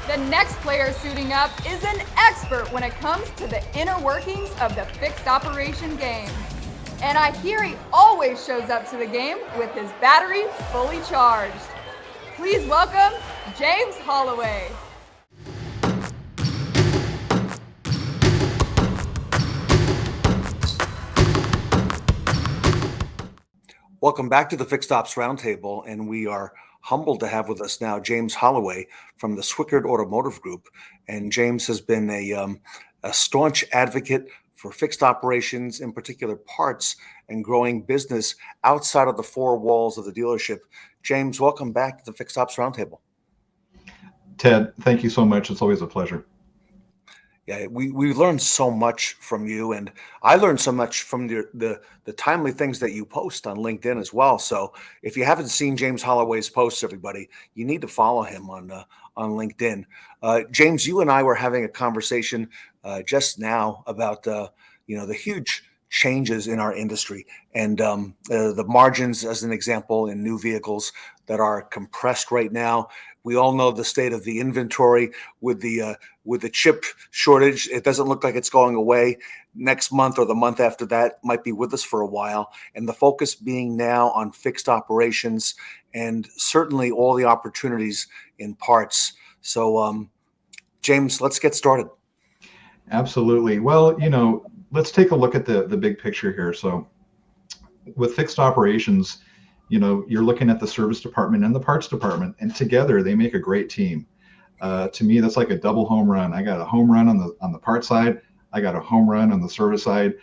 The next player suiting up is an expert when it comes to the inner workings of the fixed operation game. And I hear he always shows up to the game with his battery fully charged. Please welcome James Holloway. Welcome back to the Fixed Ops Roundtable, and we are humbled to have with us now James Holloway from the Swickard Automotive Group. And James has been a staunch advocate for fixed operations, in particular parts, and growing business outside of the four walls of the dealership. James, welcome back to the Fixed Ops Roundtable. Ted, thank you so much. It's always a pleasure. Yeah, we learned so much from you, and I learned so much from the timely things that you post on LinkedIn as well. So if you haven't seen James Holloway's posts, everybody, you need to follow him on LinkedIn. James, you and I were having a conversation just now about the huge changes in our industry and the margins, as an example, in new vehicles that are compressed right now. We all know the state of the inventory with the chip shortage. It doesn't look like it's going away. Next month or the month after that might be with us for a while. And the focus being now on fixed operations and certainly all the opportunities in parts. So, James, let's get started. Absolutely. Well, let's take a look at the big picture here. So with fixed operations, you're looking at the service department and the parts department, and together they make a great team. To me, that's like a double home run. I got a home run on the parts side. I got a home run on the service side,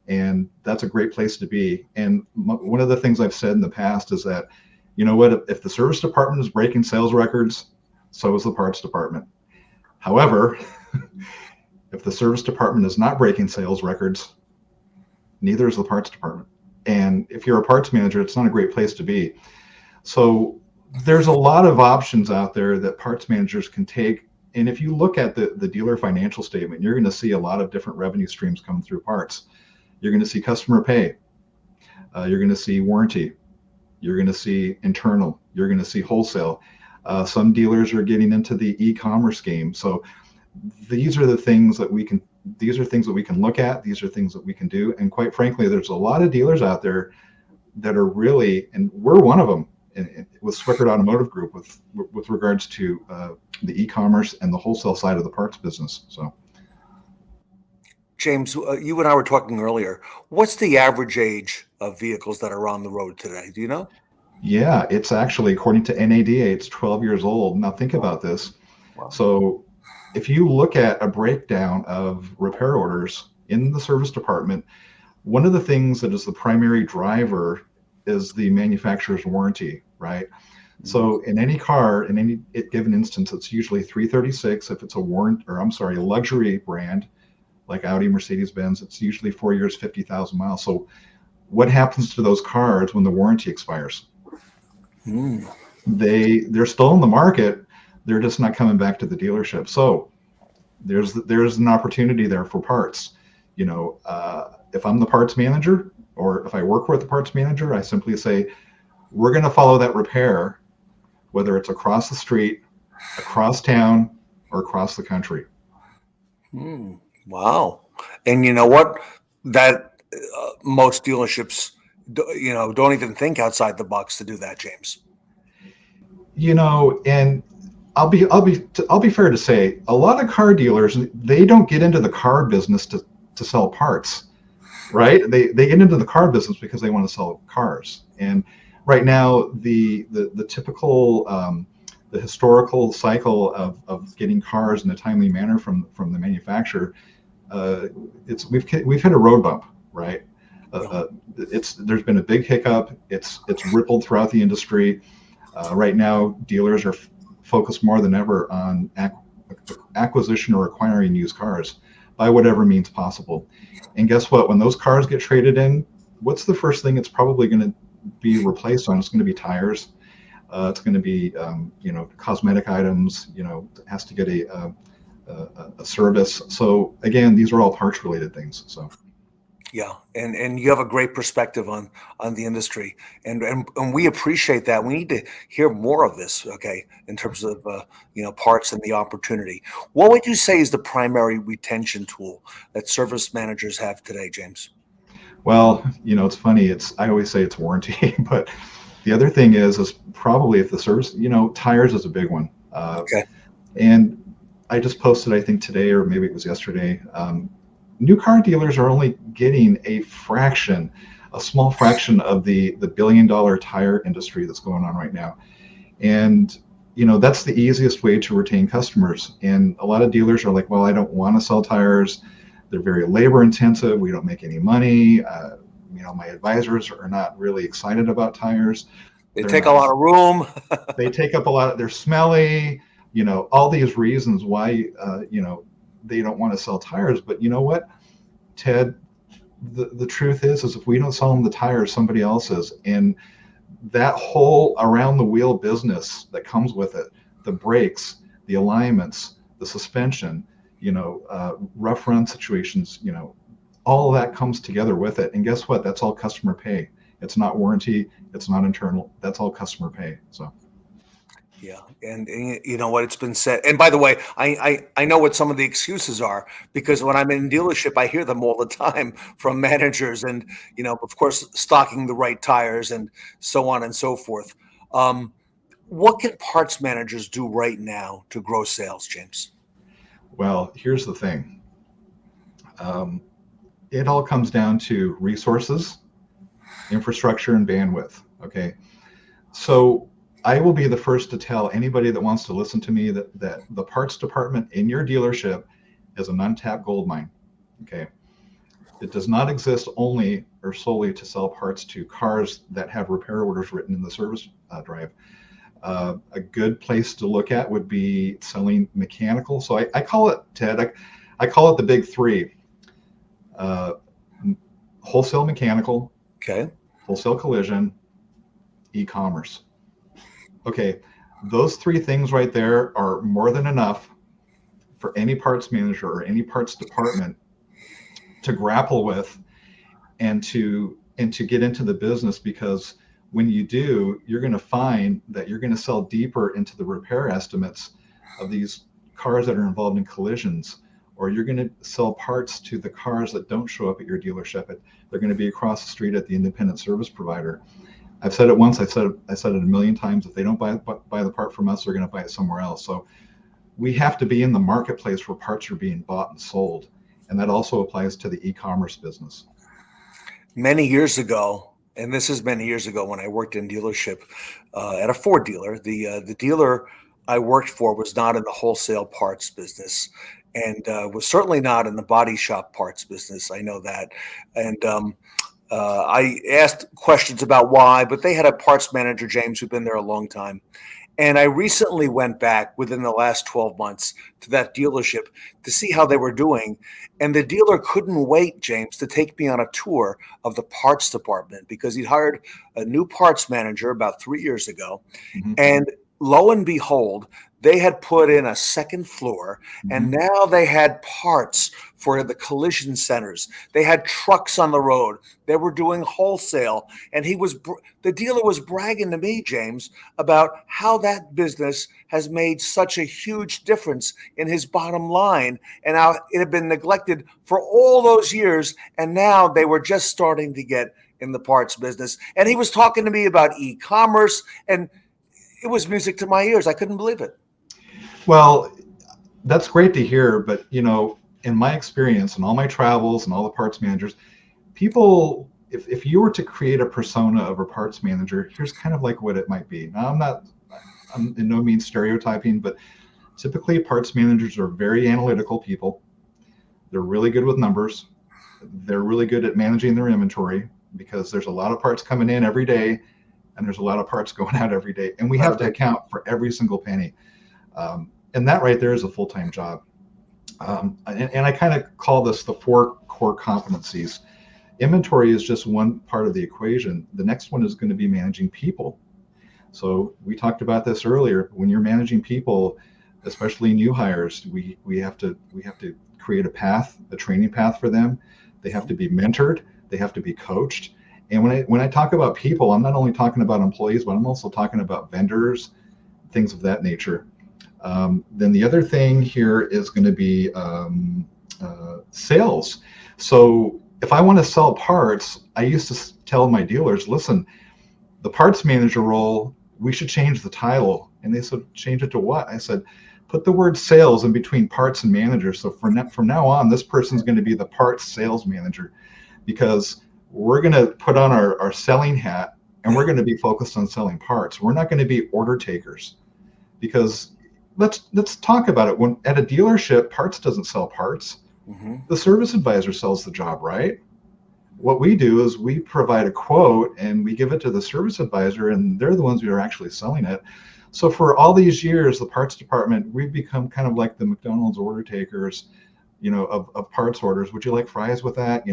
and that's a great place to be. And one of the things I've said in the past is that, if the service department is breaking sales records, so is the parts department. However, if the service department is not breaking sales records, neither is the parts department. And if you're a parts manager, it's not a great place to be. So there's a lot of options out there that parts managers can take. And if you look at the dealer financial statement, you're going to see a lot of different revenue streams coming through parts. You're going to see customer pay. You're going to see warranty. You're going to see internal. You're going to see wholesale. Some dealers are getting into the e-commerce game. So these are the things that we can look at. These are things that we can do. And quite frankly, there's a lot of dealers out there that are really, and we're one of them with Swickard Automotive Group with regards to the e-commerce and the wholesale side of the parts business. So, James, you and I were talking earlier. What's the average age of vehicles that are on the road today? Do you know? Yeah, it's actually, according to NADA, it's 12 years old. Now think about this. Wow. So if you look at a breakdown of repair orders in the service department, one of the things that is the primary driver is the manufacturer's warranty, right? Mm-hmm. So in any car, in any given instance, it's usually 336. If it's a luxury brand like Audi, Mercedes-Benz, it's usually 4 years, 50,000 miles. So what happens to those cars when the warranty expires? They're still in the market. They're just not coming back to the dealership. So there's an opportunity there for parts. If I'm the parts manager, or if I work with the parts manager, I simply say, we're going to follow that repair, whether it's across the street, across town, or across the country. Wow. And you know what? That most dealerships, don't even think outside the box to do that, James. And I'll be fair to say, a lot of car dealers, they don't get into the car business to sell parts, right? They get into the car business because they want to sell cars. And right now, the typical the historical cycle of getting cars in a timely manner from the manufacturer, we've hit a road bump, right? There's been a big hiccup. It's rippled throughout the industry. Right now, dealers are focused more than ever on acquisition or acquiring used cars by whatever means possible. And guess what? When those cars get traded in, what's the first thing it's probably going to be replaced on? It's going to be tires. It's going to be cosmetic items. It has to get a service. So again, these are all parts related things. So Yeah, and you have a great perspective on the industry, and we appreciate that. We need to hear more of this, okay, in terms of parts and the opportunity. What would you say is the primary retention tool that service managers have today, James? Well, it's funny. I always say it's warranty, but the other thing is probably if the service, tires is a big one. Okay. And I just posted, I think today, or maybe it was yesterday, new car dealers are only getting a small fraction of the billion-dollar tire industry that's going on right now. And, that's the easiest way to retain customers. And a lot of dealers are like, well, I don't want to sell tires. They're very labor intensive. We don't make any money. My advisors are not really excited about tires. They take a lot of room. They take up a lot. They're smelly. All these reasons why they don't want to sell tires. But you know what, Ted? The truth is if we don't sell them the tires, somebody else is. And that whole around the wheel business that comes with it, the brakes, the alignments, the suspension, rough run situations, all of that comes together with it. And guess what? That's all customer pay. It's not warranty. It's not internal. That's all customer pay. So. Yeah, and you know what, it's been said. And by the way, I know what some of the excuses are, because when I'm in dealership, I hear them all the time from managers, and of course, stocking the right tires and so on and so forth. What can parts managers do right now to grow sales, James? Well, here's the thing. It all comes down to resources, infrastructure, and bandwidth. Okay, so I will be the first to tell anybody that wants to listen to me that the parts department in your dealership is an untapped gold mine. Okay. It does not exist only or solely to sell parts to cars that have repair orders written in the service drive. A good place to look at would be selling mechanical. So I call it, Ted, I call it the big three. Wholesale mechanical, okay, wholesale collision, e-commerce. Okay, those three things right there are more than enough for any parts manager or any parts department to grapple with and to get into the business, because when you do, you're going to find that you're going to sell deeper into the repair estimates of these cars that are involved in collisions, or you're going to sell parts to the cars that don't show up at your dealership. They're going to be across the street at the independent service provider. I've said it once, I said it a million times. If they don't buy the part from us, they're going to buy it somewhere else. So we have to be in the marketplace where parts are being bought and sold. And that also applies to the e-commerce business. Many years ago, and this is many years ago when I worked in dealership at a Ford dealer, the dealer I worked for was not in the wholesale parts business, and was certainly not in the body shop parts business. I know that. And I asked questions about why, but they had a parts manager, James, who'd been there a long time. And I recently went back within the last 12 months to that dealership to see how they were doing. And the dealer couldn't wait, James, to take me on a tour of the parts department, because he'd hired a new parts manager about 3 years ago. Mm-hmm. And lo and behold, they had put in a second floor, and now they had parts for the collision centers. They had trucks on the road. They were doing wholesale. And the dealer was bragging to me, James, about how that business has made such a huge difference in his bottom line, and how it had been neglected for all those years. And now they were just starting to get in the parts business. And he was talking to me about e-commerce, and it was music to my ears. I couldn't believe it. Well, that's great to hear. But, in my experience and all my travels and all the parts managers, people, if you were to create a persona of a parts manager, here's kind of like what it might be. Now, I'm in no means stereotyping, but typically parts managers are very analytical people. They're really good with numbers. They're really good at managing their inventory, because there's a lot of parts coming in every day, and there's a lot of parts going out every day, and we have to account for every single penny. And that right there is a full-time job. And I kind of call this the 4 core competencies. Inventory is just one part of the equation. The next one is going to be managing people. So we talked about this earlier. When you're managing people, especially new hires, we have to create a training path for them. They have to be mentored. They have to be coached. And when I talk about people, I'm not only talking about employees, but I'm also talking about vendors, things of that nature. Then the other thing here is going to be sales. So if I want to sell parts, I used to tell my dealers, listen, the parts manager role, we should change the title. And they said, change it to what? I said, put the word sales in between parts and manager. So from now on, this person's going to be the parts sales manager, because we're going to put on our selling hat and we're going to be focused on selling parts. We're not going to be order takers, because let's talk about it. When at a dealership, parts doesn't sell parts. Mm-hmm. The service advisor sells the job, right? What we do is we provide a quote and we give it to the service advisor, and they're the ones who are actually selling it. So for all these years, the parts department, we've become kind of like the McDonald's order takers, of parts orders. Would you like fries with that?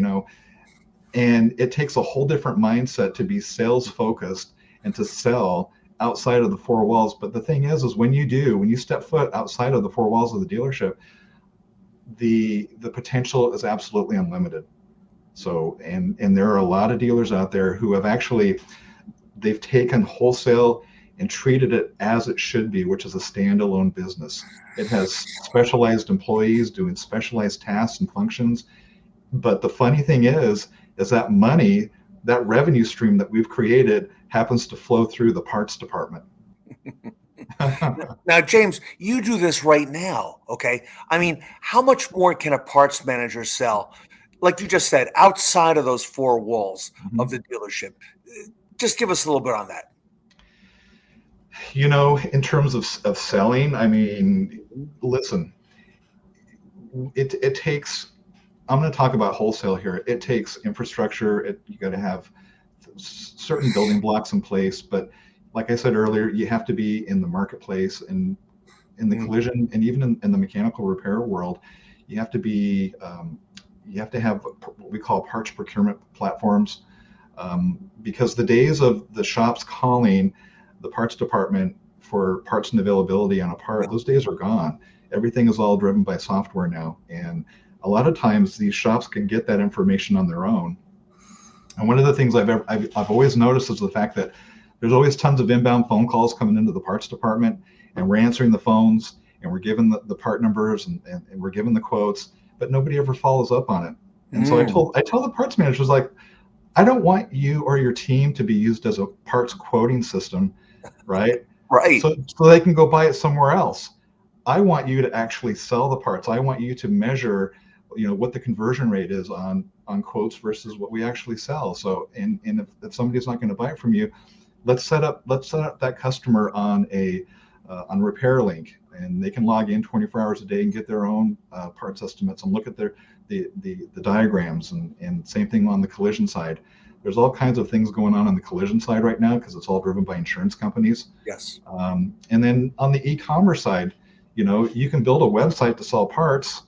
And it takes a whole different mindset to be sales focused and to sell outside of the four walls. But the thing is when you step foot outside of the four walls of the dealership, the potential is absolutely unlimited. So, and there are a lot of dealers out there who have they've taken wholesale and treated it as it should be, which is a standalone business. It has specialized employees doing specialized tasks and functions. But the funny thing is that money, that revenue stream that we've created, happens to flow through the parts department. Now, James, you do this right now, okay? I mean, how much more can a parts manager sell, like you just said, outside of those four walls of the dealership? Just give us a little bit on that. In terms of selling, I mean, listen, it takes, I'm going to talk about wholesale here. It takes infrastructure. You got to have certain building blocks in place. But like I said earlier, you have to be in the marketplace and in the collision, and even in the mechanical repair world, you have to be, you have to have what we call parts procurement platforms, because the days of the shops calling the parts department for parts and availability on a part, those days are gone. Everything is all driven by software now. And a lot of times these shops can get that information on their own. And one of the things I've always noticed is the fact that there's always tons of inbound phone calls coming into the parts department, and we're answering the phones and we're giving the part numbers and we're giving the quotes, but nobody ever follows up on it. And so I tell the parts managers, like, I don't want you or your team to be used as a parts quoting system, right? Right. So they can go buy it somewhere else. I want you to actually sell the parts. I want you to measure, what the conversion rate is on quotes versus what we actually sell. So, and if somebody's not going to buy it from you, let's set up that customer on on Repair Link, and they can log in 24 hours a day and get their own parts estimates and look at the diagrams, and same thing on the collision side. There's all kinds of things going on the collision side right now because it's all driven by insurance companies. Yes. And then on the e-commerce side, you can build a website to sell parts.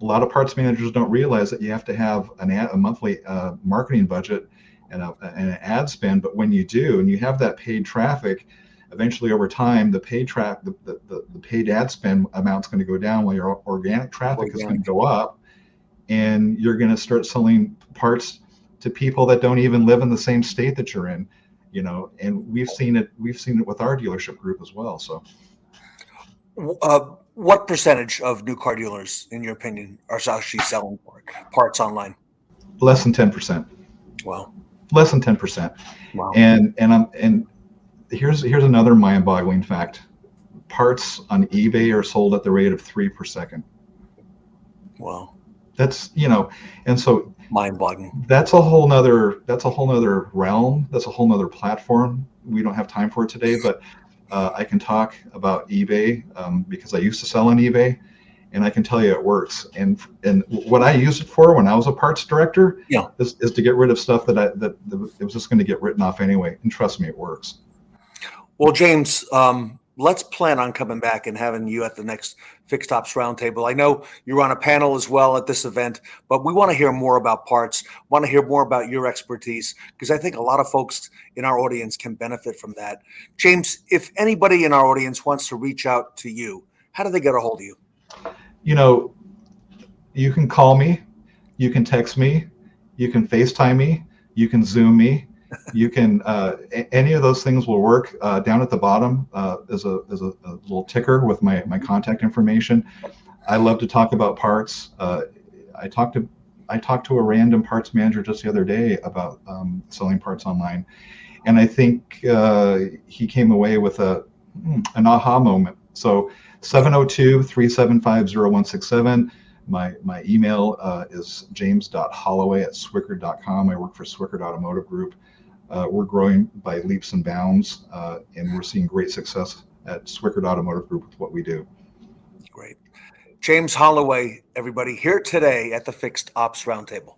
A lot of parts managers don't realize that you have to have a monthly marketing budget and an ad spend. But when you do, and you have that paid traffic, eventually over time, the paid ad spend amount's going to go down while your organic traffic is going to go up, and you're going to start selling parts to people that don't even live in the same state that you're in, and we've seen it with our dealership group as well. So what percentage of new car dealers, in your opinion, are actually selling parts online? Less than 10%. Wow. Less than 10%. Wow. And here's another mind-boggling fact. Parts on eBay are sold at the rate of 3 per second. Wow. That's, and so mind-boggling. That's a whole nother realm. That's a whole nother platform. We don't have time for it today, but I can talk about eBay because I used to sell on eBay, and I can tell you it works. And what I used it for when I was a parts director is to get rid of stuff that it was just going to get written off anyway. And trust me, it works. Well, James, let's plan on coming back and having you at the next Fixed Ops Roundtable. I know you're on a panel as well at this event, but we want to hear more about parts, want to hear more about your expertise, because I think a lot of folks in our audience can benefit from that. James, if anybody in our audience wants to reach out to you, how do they get a hold of you? You can call me. You can text me, you can FaceTime me, you can Zoom me, you can any of those things will work. Down at the bottom is a little ticker with my contact information. I love to talk about parts. I talked to a random parts manager just the other day about selling parts online, and I think he came away with an aha moment. So 702-375-0167. My email is james.holloway@swickard.com. I work for Swickard Automotive Group. We're growing by leaps and bounds, and we're seeing great success at Swickard Automotive Group with what we do. Great. James Holloway, everybody, here today at the Fixed Ops Roundtable.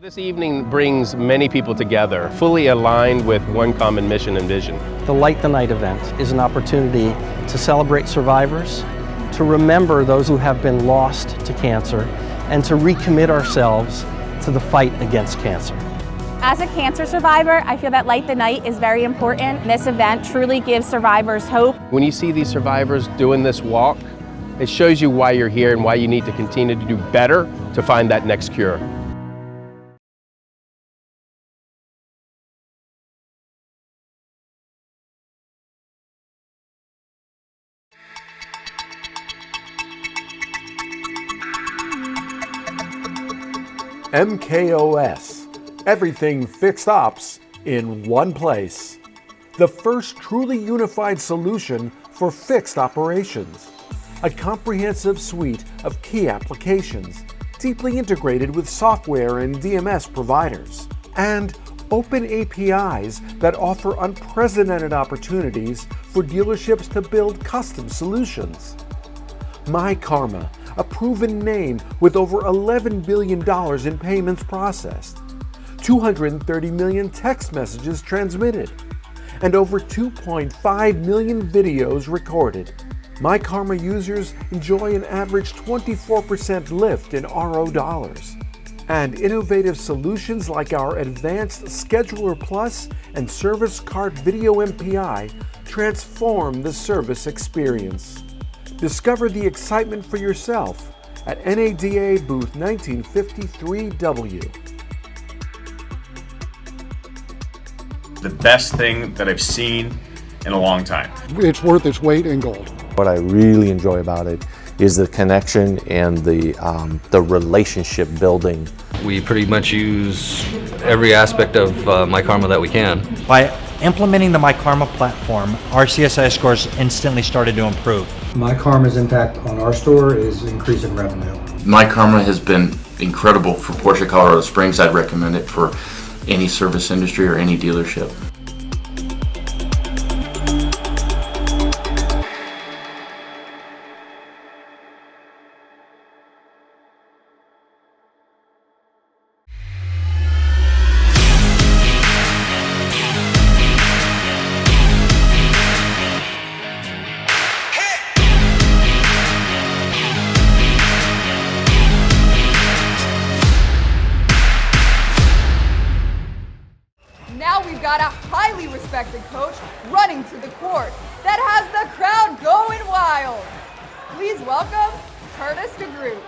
This evening brings many people together, fully aligned with one common mission and vision. The Light the Night event is an opportunity to celebrate survivors, to remember those who have been lost to cancer, and to recommit ourselves to the fight against cancer. As a cancer survivor, I feel that Light the Night is very important. This event truly gives survivors hope. When you see these survivors doing this walk, it shows you why you're here and why you need to continue to do better to find that next cure. MKOS, everything fixed ops in one place. The first truly unified solution for fixed operations. A comprehensive suite of key applications, deeply integrated with software and DMS providers, and open APIs that offer unprecedented opportunities for dealerships to build custom solutions. MyKarma, a proven name with over $11 billion in payments processed, 230 million text messages transmitted, and over 2.5 million videos recorded. MyKarma users enjoy an average 24% lift in RO dollars. And innovative solutions like our Advanced Scheduler Plus and Service Cart Video MPI transform the service experience. Discover the excitement for yourself at NADA booth 1953W. The best thing that I've seen in a long time. It's worth its weight in gold. What I really enjoy about it is the connection and the relationship building. We pretty much use every aspect of MyKarma that we can. By implementing the MyKarma platform, our CSI scores instantly started to improve. MyKarma's impact on our store is increasing revenue. MyKarma has been incredible for Porsche Colorado Springs. I'd recommend it for any service industry or any dealership. Now we've got a highly respected coach running to the court that has the crowd going wild. Please welcome Curtis DeGroote.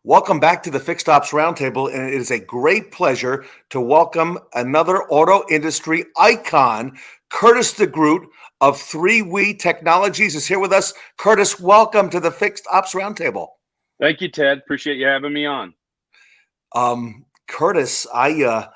Welcome back to the Fixed Ops Roundtable, and it is a great pleasure to welcome another auto industry icon. Curtis DeGroote of 3We Technologies is here with us. Curtis, welcome to the Fixed Ops Roundtable. Thank you, Ted. Appreciate you having me on. Curtis, I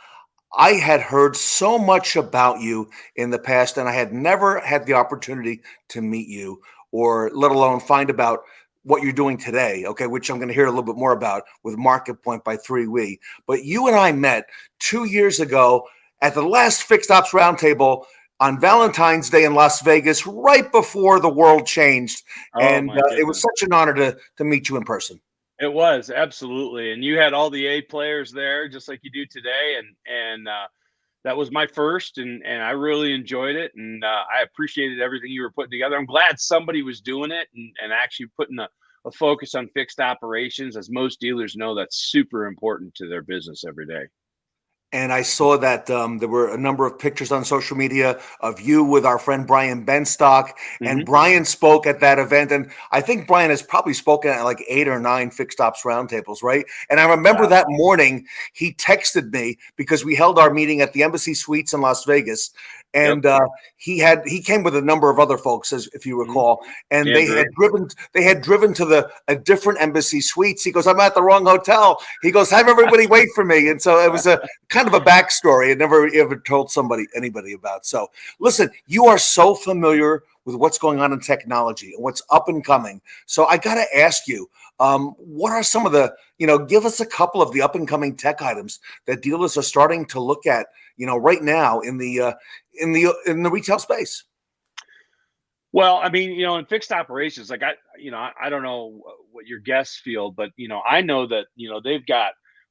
had heard so much about you in the past, and I had never had the opportunity to meet you, or let alone find about what you're doing today, okay, which I'm going to hear a little bit more about with Market Point by 3We. But you and I met 2 years ago at the last Fixed Ops Roundtable on Valentine's Day in Las Vegas, right before the world changed. And it was such an honor to meet you in person. It was, absolutely. And you had all the A players there, just like you do today. And that was my first, and I really enjoyed it. And I appreciated everything you were putting together. I'm glad somebody was doing it and actually putting a focus on fixed operations. As most dealers know, that's super important to their business every day. And I saw that there were a number of pictures on social media of you with our friend Brian Benstock. And Brian spoke at that event. And I think Brian has probably spoken at like 8 or 9 fixed ops roundtables, right? And I remember that morning he texted me because we held our meeting at the Embassy Suites in Las Vegas. And he came with a number of other folks, as if you recall, and they had driven to a different Embassy Suites. He goes, "I'm at the wrong hotel." He goes, "Have everybody wait for me." And so it was a kind of a backstory I never ever told anybody about. So listen, you are so familiar with what's going on in technology and what's up and coming. So I got to ask you, what are some of give us a couple of the up and coming tech items that dealers are starting to look at, right now in the retail space? Well, I mean, in fixed operations, like I don't know what your guests feel, but I know that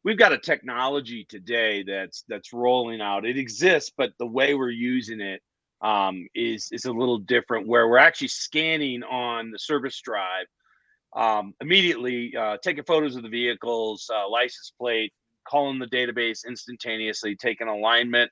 we've got a technology today that's rolling out. It exists, but the way we're using it is a little different, where we're actually scanning on the service drive immediately, taking photos of the vehicles, license plate, calling the database instantaneously, taking alignment,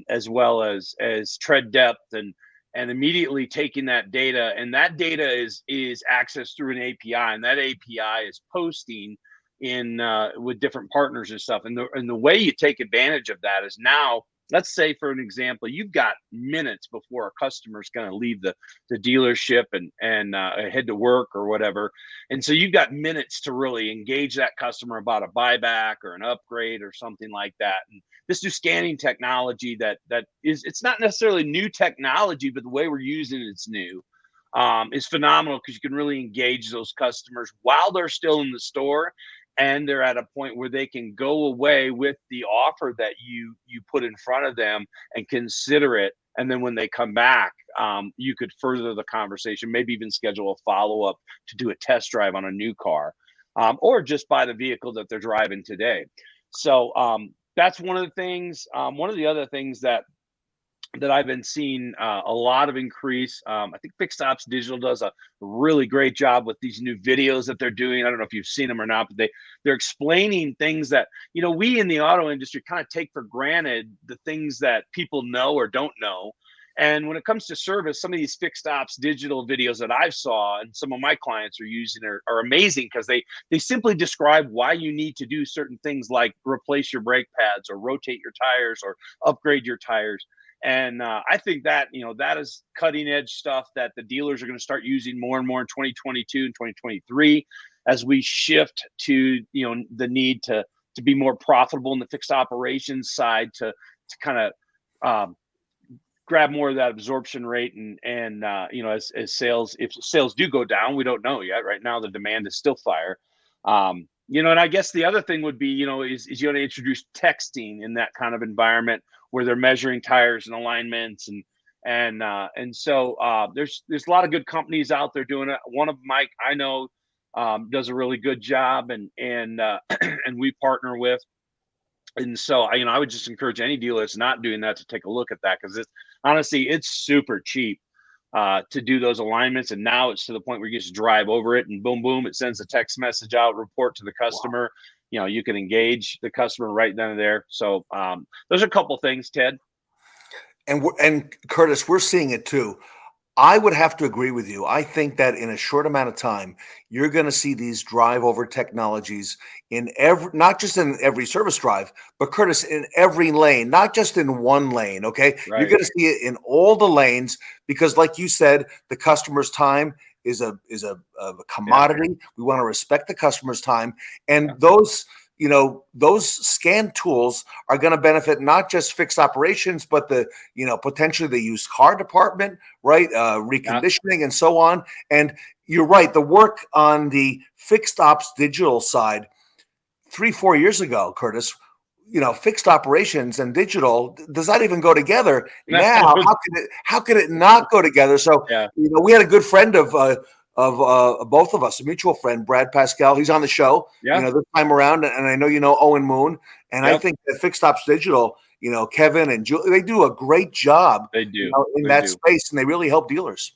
as well as tread depth, and immediately taking that data. And that data is accessed through an API, and that API is posting in with different partners and stuff. And the way you take advantage of that is now, let's say, for an example, you've got minutes before a customer's going to leave the dealership and head to work or whatever. And so you've got minutes to really engage that customer about a buyback or an upgrade or something like that. And this new scanning technology it's not necessarily new technology, but the way we're using it's new, is phenomenal, because you can really engage those customers while they're still in the store. And they're at a point where they can go away with the offer that you put in front of them and consider it. And then when they come back, you could further the conversation, maybe even schedule a follow-up to do a test drive on a new car, or just buy the vehicle that they're driving today. So that's one of the things. One of the other things that I've been seeing a lot of increase. I think Fixed Ops Digital does a really great job with these new videos that they're doing. I don't know if you've seen them or not, but they're explaining things that, we in the auto industry kind of take for granted, the things that people know or don't know. And when it comes to service, some of these Fixed Ops Digital videos that I've saw and some of my clients are using are amazing, because they simply describe why you need to do certain things, like replace your brake pads or rotate your tires or upgrade your tires. And I think that, that is cutting edge stuff that the dealers are going to start using more and more in 2022 and 2023, as we shift to, the need to be more profitable in the fixed operations side, to kind of grab more of that absorption rate. And as sales, if sales do go down, we don't know yet. Right now, the demand is still fire. And I guess the other thing would be, is you want to introduce texting in that kind of environment, where they're measuring tires and alignments, and so there's a lot of good companies out there doing it. One of them I know does a really good job, and we partner with. And so I would just encourage any dealer that's not doing that to take a look at that, because it's super cheap to do those alignments. And now it's to the point where you just drive over it and boom, boom, it sends a text message out, report to the customer. Wow. You can engage the customer right then and there. So those are a couple things, Ted. And Curtis, we're seeing it too. I would have to agree with you. I think that in a short amount of time, you're going to see these drive over technologies not just in every service drive, but Curtis, in every lane, not just in one lane. Okay. Right. You're going to see it in all the lanes, because like you said, the customer's time is a commodity. Yeah. We want to respect the customer's time, and those scan tools are going to benefit not just fixed operations, but potentially the used car department, right? Reconditioning and so on. And you're right. The work on the Fixed Ops Digital side 3-4 years ago, Curtis, fixed operations and digital does not even go together. Now, how could it not go together? So, Yeah. We had a good friend of both of us, a mutual friend, Brad Pascal. He's on the show, Yeah. this time around, and I know Owen Moon, and I think that Fixed Ops Digital, Kevin and Julie, they do a great job. They do in that space, and they really help dealers.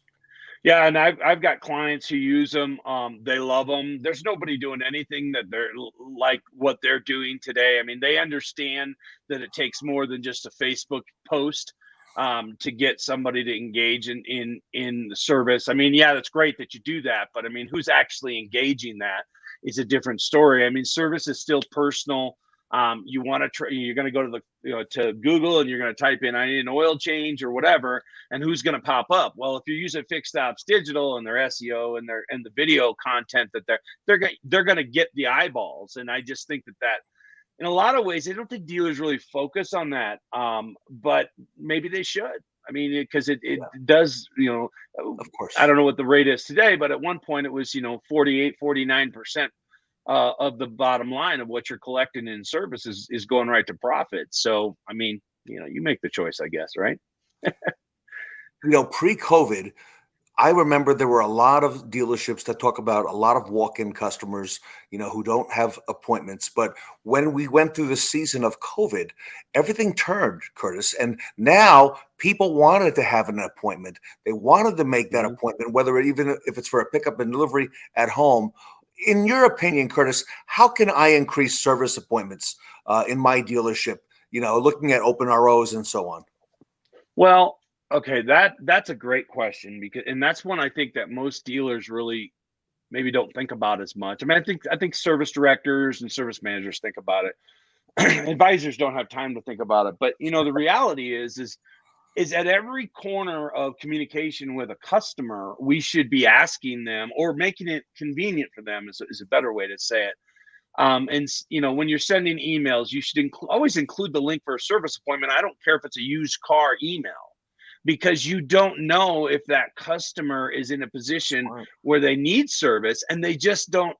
Yeah, and I've got clients who use them. They love them. There's nobody doing anything that they're like what they're doing today. I mean, they understand that it takes more than just a Facebook post to get somebody to engage in the service. I mean, yeah, that's great that you do that, but I mean, who's actually engaging that is a different story. I mean, service is still personal. You want to try, you're going to go to to Google and you're going to type in, I need an oil change or whatever. And who's going to pop up? Well, if you're using Fixed Ops Digital and their SEO and the video content that they're going to get the eyeballs. And I just think that in a lot of ways, I don't think dealers really focus on that. But maybe they should. I mean, because it does, of course, I don't know what the rate is today, but at one point it was, 48, 49%. Of the bottom line of what you're collecting in services is going right to profit. So, I mean, you make the choice, I guess, right? Pre-COVID, I remember there were a lot of dealerships that talk about a lot of walk-in customers, who don't have appointments. But when we went through the season of COVID, everything turned, Curtis. And now people wanted to have an appointment. They wanted to make that appointment, whether even if it's for a pickup and delivery at home. In your opinion, Curtis, how can I increase service appointments in my dealership, looking at open ROs and so on? Well, okay, that's a great question, and that's one I think that most dealers really maybe don't think about as much. I mean, I think service directors and service managers think about it. Advisors don't have time to think about it. But the reality is at every corner of communication with a customer, we should be asking them or making it convenient for them is a better way to say it. And when you're sending emails, you should always include the link for a service appointment. I don't care if it's a used car email, because you don't know if that customer is in a position where they need service and they just don't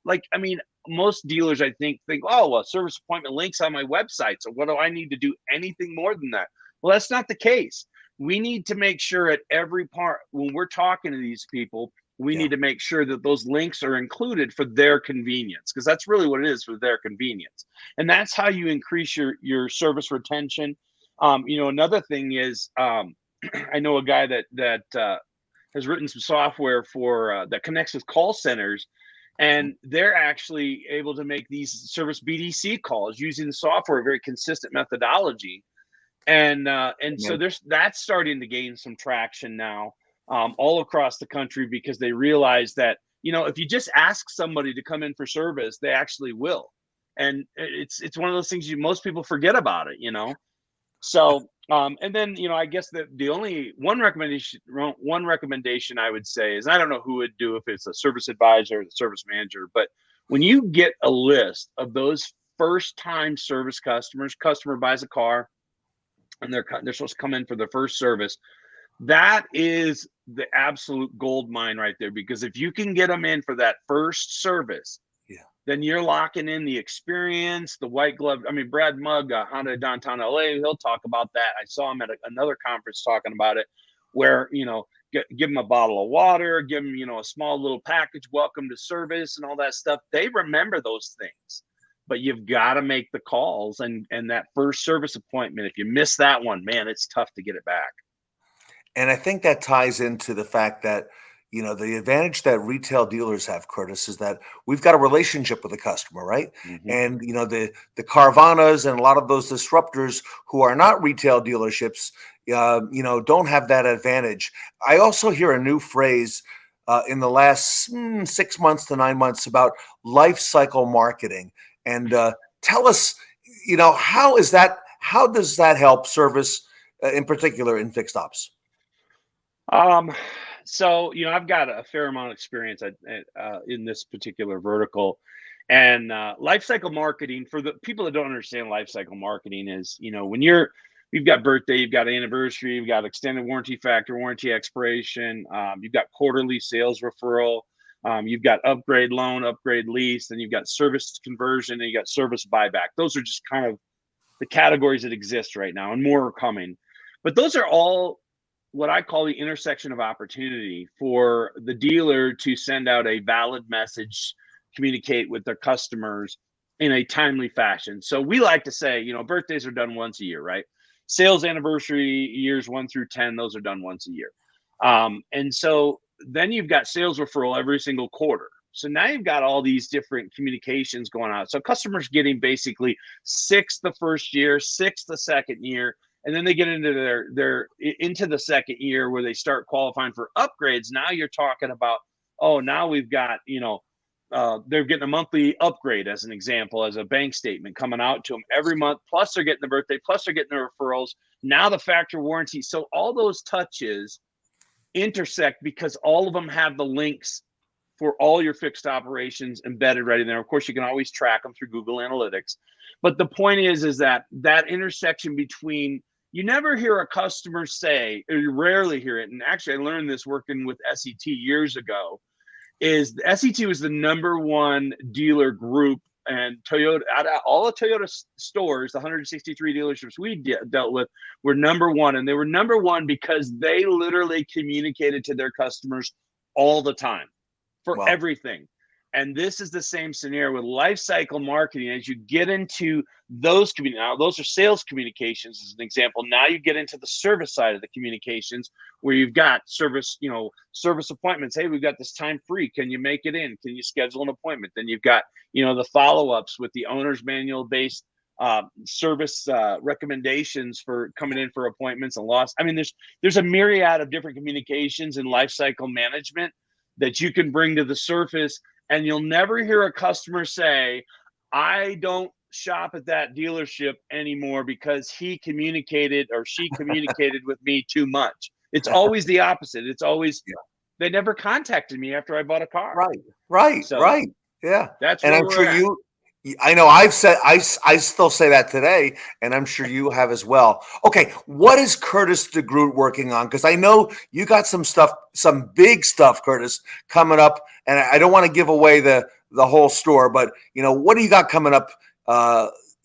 most dealers, I think, oh, well, service appointment links on my website. So what do I need to do anything more than that? Well, that's not the case. We need to make sure at every part when we're talking to these people, we need to make sure that those links are included for their convenience, because that's really what it is, for their convenience. And that's how you increase your service retention. Another thing is, I know a guy that has written some software for that connects with call centers, and they're actually able to make these service BDC calls using the software, a very consistent methodology. And so that's starting to gain some traction now all across the country, because they realize that, if you just ask somebody to come in for service, they actually will. And it's one of those things most people forget about it, So, and then, I guess the only one recommendation I would say is, I don't know who would do, if it's a service advisor or the service manager, but when you get a list of those first time service customers, customer buys a car, and they're supposed to come in for their first service, that is the absolute gold mine right there. Because if you can get them in for that first service, then you're locking in the experience, the white glove. I mean, Brad Mugg, Honda downtown LA, he'll talk about that. I saw him at another conference talking about it, where, give them a bottle of water, give them, a small little package, welcome to service and all that stuff. They remember those things. But you've got to make the calls and that first service appointment. If you miss that one, man, it's tough to get it back. And I think that ties into the fact that, the advantage that retail dealers have, Curtis, is that we've got a relationship with the customer, right? And, the Carvanas and a lot of those disruptors who are not retail dealerships, don't have that advantage. I also hear a new phrase in the last 6 months to 9 months about life cycle marketing. And tell us, how does that help service in particular in fixed ops? So, I've got a fair amount of experience in this particular vertical, and life cycle marketing, for the people that don't understand life cycle marketing, is, when you've got birthday, you've got anniversary, you've got extended warranty factor, warranty expiration, you've got quarterly sales referral, you've got upgrade loan, upgrade lease, then you've got service conversion, and you got service buyback. Those are just kind of the categories that exist right now, and more are coming. But those are all what I call the intersection of opportunity for the dealer to send out a valid message, communicate with their customers in a timely fashion. So we like to say, you know, birthdays are done once a year, right? Sales anniversary years 1 through 10, those are done once a year. And so then you've got sales referral every single quarter. So now you've got all these different communications going on. So customers getting basically 6 the first year, 6 the second year, and then they get into into the second year where they start qualifying for upgrades. Now you're talking about, oh, now we've got, you know, they're getting a monthly upgrade as an example, as a bank statement coming out to them every month. Plus they're getting the birthday, plus they're getting the referrals. Now the factory warranty. So all those touches intersect because all of them have the links for all your fixed operations embedded right in there. Of course, you can always track them through Google Analytics. But the point is that intersection between, you never hear a customer say, or you rarely hear it, and actually I learned this working with SET years ago, is the SET was the #1 dealer group, and Toyota, out of all the Toyota stores, the 163 dealerships we dealt with were #1. And they were #1 because they literally communicated to their customers all the time for everything. And this is the same scenario with life cycle marketing. As you get into those now those are sales communications as an example. Now you get into the service side of the communications where you've got service, you know, service appointments. Hey, we've got this time free. Can you make it in? Can you schedule an appointment? Then you've got, you know, the follow-ups with the owner's manual based service recommendations for coming in for appointments and loss. I mean, there's a myriad of different communications and life cycle management that you can bring to the surface. And you'll never hear a customer say, I don't shop at that dealership anymore because he communicated or she communicated with me too much. It's always the opposite. It's always, they never contacted me after I bought a car. Right. Yeah. That's and I'm sure I know I still say that today, and I'm sure you have as well. Okay, what is Curtis DeGroote working on? Because I know you got some stuff, some big stuff, Curtis, coming up, and I don't want to give away the whole store, but you know, what do you got coming up?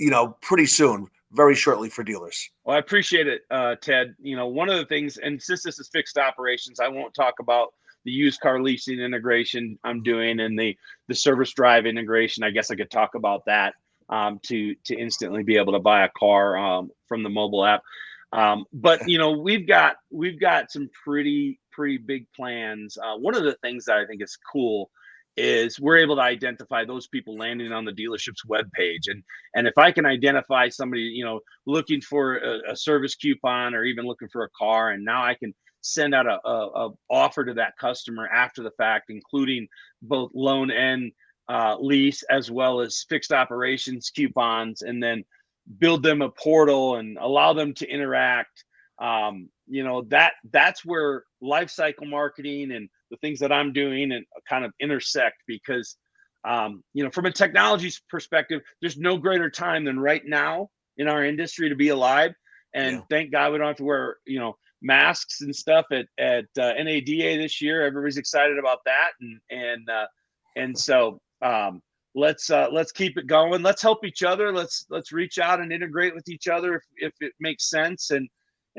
You know, pretty soon, very shortly for dealers. Well, I appreciate it, Ted. You know, one of the things, and since this is fixed operations, I won't talk about the used car leasing integration I'm doing and the service drive integration. I guess I could talk about that to instantly be able to buy a car from the mobile app. But you know, we've got some pretty big plans. One of the things that I think is cool is we're able to identify those people landing on the dealership's webpage. And if I can identify somebody, you know, looking for a service coupon or even looking for a car, and now I can send out a offer to that customer after the fact, including both loan and lease, as well as fixed operations coupons, and then build them a portal and allow them to interact. You know, that's where life cycle marketing and the things that I'm doing and kind of intersect, because you know, from a technology perspective, there's no greater time than right now in our industry to be alive. And thank God we don't have to wear, you know, masks and stuff at NADA this year. Everybody's excited about that, and so let's keep it going. Let's help each other. Let's reach out and integrate with each other if it makes sense. And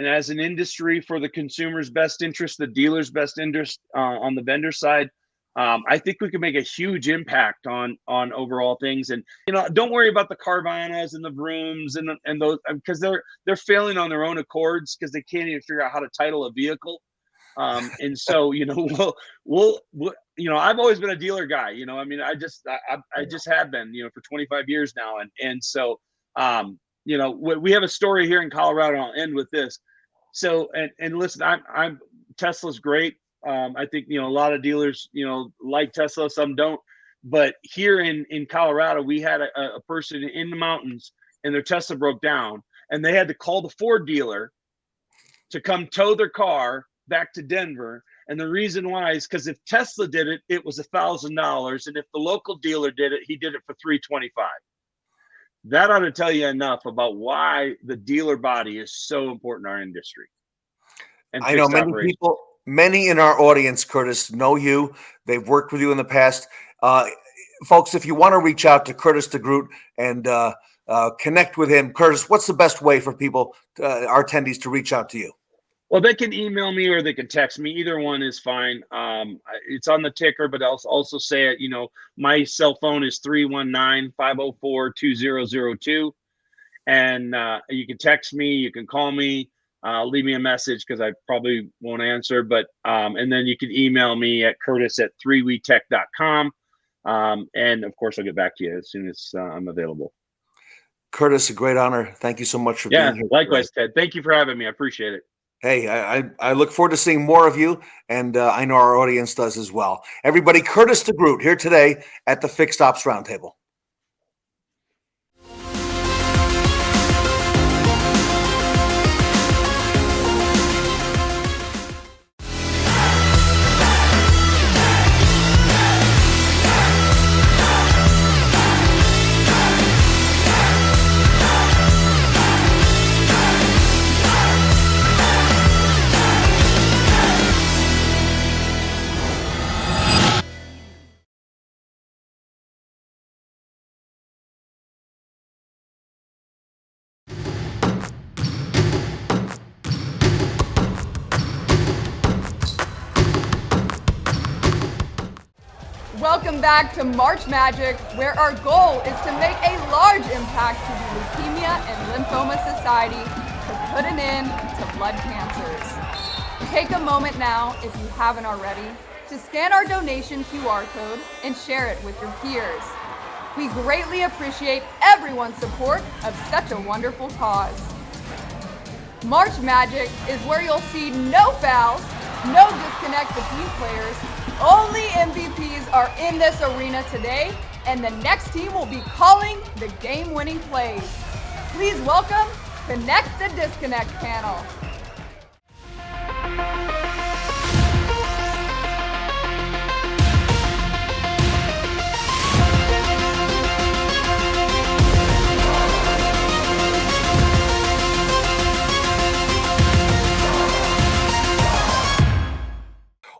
as an industry, for the consumer's best interest, the dealer's best interest on the vendor side, I think we can make a huge impact on overall things. And you know, don't worry about the Carvanas and the Vrooms and those, because they're failing on their own accords because they can't even figure out how to title a vehicle. And so, you know, we'll you know, I've always been a dealer guy. You know, I mean, I just have been, you know, for 25 years now, and so you know, we have a story here in Colorado. And I'll end with this. So and listen, I'm Tesla's great. I think, you know, a lot of dealers, you know, like Tesla, some don't. But here in Colorado, we had a person in the mountains and their Tesla broke down, and they had to call the Ford dealer to come tow their car back to Denver. And the reason why is because if Tesla did it, it was $1,000, and if the local dealer did it, he did it for $325. That ought to tell you enough about why the dealer body is so important in our industry. And I know many in our audience, Curtis, know you. They've worked with you in the past. Folks, if you want to reach out to Curtis DeGroote and connect with him. Curtis, what's the best way for people, our attendees, to reach out to you? Well, they can email me or they can text me. Either one is fine. It's on the ticker, but I'll also say it. My cell phone is 319-504-2002. And you can text me, you can call me, leave me a message because I probably won't answer. But and then you can email me at curtis@3wetech.com. And of course, I'll get back to you as soon as I'm available. Curtis, a great honor. Thank you so much for being here. Likewise, Ted. Thank you for having me. I appreciate it. Hey, I look forward to seeing more of you, and I know our audience does as well. Everybody, Curtis DeGroote here today at the Fixed Ops Roundtable. Welcome back to March Magic, where our goal is to make a large impact to the Leukemia and Lymphoma Society to put an end to blood cancers. Take a moment now, if you haven't already, to scan our donation QR code and share it with your peers. We greatly appreciate everyone's support of such a wonderful cause. March Magic is where you'll see no fouls, no disconnect between players. Only MVPs are in this arena today, and the next team will be calling the game-winning plays. Please welcome Connect the Disconnect panel.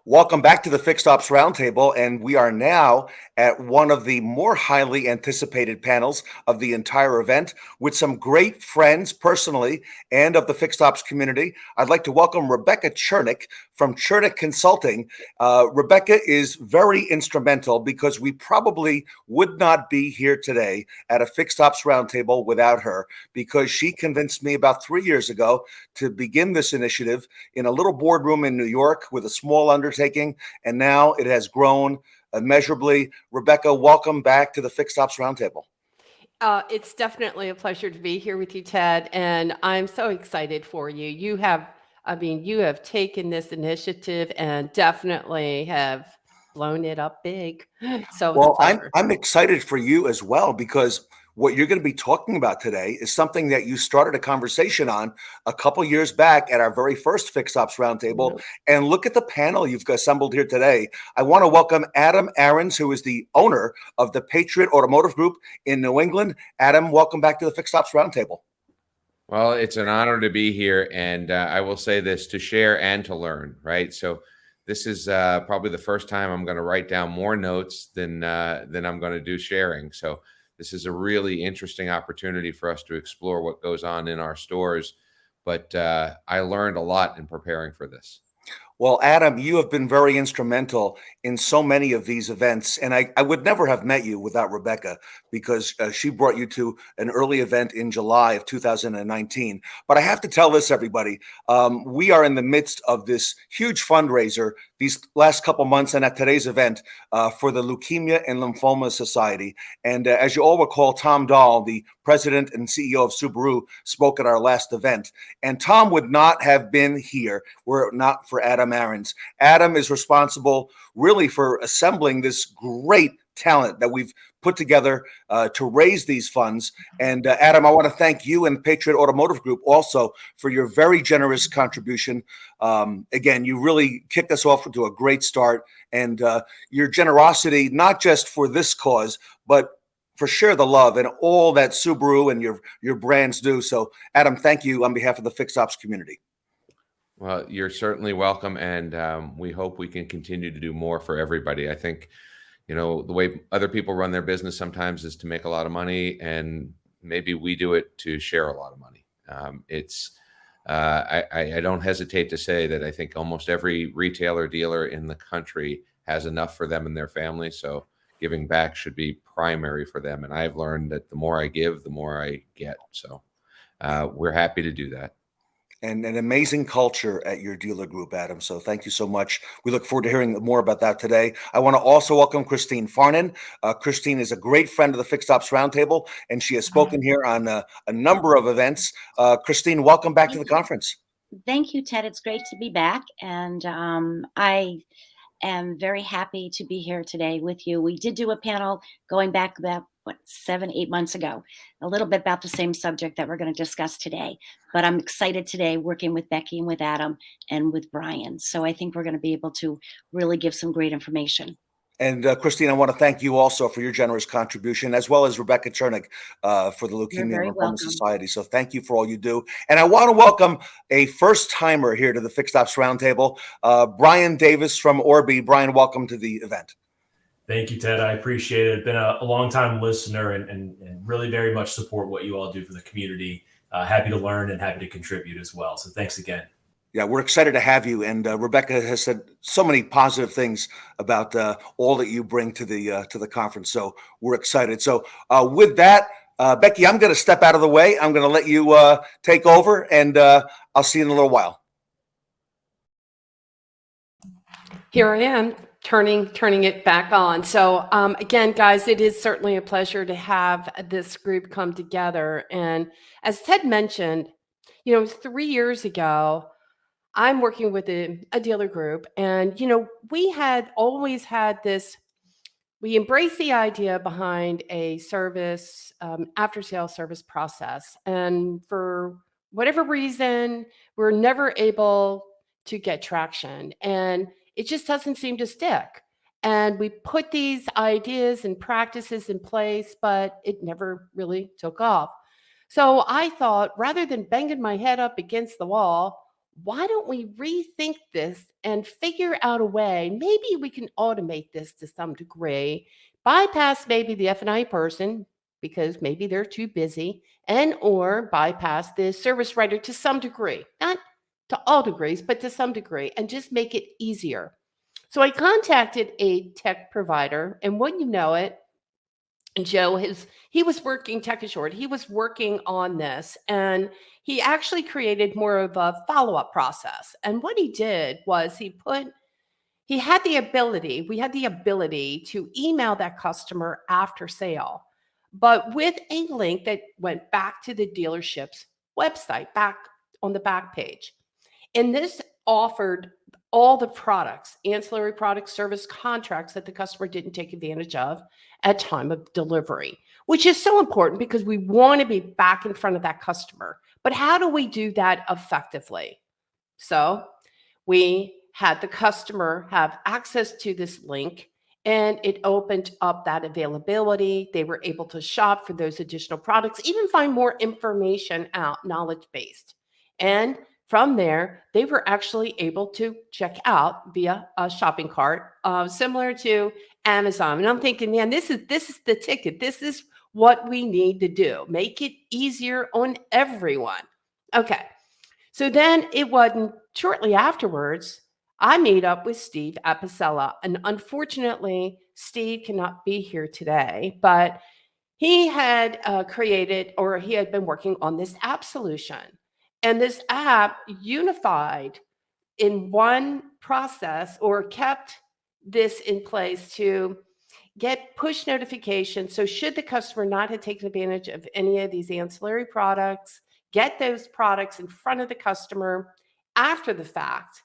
Welcome back to the Fixed Ops Roundtable, and we are now at one of the more highly anticipated panels of the entire event with some great friends personally and of the Fixed Ops community. I'd like to welcome Rebecca Chernek from Chernek Consulting. Rebecca is very instrumental because we probably would not be here today at a Fixed Ops Roundtable without her, because she convinced me about 3 years ago to begin this initiative in a little boardroom in New York with a small undertaking, and now it has grown immeasurably. Rebecca, welcome back to the Fixed Ops Roundtable. It's definitely a pleasure to be here with you, Ted, and I'm so excited for you. You have taken this initiative and definitely have blown it up big. So well, I'm excited for you as well, because what you're going to be talking about today is something that you started a conversation on a couple years back at our very first Fixed Ops Roundtable. Mm-hmm. And look at the panel you've assembled here today. I want to welcome Adam Arens, who is the owner of the Patriot Automotive Group in New England. Adam, welcome back to the Fixed Ops Roundtable. Well, it's an honor to be here, and I will say this, to share and to learn, right? So this is probably the first time I'm going to write down more notes than I'm going to do sharing. So this is a really interesting opportunity for us to explore what goes on in our stores. But I learned a lot in preparing for this. Well, Adam, you have been very instrumental in so many of these events, and I would never have met you without Rebecca, because she brought you to an early event in July of 2019. But I have to tell this, everybody, we are in the midst of this huge fundraiser these last couple months and at today's event for the Leukemia and Lymphoma Society. And as you all recall, Tom Dahl, the president and CEO of Subaru, spoke at our last event. And Tom would not have been here were it not for Adam Arens. Adam is responsible really for assembling this great talent that we've put together to raise these funds. And Adam, I want to thank you and Patriot Automotive Group also for your very generous contribution. Again, you really kicked us off to a great start, and your generosity, not just for this cause, but for share the love and all that Subaru and your brands do. So Adam, thank you on behalf of the Fixed Ops community. Well, you're certainly welcome, and we hope we can continue to do more for everybody. I think, the way other people run their business sometimes is to make a lot of money, and maybe we do it to share a lot of money. I don't hesitate to say that I think almost every retailer dealer in the country has enough for them and their family. So giving back should be primary for them. And I've learned that the more I give, the more I get. So we're happy to do that. And an amazing culture at your dealer group, Adam. So thank you so much. We look forward to hearing more about that today. I want to also welcome Christine Farnan. Christine is a great friend of the Fixed Ops Roundtable, and she has spoken here on a number of events. Christine, welcome back to the conference. Thank you, Ted. It's great to be back. And I am very happy to be here today with you. We did do a panel going back about 7-8 months ago, a little bit about the same subject that we're going to discuss today. But I'm excited today working with Becky and with Adam and with Brian. So I think we're going to be able to really give some great information. And Christine, I want to thank you also for your generous contribution, as well as Rebecca Chernek for the Leukemia Lymphoma Society. So thank you for all you do. And I want to welcome a first-timer here to the Fixed Ops Roundtable, Brian Davis from Orby. Brian, welcome to the event. Thank you, Ted. I appreciate it. I've been a long-time listener and really very much support what you all do for the community. Happy to learn and happy to contribute as well. So thanks again. Yeah, we're excited to have you. And Rebecca has said so many positive things about all that you bring to the conference. So we're excited. So with that, Becky, I'm going to step out of the way. I'm going to let you take over, and I'll see you in a little while. Here I am. Turning it back on. So again, guys, it is certainly a pleasure to have this group come together. And as Ted mentioned, 3 years ago, I'm working with a dealer group, and we had always had this. We embraced the idea behind a service, after-sale service process, and for whatever reason, we're never able to get traction, and it just doesn't seem to stick. And we put these ideas and practices in place, but it never really took off. So I thought, rather than banging my head up against the wall, why don't we rethink this and figure out a way? Maybe we can automate this to some degree, bypass maybe the F&I person because maybe they're too busy, and or bypass the service writer to some degree, not to all degrees, but to some degree, and just make it easier. So I contacted a tech provider, and wouldn't you know it, Joe, he was working, Tech Assured, he was working on this, and he actually created more of a follow-up process. And what he did was we had the ability to email that customer after sale, but with a link that went back to the dealership's website, back on the back page. And this offered all the products, ancillary products, service contracts that the customer didn't take advantage of at time of delivery, which is so important because we want to be back in front of that customer. But how do we do that effectively? So we had the customer have access to this link, and it opened up that availability. They were able to shop for those additional products, even find more information out, knowledge-based. And from there, they were actually able to check out via a shopping cart, similar to Amazon. And I'm thinking, man, this is the ticket. This is what we need to do. Make it easier on everyone. Okay. So then it wasn't shortly afterwards, I made up with Steve Apicella. And unfortunately, Steve cannot be here today, but he had created, or he had been working on this app solution. And this app unified in one process, or kept this in place to get push notifications. So should the customer not have taken advantage of any of these ancillary products, get those products in front of the customer after the fact.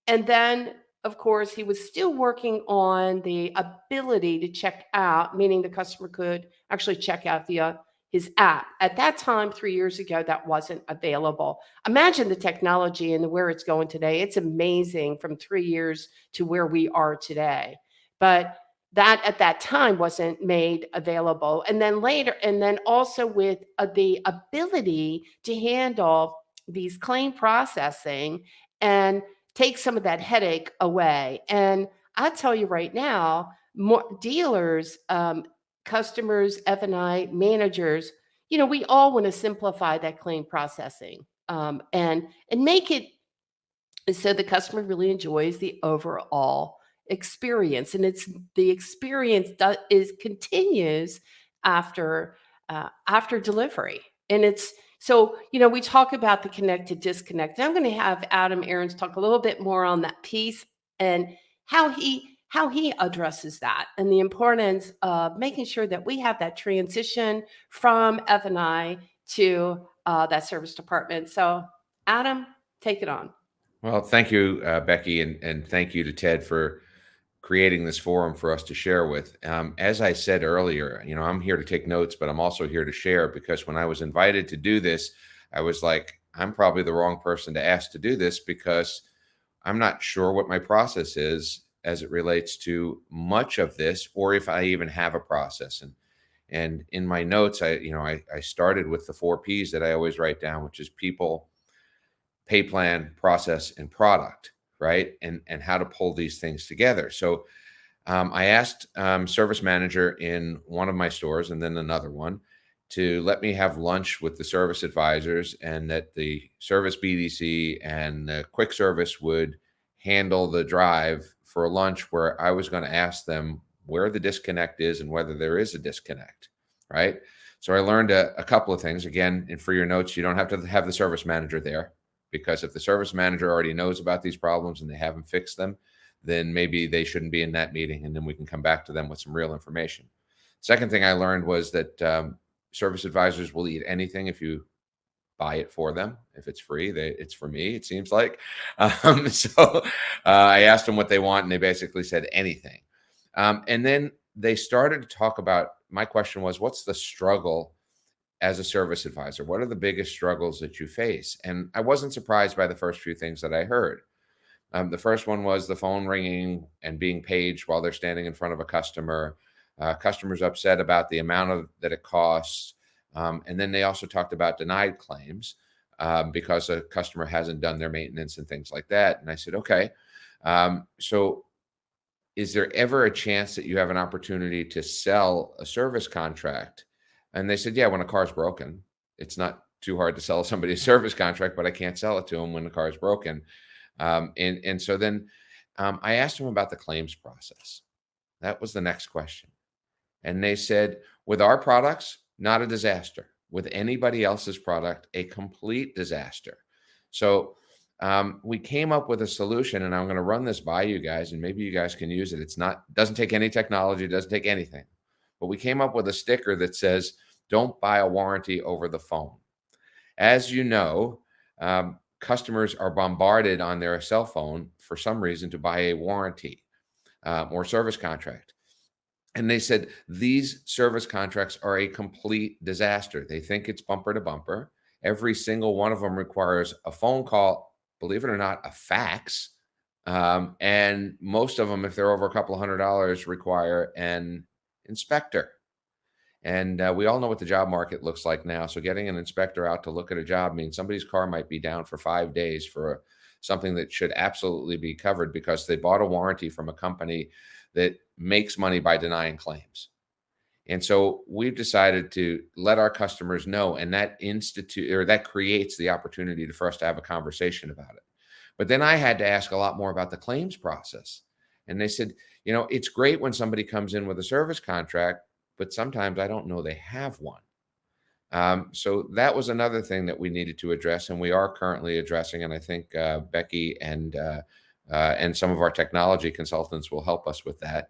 And then, of course, he was still working on the ability to check out, meaning the customer could actually check out via his app. At that time, 3 years ago, that wasn't available. Imagine the technology and where it's going today. It's amazing from 3 years to where we are today. But that at that time wasn't made available. And then later, and then also with the ability to handle these claim processing and take some of that headache away. And I tell you right now, more dealers, customers, F&I managers, we all want to simplify that claim processing, and make it so the customer really enjoys the overall experience, and it's the experience that continues after delivery. And it's so, we talk about the connect to disconnect. I'm going to have Adam Arens talk a little bit more on that piece and how he addresses that, and the importance of making sure that we have that transition from F&I to that service department. So Adam, take it on. Well, thank you, Becky, and thank you to Ted for creating this forum for us to share with. As I said earlier, I'm here to take notes, but I'm also here to share, because when I was invited to do this, I was like, I'm probably the wrong person to ask to do this, because I'm not sure what my process is as it relates to much of this, or if I even have a process. And in my notes, I started with the 4 Ps that I always write down, which is people, pay plan, process, and product, right? And how to pull these things together. So I asked service manager in one of my stores and then another one to let me have lunch with the service advisors, and that the service BDC and the quick service would handle the drive for lunch, where I was going to ask them where the disconnect is and whether there is a disconnect, right? So I learned a couple of things. Again, and for your notes, you don't have to have the service manager there, because if the service manager already knows about these problems and they haven't fixed them, then maybe they shouldn't be in that meeting, and then we can come back to them with some real information. Second thing I learned was that service advisors will eat anything if you buy it for them. If it's free, it's for me, it seems like. So I asked them what they want, and they basically said anything. And then they started to talk about, my question was, what's the struggle as a service advisor? What are the biggest struggles that you face? And I wasn't surprised by the first few things that I heard. The first one was the phone ringing and being paged while they're standing in front of a customer. Customers upset about the amount that it costs. And then they also talked about denied claims because a customer hasn't done their maintenance and things like that. And I said, okay, so is there ever a chance that you have an opportunity to sell a service contract? And they said, yeah, when a car's broken. It's not too hard to sell somebody a service contract, but I can't sell it to them when the car is broken. And so then I asked them about the claims process. That was the next question. And they said, with our products, not a disaster. With anybody else's product, a complete disaster. So we came up with a solution, and I'm going to run this by you guys, and maybe you guys can use it. Doesn't take any technology, doesn't take anything. But we came up with a sticker that says, don't buy a warranty over the phone. As you know, customers are bombarded on their cell phone for some reason to buy a warranty or service contract. And they said, these service contracts are a complete disaster. They think it's bumper to bumper. Every single one of them requires a phone call, believe it or not, a fax. And most of them, if they're over a couple $100, require an inspector. And we all know what the job market looks like now. So getting an inspector out to look at a job means somebody's car might be down for 5 days for something that should absolutely be covered because they bought a warranty from a company that makes money by denying claims. And so we've decided to let our customers know, and that creates the opportunity for us to have a conversation about it. But then I had to ask a lot more about the claims process. And they said, it's great when somebody comes in with a service contract, but sometimes I don't know they have one. So that was another thing that we needed to address, and we are currently addressing. And I think Becky and some of our technology consultants will help us with that.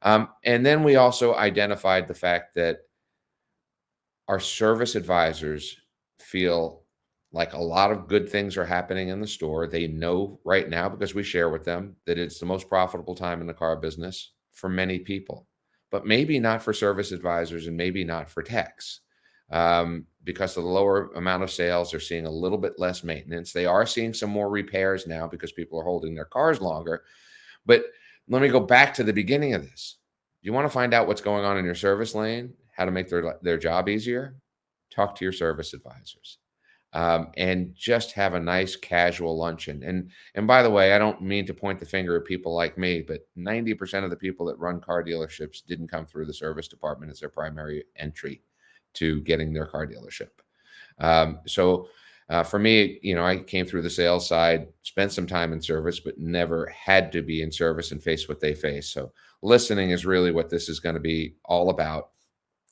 And then we also identified the fact that our service advisors feel like a lot of good things are happening in the store. They know right now, because we share with them, that it's the most profitable time in the car business for many people, but maybe not for service advisors and maybe not for techs. Because of the lower amount of sales, they're seeing a little bit less maintenance. They are seeing some more repairs now because people are holding their cars longer. But let me go back to the beginning of this. You want to find out what's going on in your service lane, how to make their job easier? Talk to your service advisors. And just have a nice casual luncheon. And by the way, I don't mean to point the finger at people like me, but 90% of the people that run car dealerships didn't come through the service department as their primary entry. to getting their car dealership. For me, I came through the sales side, spent some time in service, but never had to be in service and face what they face. So listening is really what this is going to be all about.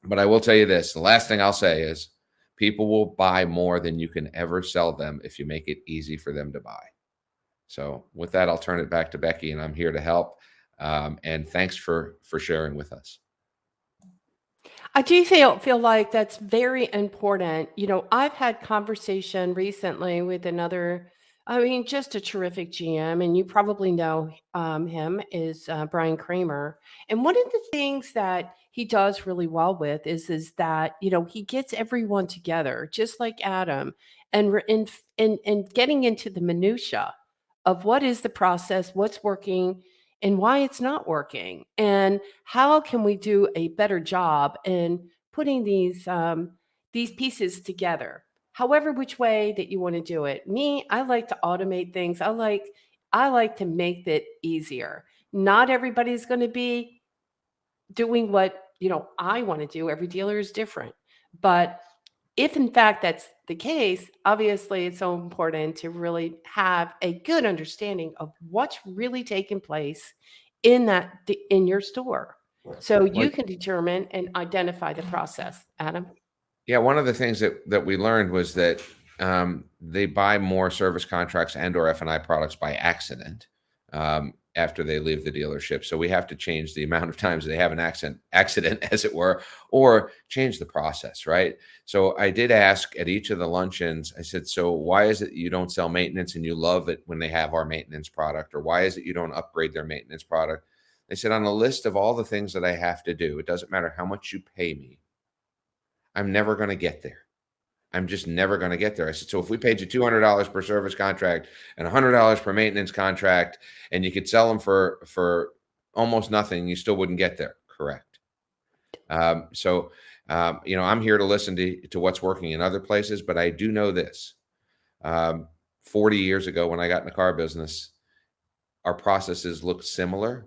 But I will tell you this, the last thing I'll say is people will buy more than you can ever sell them if you make it easy for them to buy. So with that, I'll turn it back to Becky, and I'm here to help. And thanks for sharing with us. I do feel like that's very important. I've had conversation recently with another, just a terrific GM, and you probably know him, is Brian Kramer. And one of the things that he does really well with is that, he gets everyone together, just like Adam, and we're in getting into the minutia of what is the process, what's working, and why it's not working, and how can we do a better job in putting these pieces together, however which way that you want to do it. Me, I like to automate things. I like to make it easier. Not everybody's going to be doing what I want to do. Every dealer is different, but if in fact that's the case, obviously it's so important to really have a good understanding of what's really taking place in your store, so you can determine and identify the process. Adam? Yeah, one of the things that we learned was that they buy more service contracts and or F&I products by accident after they leave the dealership. So we have to change the amount of times they have an accident, as it were, or change the process, right? So I did ask at each of the luncheons, I said, so why is it you don't sell maintenance and you love it when they have our maintenance product? Or why is it you don't upgrade their maintenance product? They said, on a list of all the things that I have to do, it doesn't matter how much you pay me, I'm never going to get there. I'm just never going to get there. I said, so if we paid you $200 per service contract and $100 per maintenance contract, and you could sell them for almost nothing, you still wouldn't get there. Correct. I'm here to listen to what's working in other places, but I do know this. 40 years ago, when I got in the car business, our processes looked similar.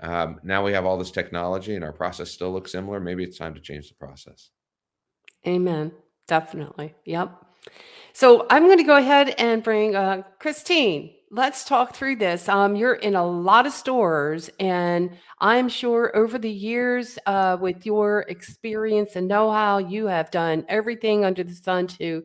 Now we have all this technology and our process still looks similar. Maybe it's time to change the process. Amen. Definitely. Yep. So I'm going to go ahead and bring Christine. Let's talk through this. You're in a lot of stores, and I'm sure over the years, with your experience and know-how, you have done everything under the sun to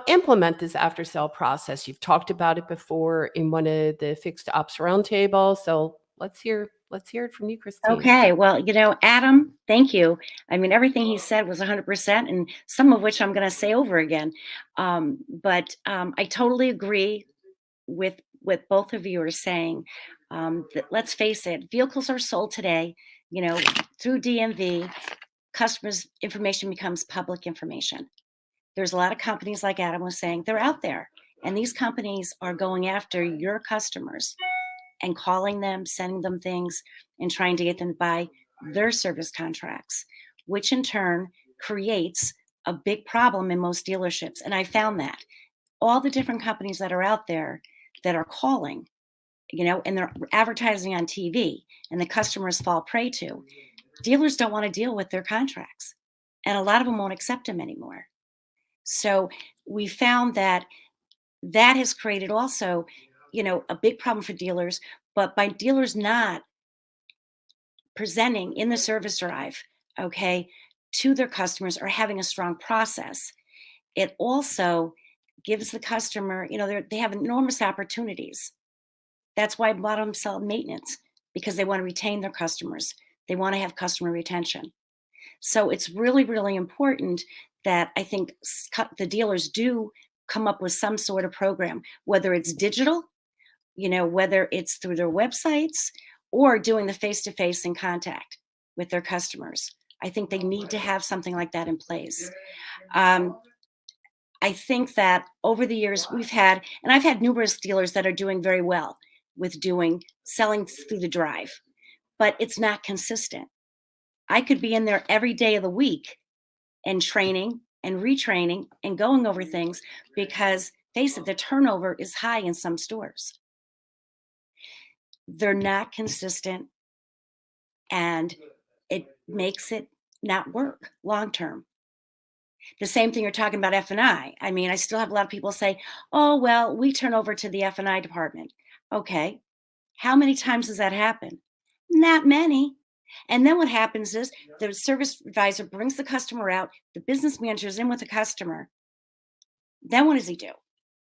implement this after-sale process. You've talked about it before in one of the Fixed Ops Roundtable. So let's hear it from you, Christine. Okay. Well, Adam, thank you. I mean, everything he said was 100%, and some of which I'm going to say over again. But I totally agree with what both of you are saying. That, let's face it, vehicles are sold today, through DMV. Customers' information becomes public information. There's a lot of companies, like Adam was saying, they're out there. And these companies are going after your customers and calling them, sending them things, and trying to get them to buy their service contracts, which in turn creates a big problem in most dealerships. And I found that all the different companies that are out there that are calling, and they're advertising on TV, and the customers fall prey to, dealers don't want to deal with their contracts. And a lot of them won't accept them anymore. So we found that has created also a big problem for dealers, but by dealers not presenting in the service drive, to their customers or having a strong process, it also gives the customer, they have enormous opportunities. That's why a lot of them sell maintenance, because they want to retain their customers. They want to have customer retention. So it's really, really important that I think the dealers do come up with some sort of program, whether it's digital, whether it's through their websites or doing the face-to-face in contact with their customers. I think they need to have something like that in place. I think that over the years I've had numerous dealers that are doing very well with selling through the drive, but it's not consistent. I could be in there every day of the week and training and retraining and going over things, because face it, the turnover is high in some stores. They're not consistent, and it makes it not work long term. The same thing you're talking about F&I. I mean, I still have a lot of people say, oh, well, we turn over to the F&I department. Okay. How many times does that happen? Not many. And then what happens is the service advisor brings the customer out, the business manager is in with the customer. Then what does he do?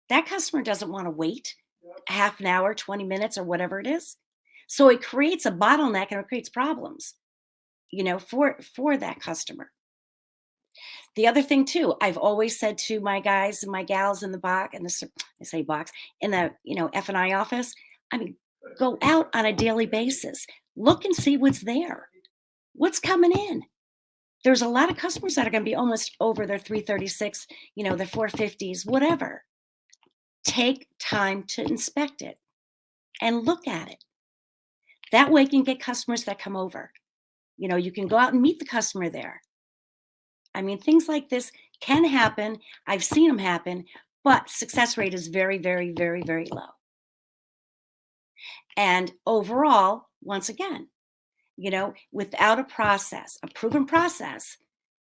That customer doesn't want to wait a half an hour, 20 minutes, or whatever it is. So it creates a bottleneck and it creates problems, for that customer. The other thing too, I've always said to my guys and my gals in the box, in the F&I office, I mean, go out on a daily basis, look and see what's there, what's coming in. There's a lot of customers that are going to be almost over their 336, their 450s, whatever. Take time to inspect it and look at it. That way you can get customers that come over. You can go out and meet the customer there. I mean, things like this can happen. I've seen them happen, but success rate is very, very, very, very low. And overall, once again, without a process, a proven process,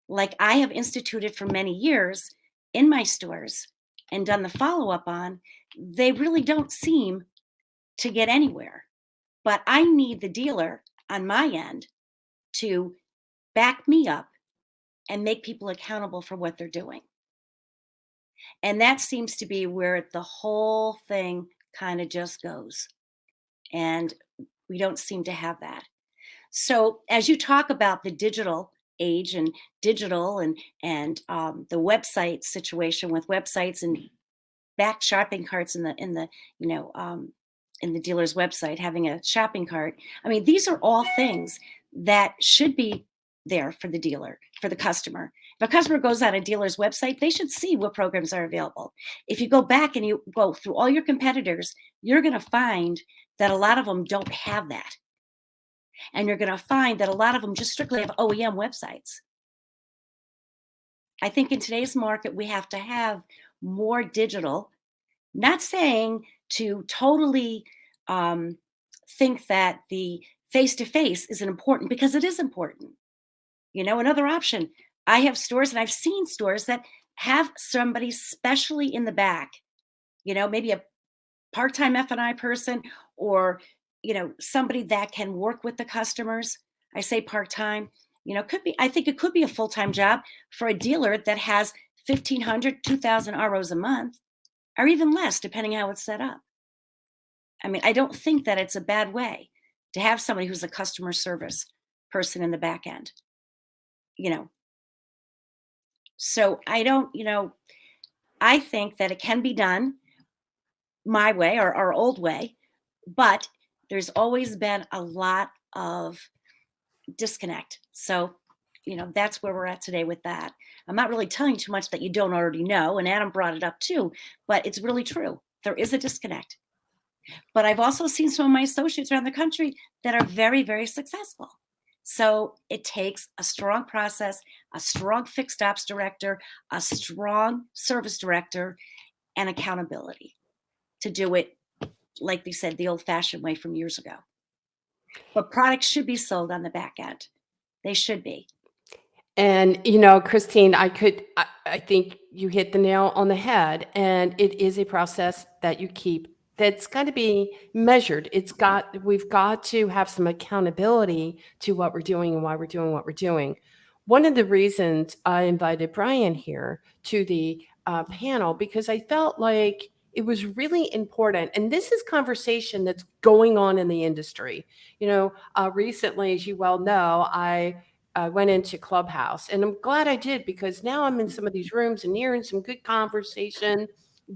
like I have instituted for many years in my stores and done the follow-up on, they really don't seem to get anywhere. But I need the dealer on my end to back me up and make people accountable for what they're doing. And that seems to be where the whole thing kind of just goes. And we don't seem to have that. So as you talk about the digital age and digital and the website situation with websites and back shopping carts in the dealer's website, having a shopping cart. I mean, these are all things that should be there for the dealer, for the customer. If a customer goes on a dealer's website, they should see what programs are available. If you go back and you go through all your competitors, you're going to find that a lot of them don't have that. And you're going to find that a lot of them just strictly have OEM websites. I think in today's market, we have to have more digital, not saying to totally think that the face-to-face isn't important, because it is important. Another option, I have stores and I've seen stores that have somebody specially in the back, maybe a part-time F&I person or, somebody that can work with the customers. I say part-time, I think it could be a full-time job for a dealer that has 1,500, 2,000 ROs a month, or even less, depending how it's set up. I mean, I don't think that it's a bad way to have somebody who's a customer service person in the back end. So I don't, I think that it can be done my way or our old way, but there's always been a lot of disconnect. So, that's where we're at today with that. I'm not really telling you too much that you don't already know, and Adam brought it up too, but it's really true. There is a disconnect. But I've also seen some of my associates around the country that are very, very successful. So it takes a strong process, a strong fixed ops director, a strong service director, and accountability to do it, like they said, the old-fashioned way from years ago. But products should be sold on the back end. They should be. And, Christine, I think you hit the nail on the head. And it is a process that you keep that's got to be measured. We've got to have some accountability to what we're doing and why we're doing what we're doing. One of the reasons I invited Brian here to the panel, because I felt like it was really important. And this is conversation that's going on in the industry. Recently, as you well know, I went into Clubhouse, and I'm glad I did, because now I'm in some of these rooms and hearing some good conversation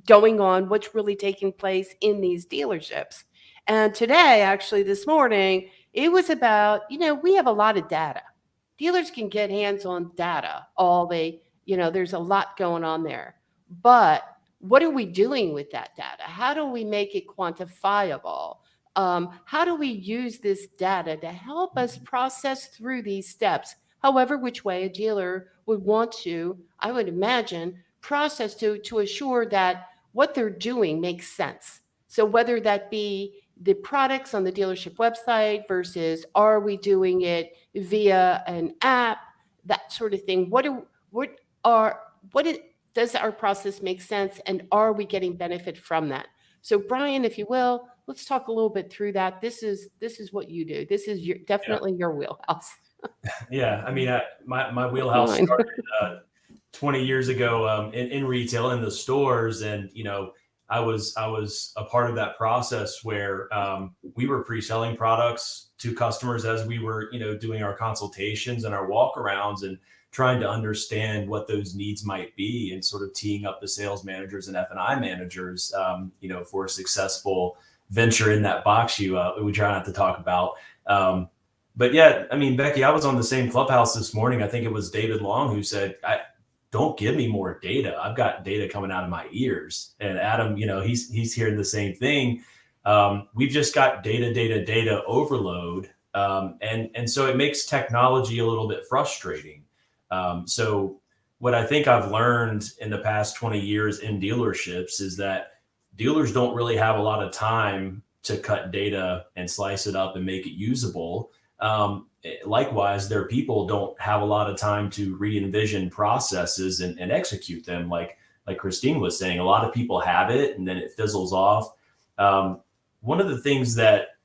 going on, what's really taking place in these dealerships. And today, actually this morning, it was about, we have a lot of data. Dealers can get hands on data there's a lot going on there. But what are we doing with that data? How do we make it quantifiable? How do we use this data to help us process through these steps, however which way a dealer would want to, I would imagine, process to assure that what they're doing makes sense. So whether that be the products on the dealership website versus are we doing it via an app that sort of thing. Does our process make sense, and are we getting benefit from that? So Brian, if you will, let's talk a little bit through that. This is what you do. This is definitely your wheelhouse. Yeah, I mean, my wheelhouse started 20 years ago in retail in the stores, and I was a part of that process where we were pre-selling products to customers as we were doing our consultations and our walkarounds and trying to understand what those needs might be, and sort of teeing up the sales managers and F&I managers for a successful venture in that box we try not to talk about. But yeah, I mean, Becky, I was on the same Clubhouse this morning. I think it was David Long who said, don't give me more data. I've got data coming out of my ears. And Adam, he's hearing the same thing. We've just got data overload. And so it makes technology a little bit frustrating. So what I think I've learned in the past 20 years in dealerships is that dealers don't really have a lot of time to cut data and slice it up and make it usable. Likewise, their people don't have a lot of time to re-envision processes and execute them. Like Christine was saying, a lot of people have it and then it fizzles off. One of the things that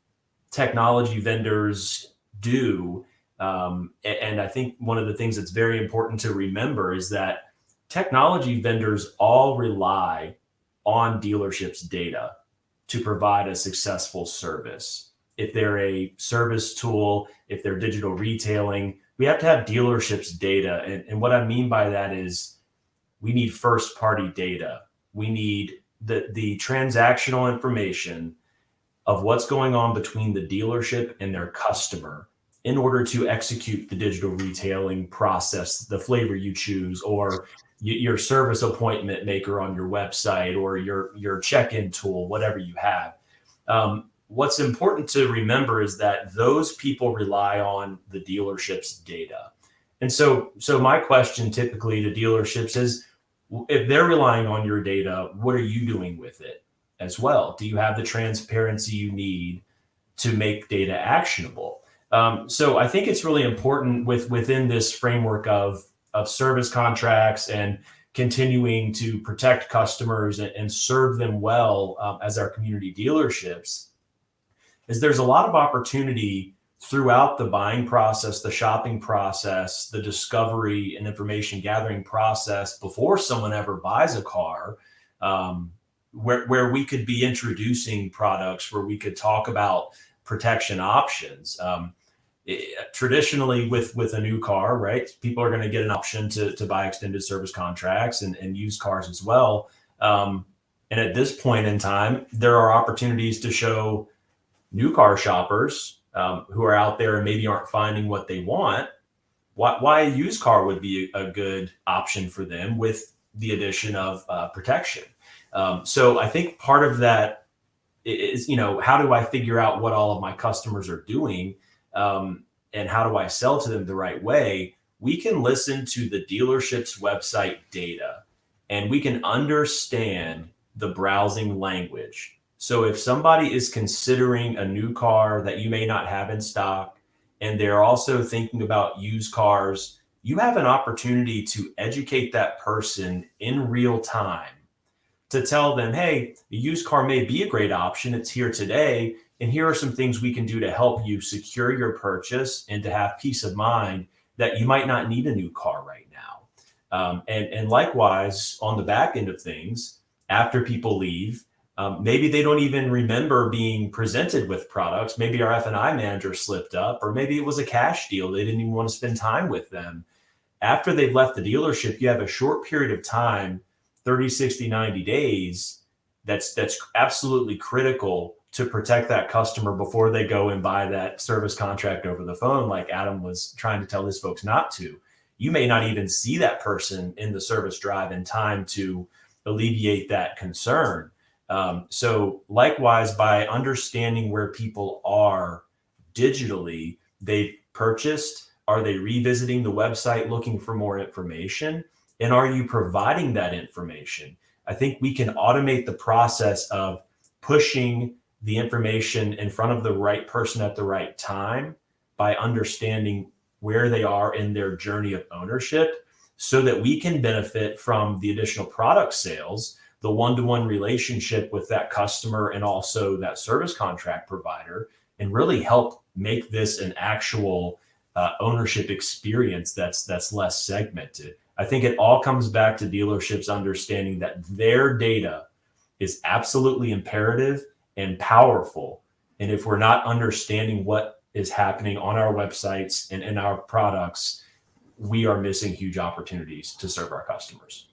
technology vendors do, and I think one of the things that's very important to remember, is that technology vendors all rely on dealerships' data to provide a successful service. If they're a service tool, if they're digital retailing, we have to have dealerships' data. And what I mean by that is we need first-party data. We need the transactional information of what's going on between the dealership and their customer in order to execute the digital retailing process, the flavor you choose, or your service appointment maker on your website, or your check-in tool, whatever you have. What's important to remember is that those people rely on the dealership's data. And so my question typically to dealerships is, if they're relying on your data, what are you doing with it as well? Do you have the transparency you need to make data actionable? So I think it's really important within this framework of service contracts and continuing to protect customers and serve them well as our community dealerships, is there's a lot of opportunity throughout the buying process, the shopping process, the discovery and information gathering process before someone ever buys a car, where we could be introducing products, where we could talk about protection options. Traditionally with a new car, right, people are going to get an option to buy extended service contracts and used cars as well. And at this point in time, there are opportunities to show new car shoppers who are out there and maybe aren't finding what they want, why a used car would be a good option for them with the addition of protection. So I think part of that is, how do I figure out what all of my customers are doing, and how do I sell to them the right way? We can listen to the dealership's website data, and we can understand the browsing language. So if somebody is considering a new car that you may not have in stock, and they're also thinking about used cars, you have an opportunity to educate that person in real time to tell them, hey, a used car may be a great option. It's here today. And here are some things we can do to help you secure your purchase and to have peace of mind that you might not need a new car right now. And likewise, on the back end of things, after people leave, maybe they don't even remember being presented with products. Maybe our F&I manager slipped up, or maybe it was a cash deal. They didn't even want to spend time with them. After they've left the dealership, you have a short period of time, 30, 60, 90 days, that's absolutely critical to protect that customer before they go and buy that service contract over the phone, like Adam was trying to tell his folks not to. You may not even see that person in the service drive in time to alleviate that concern. So likewise, by understanding where people are digitally, they've purchased, are they revisiting the website looking for more information? And are you providing that information? I think we can automate the process of pushing the information in front of the right person at the right time by understanding where they are in their journey of ownership, so that we can benefit from the additional product sales, the one-to-one relationship with that customer and also that service contract provider, and really help make this an actual ownership experience that's less segmented. I think it all comes back to dealerships understanding that their data is absolutely imperative and powerful. And if we're not understanding what is happening on our websites and in our products, we are missing huge opportunities to serve our customers.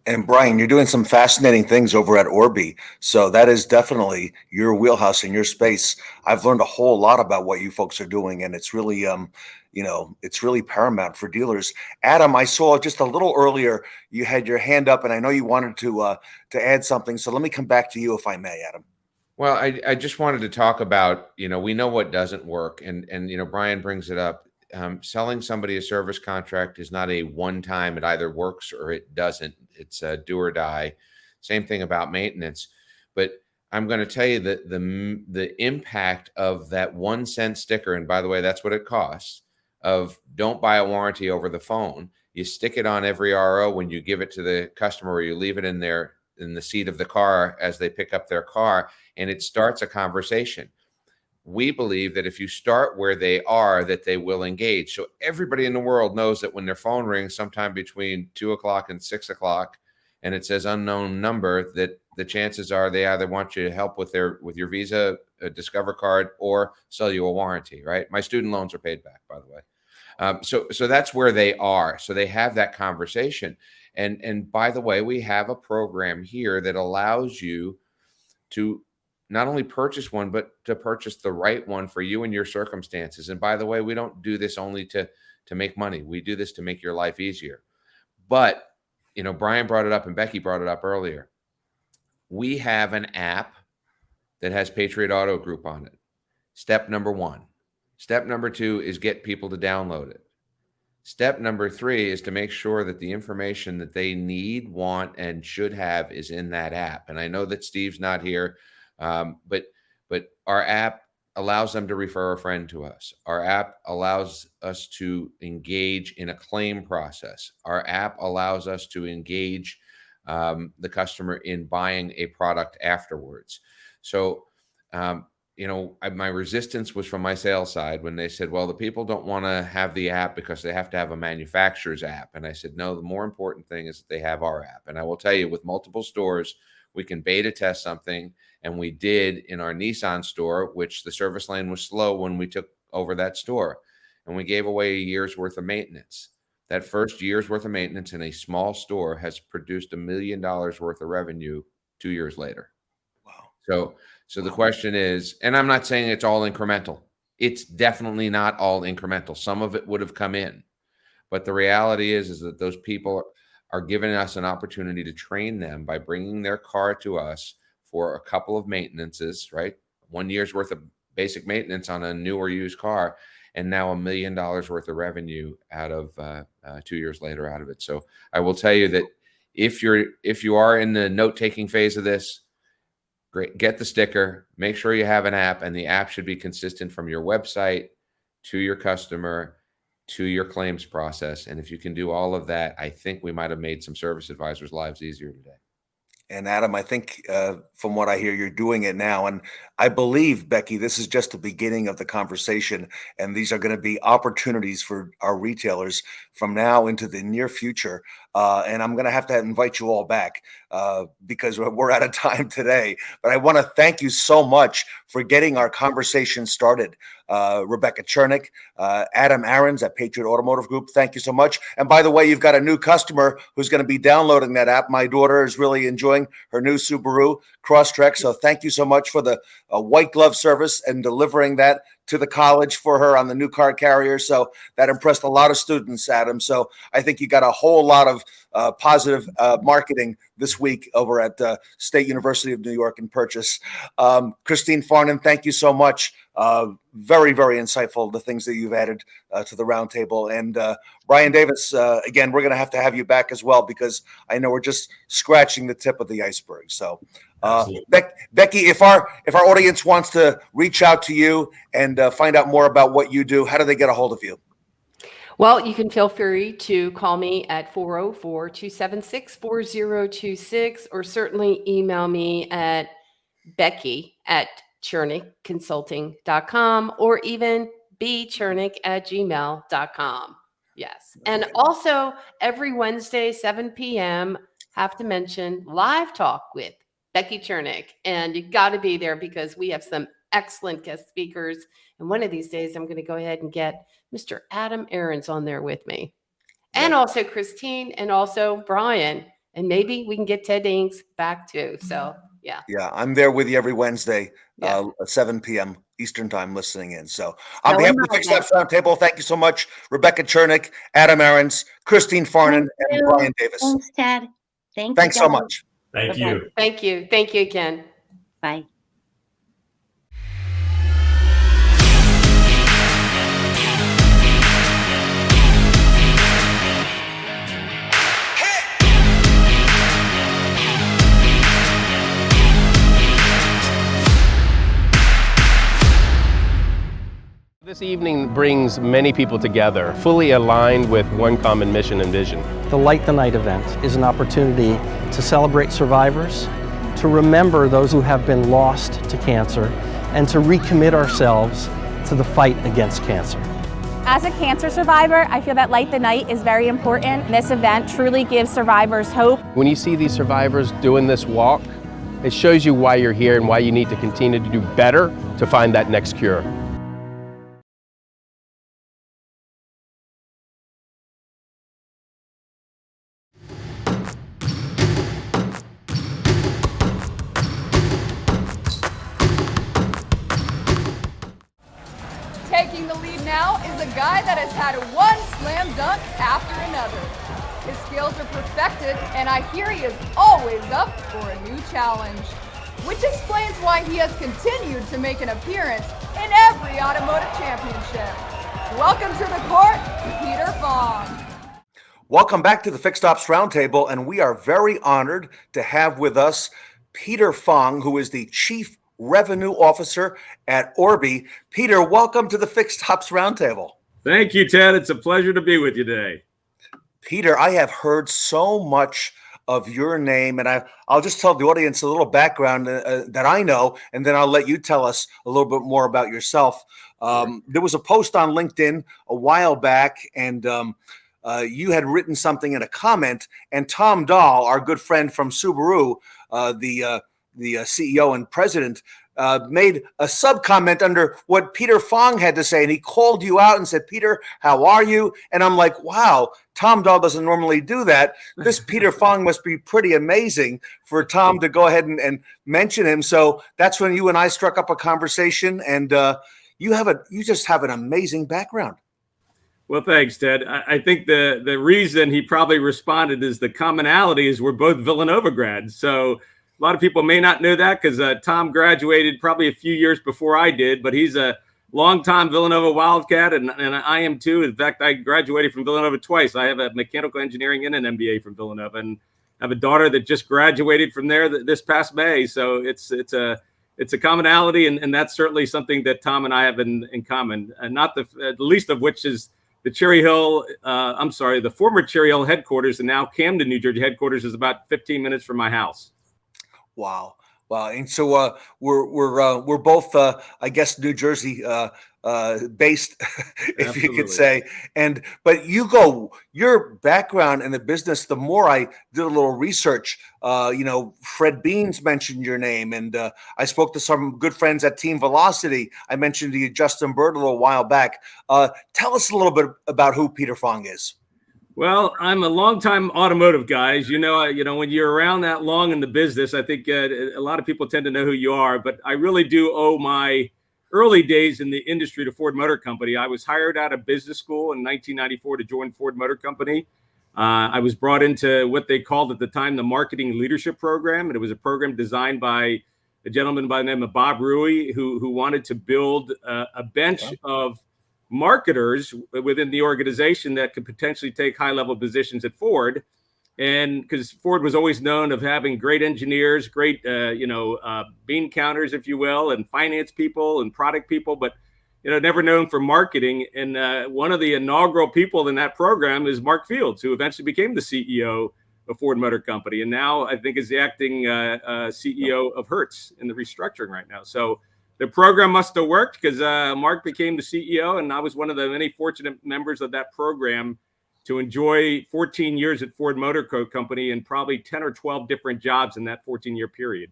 And Brian, you're doing some fascinating things over at Orbi. So that is definitely your wheelhouse and your space. I've learned a whole lot about what you folks are doing, and it's really, it's really paramount for dealers. Adam, I saw just a little earlier you had your hand up, and I know you wanted to add something. So let me come back to you, if I may, Adam. Well, I just wanted to talk about, we know what doesn't work, and Brian brings it up. Selling somebody a service contract is not a one-time, it either works or it doesn't. It's a do or die. Same thing about maintenance. But I'm going to tell you that the impact of that 1 cent sticker, and by the way, that's what it costs, of don't buy a warranty over the phone. You stick it on every RO when you give it to the customer, or you leave it in the seat of the car as they pick up their car, and it starts a conversation. We believe that if you start where they are, that they will engage. So everybody in the world knows that when their phone rings sometime between 2 o'clock and 6 o'clock, and it says unknown number, that the chances are they either want you to help with your Visa Discover card or sell you a warranty, right? My student loans are paid back, by the way. So that's where they are. So they have that conversation. And by the way, we have a program here that allows you to not only purchase one, but to purchase the right one for you and your circumstances. And by the way, we don't do this only to make money. We do this to make your life easier. But, Brian brought it up and Becky brought it up earlier. We have an app that has Patriot Auto Group on it. Step number 1. Step number 2 is get people to download it. Step number 3 is to make sure that the information that they need, want, and should have is in that app. And I know that Steve's not here. But our app allows them to refer a friend to us. Our app allows us to engage in a claim process. Our app allows us to engage the customer in buying a product afterwards. So, my resistance was from my sales side when they said, well, the people don't want to have the app because they have to have a manufacturer's app. And I said, no, the more important thing is that they have our app. And I will tell you, with multiple stores, we can beta test something. And we did in our Nissan store, which the service lane was slow when we took over that store. And we gave away a year's worth of maintenance. That first year's worth of maintenance in a small store has produced $1 million worth of revenue 2 years later. Wow. So the question is, and I'm not saying it's all incremental. It's definitely not all incremental. Some of it would have come in. But the reality is that those people are giving us an opportunity to train them by bringing their car to us for a couple of maintenances, right? 1 year's worth of basic maintenance on a new or used car, and now $1 million worth of revenue out of 2 years later out of it. So I will tell you that if you are in the note-taking phase of this, great, get the sticker, make sure you have an app, and the app should be consistent from your website to your customer to your claims process. And if you can do all of that, I think we might have made some service advisors' lives easier today. And Adam, I think from what I hear, you're doing it now. And I believe, Becky, this is just the beginning of the conversation. And these are going to be opportunities for our retailers from now into the near future. And I'm going to have to invite you all back because we're out of time today. But I want to thank you so much for getting our conversation started. Rebecca Chernek, Adam Arens at Patriot Automotive Group, thank you so much. And by the way, you've got a new customer who's going to be downloading that app. My daughter is really enjoying her new Subaru Crosstrek. So thank you so much for the white glove service and delivering that to the college for her on the new car carrier. So that impressed a lot of students, Adam. So I think you got a whole lot of positive marketing this week over at State University of New York in Purchase. Christine Farnan, thank you so much. Very, very insightful, the things that you've added to the roundtable. And Brian Davis, again, we're going to have you back as well, because I know we're just scratching the tip of the iceberg. So Becky, if our audience wants to reach out to you and find out more about what you do, how do they get a hold of you? Well, you can feel free to call me at 404-276-4026 or certainly email me at becky@chernekconsulting.com or even bchernek@gmail.com. Yes. And also every Wednesday, 7 p.m., have to mention live talk with Becky Chernek. And you got to be there because we have some excellent guest speakers. And one of these days, I'm going to go ahead and get Mr. Adam Arens on there with me. And also Christine and also Brian. And maybe we can get Ted Ings back too. So, yeah. Yeah, I'm there with you every Wednesday, at 7 p.m. Eastern time listening in. So on behalf of the Fixed Ops Roundtable, thank you so much, Rebecca Chernek, Adam Arens, Christine Farnan, and Brian Davis. Thanks, Ted. Thanks so much. Thank you. Thank you. Thank you again. Bye. This evening brings many people together, fully aligned with one common mission and vision. The Light the Night event is an opportunity to celebrate survivors, to remember those who have been lost to cancer, and to recommit ourselves to the fight against cancer. As a cancer survivor, I feel that Light the Night is very important. This event truly gives survivors hope. When you see these survivors doing this walk, it shows you why you're here and why you need to continue to do better to find that next cure. Taking the lead now is a guy that has had one slam dunk after another. His skills are perfected, and I hear he is always up for a new challenge, which explains why he has continued to make an appearance in every automotive championship. Welcome to the court, Peter Fong. Welcome back to the Fixed Ops Roundtable, and we are very honored to have with us Peter Fong, who is the Chief Revenue Officer at Orbi. Peter, welcome to the Fixed Ops Roundtable. Thank you, Ted. It's a pleasure to be with you today. Peter, I have heard so much of your name, and I'll just tell the audience a little background that I know, and then I'll let you tell us a little bit more about yourself. There was a post on LinkedIn a while back, and you had written something in a comment, and Tom Dahl, our good friend from Subaru, the CEO and president, made a sub-comment under what Peter Fong had to say, and he called you out and said, "Peter, how are you?" And I'm like, wow, Tom Dahl doesn't normally do that. This Peter Fong must be pretty amazing for Tom to go ahead and mention him. So that's when you and I struck up a conversation, and you just have an amazing background. Well, thanks, Ted. I think the reason he probably responded is the commonality is we're both Villanova grads. So a lot of people may not know that because Tom graduated probably a few years before I did, but he's a longtime Villanova Wildcat, and I am too. In fact, I graduated from Villanova twice. I have a mechanical engineering and an MBA from Villanova, and I have a daughter that just graduated from there this past May. So it's a commonality, and that's certainly something that Tom and I have in common. And not the least of which is the the former Cherry Hill headquarters, and now Camden, New Jersey headquarters is about 15 minutes from my house. Wow. And so we're both, I guess, New Jersey based, if Absolutely. you could say. But your background in the business, the more I did a little research, Fred Beans mentioned your name, and I spoke to some good friends at Team Velocity. I mentioned to you Justin Bird a little while back. Tell us a little bit about who Peter Fong is. Well, I'm a longtime automotive guy. As you know, when you're around that long in the business, I think a lot of people tend to know who you are. But I really do owe my early days in the industry to Ford Motor Company. I was hired out of business school in 1994 to join Ford Motor Company. I was brought into what they called at the time the Marketing Leadership Program, and it was a program designed by a gentleman by the name of Bob Rui, who wanted to build a bench of marketers within the organization that could potentially take high-level positions at Ford. And because Ford was always known of having great engineers, great, bean counters, if you will, and finance people and product people. But never known for marketing. And one of the inaugural people in that program is Mark Fields, who eventually became the CEO of Ford Motor Company, and now I think is the acting CEO of Hertz in the restructuring right now. So the program must have worked, because Mark became the CEO, and I was one of the many fortunate members of that program to enjoy 14 years at Ford Motor Company and probably 10 or 12 different jobs in that 14-year period.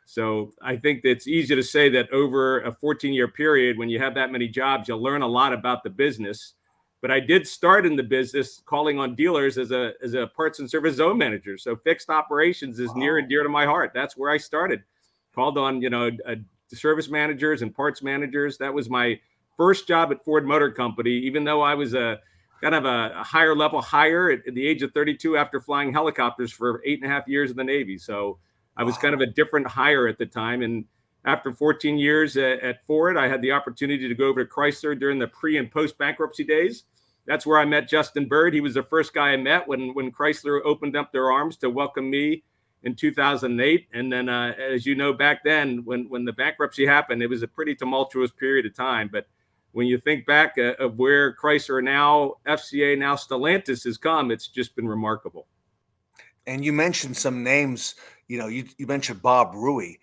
So I think that it's easy to say that over a 14-year period, when you have that many jobs, you'll learn a lot about the business. But I did start in the business calling on dealers as a parts and service zone manager. So fixed operations is near and dear to my heart. That's where I started. Called on, service managers and parts managers. That was my first job at Ford Motor Company, even though I was a kind of a higher level hire at the age of 32 after flying helicopters for 8.5 years in the Navy. So I was kind of a different hire at the time. And after 14 years at Ford, I had the opportunity to go over to Chrysler during the pre and post bankruptcy days. That's where I met Justin Bird. He was the first guy I met when Chrysler opened up their arms to welcome me in 2008. And then, as you know, back then, when the bankruptcy happened, it was a pretty tumultuous period of time. But when you think back of where Chrysler now, FCA, now Stellantis has come, it's just been remarkable. And you mentioned some names, you mentioned Bob Ruiz,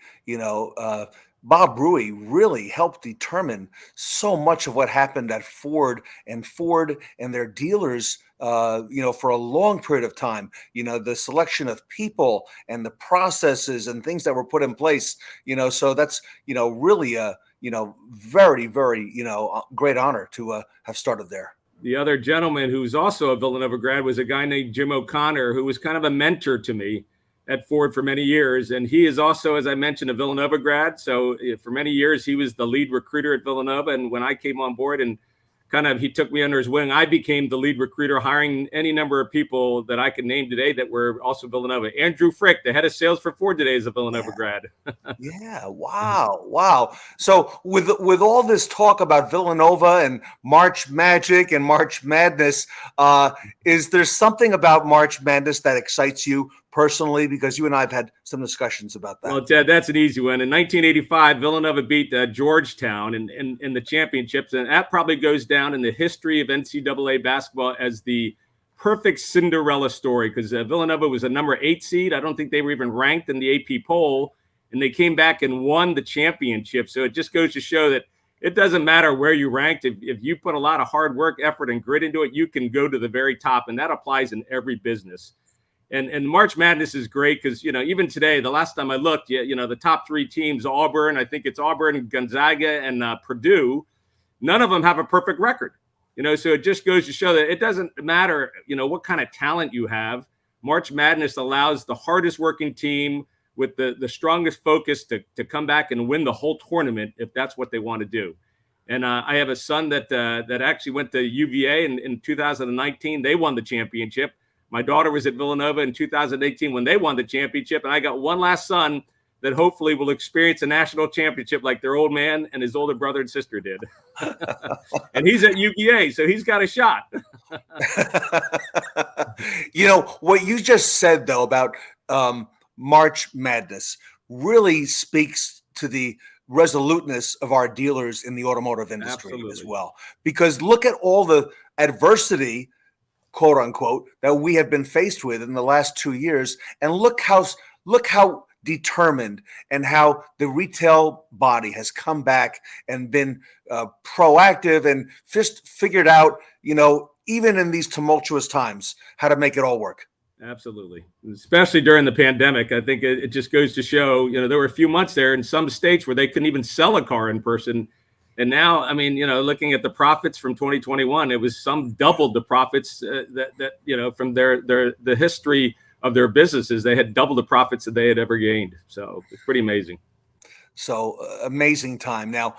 Bob Ruiz really helped determine so much of what happened at Ford and their dealers, for a long period of time. The selection of people and the processes and things that were put in place. So that's really a very, very great honor to have started there. The other gentleman who's also a Villanova grad was a guy named Jim O'Connor, who was kind of a mentor to me at Ford for many years. And he is also, as I mentioned, a Villanova grad. So for many years, he was the lead recruiter at Villanova. And when I came on board and he took me under his wing, I became the lead recruiter, hiring any number of people that I could name today that were also Villanova. Andrew Frick, the head of sales for Ford today, is a Villanova grad. Yeah. Wow. So with all this talk about Villanova and March Magic and March Madness, is there something about March Madness that excites you personally? Because you and I have had some discussions about that. Well, Ted, that's an easy one. In 1985, Villanova beat Georgetown in the championships, and that probably goes down in the history of NCAA basketball as the perfect Cinderella story, because Villanova was a number 8 seed. I don't think they were even ranked in the AP poll, and they came back and won the championship. So it just goes to show that it doesn't matter where you ranked. If you put a lot of hard work, effort, and grit into it, you can go to the very top, and that applies in every business. And March Madness is great because, even today, the last time I looked, the top 3 teams, Auburn, I think it's Auburn, Gonzaga, and Purdue, none of them have a perfect record. So it just goes to show that it doesn't matter, what kind of talent you have. March Madness allows the hardest working team with the strongest focus to come back and win the whole tournament if that's what they want to do. And I have a son that actually went to UVA in 2019. They won the championship. My daughter was at Villanova in 2018 when they won the championship. And I got one last son that hopefully will experience a national championship like their old man and his older brother and sister did. And he's at UVA, so he's got a shot. What you just said, though, about March Madness really speaks to the resoluteness of our dealers in the automotive industry. Absolutely. As well. Because look at all the adversity, quote unquote, that we have been faced with in the last 2 years. And look how determined and how the retail body has come back and been proactive and just figured out, even in these tumultuous times, how to make it all work. Absolutely. Especially during the pandemic. I think it just goes to show, there were a few months there in some states where they couldn't even sell a car in person. And now, looking at the profits from 2021, it was some doubled the profits that from the history of their businesses. They had double the profits that they had ever gained. So it's pretty amazing. So amazing time. Now,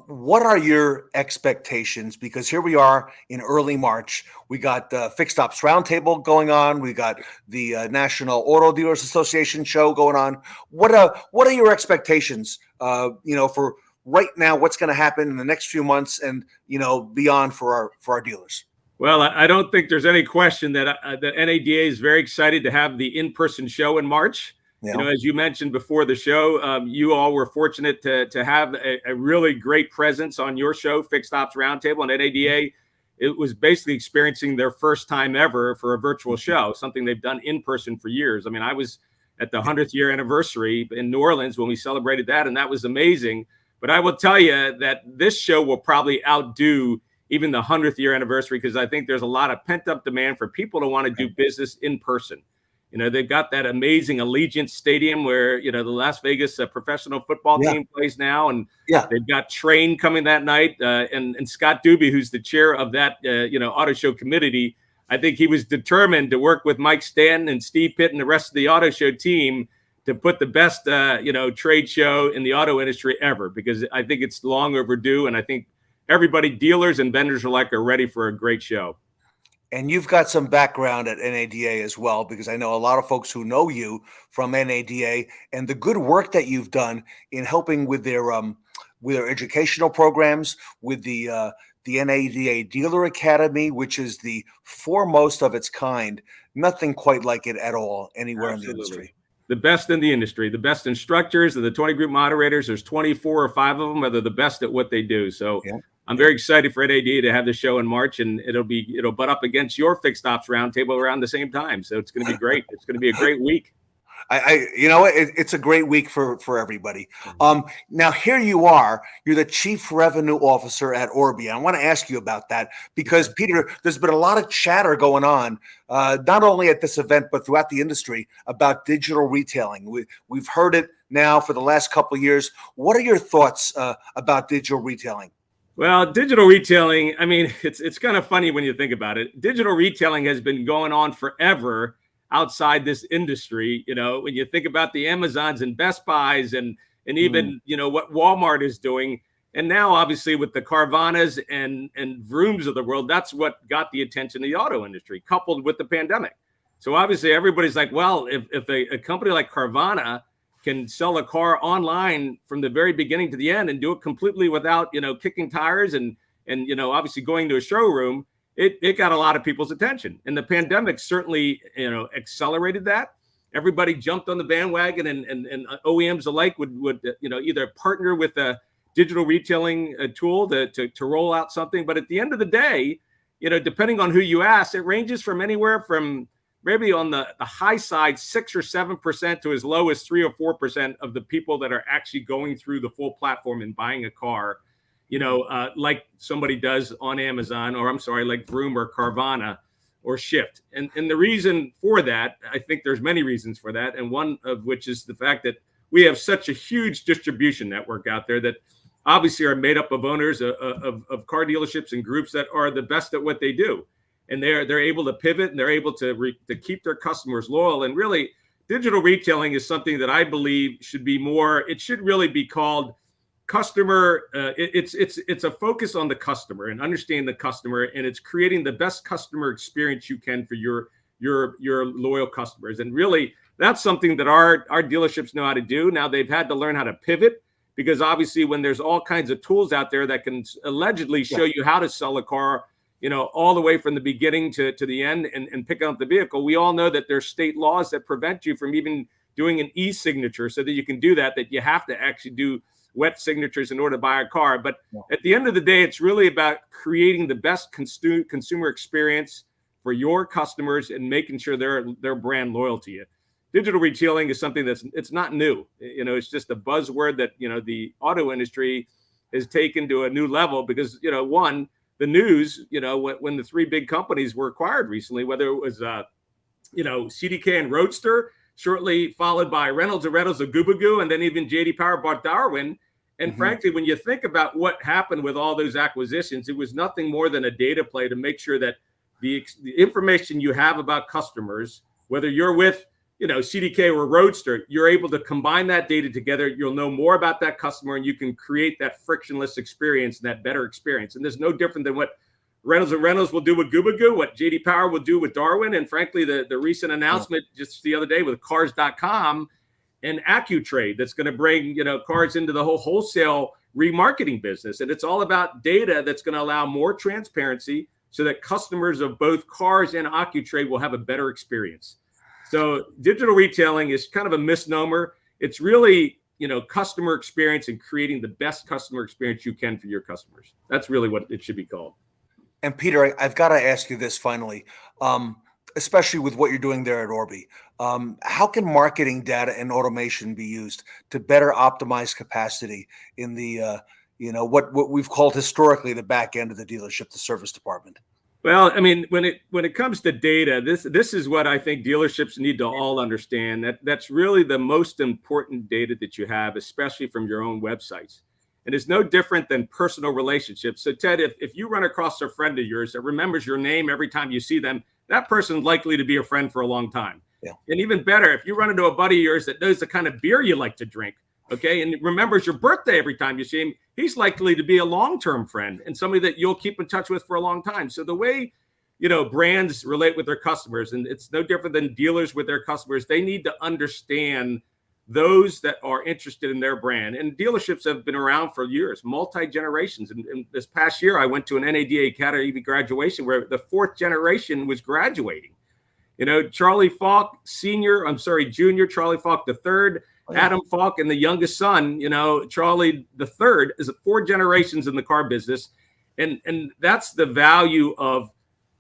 what are your expectations? Because here we are in early March. We got Fixed Ops Roundtable going on. We got the National Auto Dealers Association show going on. What are your expectations? For right now, what's going to happen in the next few months and beyond for our dealers? Well, I don't think there's any question that NADA is very excited to have the in-person show in March. You know, as you mentioned before the show, you all were fortunate to have a really great presence on your show, Fixed Ops Roundtable, and NADA. It was basically experiencing their first time ever for a virtual show, something they've done in person for years. I mean, I was at the 100th year anniversary in New Orleans when we celebrated that, and that was amazing. But I will tell you that this show will probably outdo even the 100th year anniversary, because I think there's a lot of pent up demand for people to want to do business in person. You know, they've got that amazing Allegiant Stadium where, you know, the Las Vegas professional football team plays now. And they've got Train coming that night. And Scott Doobie, who's the chair of that, you know, auto show committee, I think he was determined to work with Mike Stanton and Steve Pitt and the rest of the auto show team to put the best, you know, trade show in the auto industry ever, because I think it's long overdue. And I think everybody, dealers and vendors alike, are ready for a great show. And you've got some background at NADA as well, because I know a lot of folks who know you from NADA and the good work that you've done in helping with their educational programs, with the NADA Dealer Academy, which is the foremost of its kind. Nothing quite like it at all anywhere in the industry. The best in the industry, the best instructors, and the 20 group moderators. There's 24 or 5 of them, they're the best at what they do. So I'm very excited for NADA to have the show in March, and it'll butt up against your Fixed Ops Roundtable around the same time. So it's going to be great. It's going to be a great week. You know, it's a great week for everybody. Now here you are, you're the Chief Revenue Officer at Orbi. I want to ask you about that because, Peter, there's been a lot of chatter going on, not only at this event, but throughout the industry about digital retailing. We've heard it now for the last couple of years. What are your thoughts about digital retailing? Well, digital retailing, I mean, it's kind of funny when you think about it. Digital retailing has been going on forever outside this industry. You know, when you think about the Amazons and Best Buys and even, you know, what Walmart is doing. And now, obviously, with the Carvanas and Vrooms of the world, that's what got the attention of the auto industry, coupled with the pandemic. So obviously, everybody's like, well, if a company like Carvana can sell a car online from the very beginning to the end and do it completely without, you know, kicking tires and you know, obviously going to a showroom, it got a lot of people's attention. And the pandemic certainly, you know, accelerated that. Everybody jumped on the bandwagon, and OEMs alike would you know, either partner with a digital retailing tool to roll out something. But at the end of the day, you know, depending on who you ask, it ranges from anywhere from maybe on the high side, 6 or 7% to as low as 3 or 4% of the people that are actually going through the full platform and buying a car, you know, like somebody does on Amazon, or I'm sorry, like Vroom or Carvana or Shift. And the reason for that, I think there's many reasons for that. And one of which is the fact that we have such a huge distribution network out there that obviously are made up of owners of car dealerships and groups that are the best at what they do. And they're able to pivot, and they're able to keep their customers loyal. And really, digital retailing is something that I believe should be more. It should really be called customer. It's a focus on the customer and understanding the customer, and it's creating the best customer experience you can for your loyal customers. And really, that's something that our dealerships know how to do. Now they've had to learn how to pivot, because obviously, when there's all kinds of tools out there that can allegedly show you how to sell a car, you know, all the way from the beginning to the end and picking up the vehicle. We all know that there's state laws that prevent you from even doing an e-signature, so that you can do that you have to actually do wet signatures in order to buy a car. But at the end of the day, it's really about creating the best consumer experience for your customers and making sure they're brand loyal to you. Digital retailing is something it's not new. You know, it's just a buzzword that, you know, the auto industry has taken to a new level because, you know, the news, you know, when the 3 big companies were acquired recently, whether it was, you know, CDK and Roadster, shortly followed by Reynolds and Reynolds of Goobagoo, and then even JD Power bought Darwin. And frankly, when you think about what happened with all those acquisitions, it was nothing more than a data play to make sure that the information you have about customers, whether you're with, you know, CDK or Roadster, you're able to combine that data together. You'll know more about that customer, and you can create that frictionless experience and that better experience. And there's no different than what Reynolds and Reynolds will do with Goobagoo, what JD Power will do with Darwin, and frankly, the recent announcement just the other day with Cars.com and AccuTrade that's going to bring, you know, cars into the whole wholesale remarketing business. And it's all about data that's going to allow more transparency so that customers of both Cars and AccuTrade will have a better experience. So digital retailing is kind of a misnomer. It's really, customer experience and creating the best customer experience you can for your customers. That's really what it should be called. And Peter, I've got to ask you this finally, especially with what you're doing there at Orbi. How can marketing data and automation be used to better optimize capacity in the, what we've called historically the back end of the dealership, the service department? Well, I mean, when it comes to data, this is what I think dealerships need to all understand. That's really the most important data that you have, especially from your own websites. And it's no different than personal relationships. So Ted, if you run across a friend of yours that remembers your name every time you see them, that person's likely to be a friend for a long time. Yeah. And even better, if you run into a buddy of yours that knows the kind of beer you like to drink, okay, and remembers your birthday every time you see him, he's likely to be a long-term friend and somebody that you'll keep in touch with for a long time. So the way, brands relate with their customers, and it's no different than dealers with their customers, they need to understand those that are interested in their brand. And dealerships have been around for years, multi-generations. And this past year, I went to an NADA Academy graduation where the fourth generation was graduating. Charlie Falk Junior, Charlie Falk III, Adam Falk, and the youngest son, Charlie III, is 4 generations in the car business. And that's the value of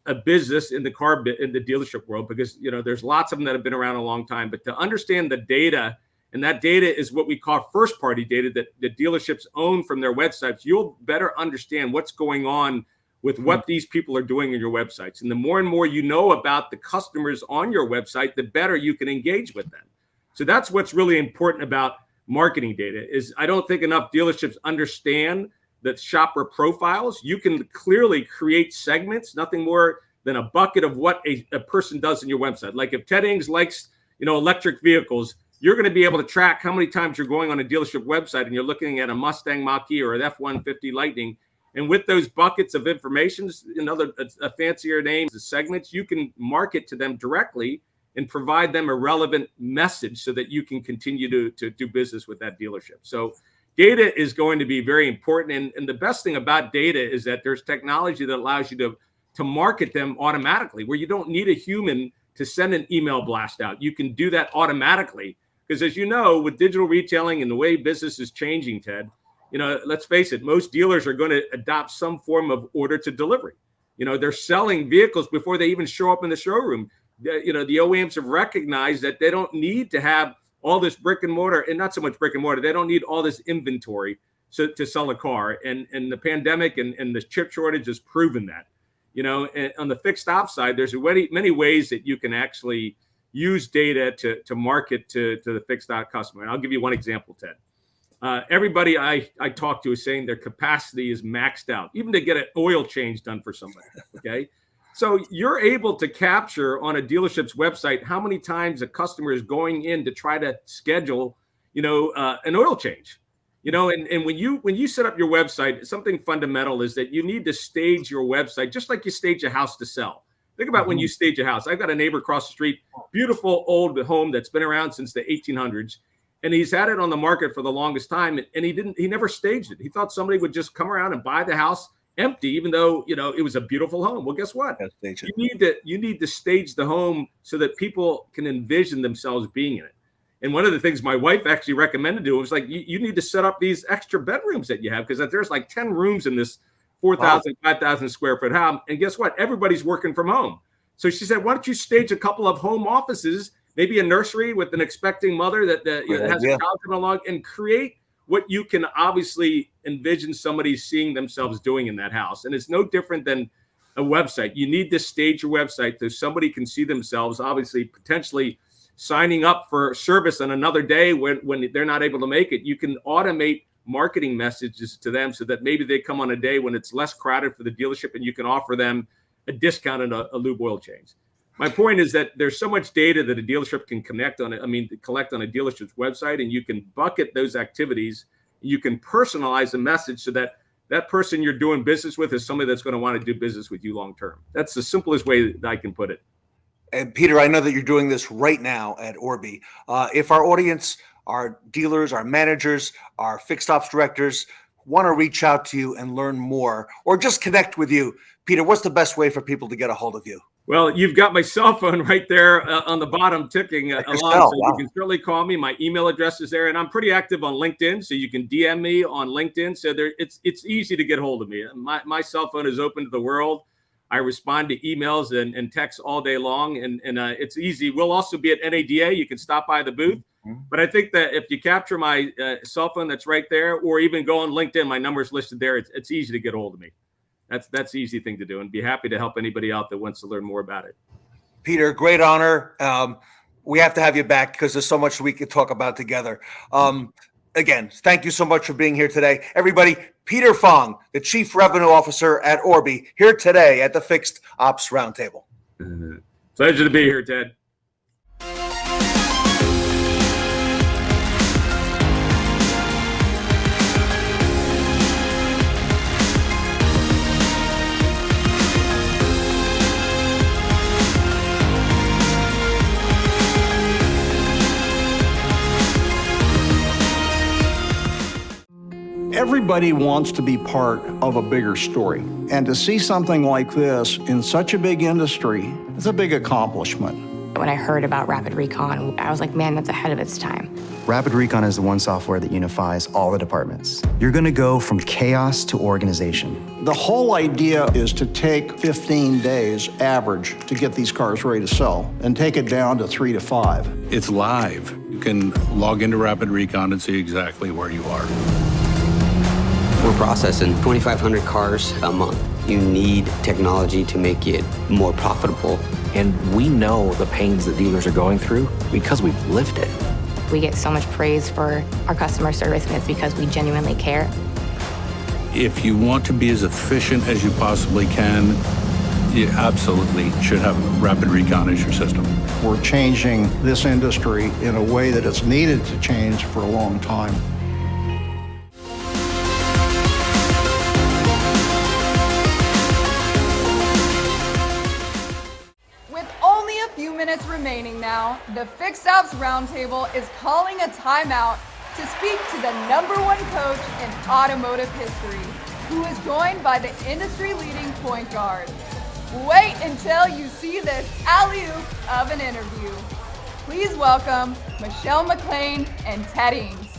a business in the dealership world, because, there's lots of them that have been around a long time. But to understand the data, and that data is what we call first party data that dealerships own from their websites, you'll better understand what's going on with what these people are doing in your websites. And the more and more you know about the customers on your website, the better you can engage with them. So that's what's really important about marketing data. Is I don't think enough dealerships understand that shopper profiles. You can clearly create segments, nothing more than a bucket of what a person does in your website. Like if Ted Ings likes, electric vehicles, you're going to be able to track how many times you're going on a dealership website and you're looking at a Mustang Mach-E or an F-150 Lightning. And with those buckets of information, a fancier name, the segments, you can market to them directly and provide them a relevant message so that you can continue to do business with that dealership. So data is going to be very important. And the best thing about data is that there's technology that allows you to market them automatically, where you don't need a human to send an email blast out. You can do that automatically. Because as you know, with digital retailing and the way business is changing, Ted, let's face it, most dealers are going to adopt some form of order to delivery. They're selling vehicles before they even show up in the showroom. The OEMs have recognized that they don't need to have all this brick and mortar, and not so much brick and mortar. They don't need all this inventory to sell a car. And the pandemic and the chip shortage has proven that. And on the fixed op side, there's many ways that you can actually use data to market to the fixed op customer. And I'll give you one example, Ted. Everybody I talk to is saying their capacity is maxed out, even to get an oil change done for somebody. Okay. So you're able to capture on a dealership's website how many times a customer is going in to try to schedule, an oil change. And when you set up your website, something fundamental is that you need to stage your website just like you stage a house to sell. Think about when you stage a house. I've got a neighbor across the street, beautiful old home that's been around since the 1800s. And he's had it on the market for the longest time. And he never staged it. He thought somebody would just come around and buy the house empty, even though, it was a beautiful home. Well, guess what? You need to stage the home so that people can envision themselves being in it. And one of the things my wife actually recommended to him was like, you need to set up these extra bedrooms that you have, because there's like 10 rooms in this 4,000, 5,000 square foot house. And guess what? Everybody's working from home. So she said, why don't you stage a couple of home offices, maybe a nursery with an expecting mother that has a child coming along, and create what you can obviously envision somebody seeing themselves doing in that house. And it's no different than a website. You need to stage your website so somebody can see themselves, obviously, potentially signing up for service on another day when they're not able to make it. You can automate marketing messages to them so that maybe they come on a day when it's less crowded for the dealership, and you can offer them a discount on a lube oil change. My point is that there's so much data that a dealership can collect on a dealership's website, and you can bucket those activities. You can personalize the message so that that person you're doing business with is somebody that's going to want to do business with you long term. That's the simplest way that I can put it. And Peter, I know that you're doing this right now at Orbi. If our audience, our dealers, our managers, our fixed ops directors want to reach out to you and learn more, or just connect with you, Peter, what's the best way for people to get a hold of you? Well, you've got my cell phone right there on the bottom ticking along, so you can certainly call me. My email address is there, and I'm pretty active on LinkedIn, so you can DM me on LinkedIn. So it's easy to get hold of me. My cell phone is open to the world. I respond to emails and texts all day long, and it's easy. We'll also be at NADA. You can stop by the booth. But I think that if you capture my cell phone that's right there, or even go on LinkedIn, my number is listed there. It's easy to get hold of me. That's the easy thing to do, and be happy to help anybody out that wants to learn more about it. Peter, great honor. We have to have you back because there's so much we could talk about together. Again, thank you so much for being here today. Everybody, Peter Fong, the Chief Revenue Officer at Orbi, here today at the Fixed Ops Roundtable. Pleasure to be here, Ted. Everybody wants to be part of a bigger story. And to see something like this in such a big industry is a big accomplishment. When I heard about Rapid Recon, I was like, man, that's ahead of its time. Rapid Recon is the one software that unifies all the departments. You're going to go from chaos to organization. The whole idea is to take 15 days average to get these cars ready to sell and take it down to 3 to 5. It's live. You can log into Rapid Recon and see exactly where you are. We're processing 2,500 cars a month. You need technology to make it more profitable. And we know the pains that dealers are going through because we've lived it. We get so much praise for our customer service, and it's because we genuinely care. If you want to be as efficient as you possibly can, you absolutely should have Rapid Recon as your system. We're changing this industry in a way that it's needed to change for a long time. Minutes remaining now, the Fixed Ops Roundtable is calling a timeout to speak to the #1 coach in automotive history, who is joined by the industry-leading point guard. Wait until you see this alley-oop of an interview. Please welcome Michelle McLain and Ted Ings.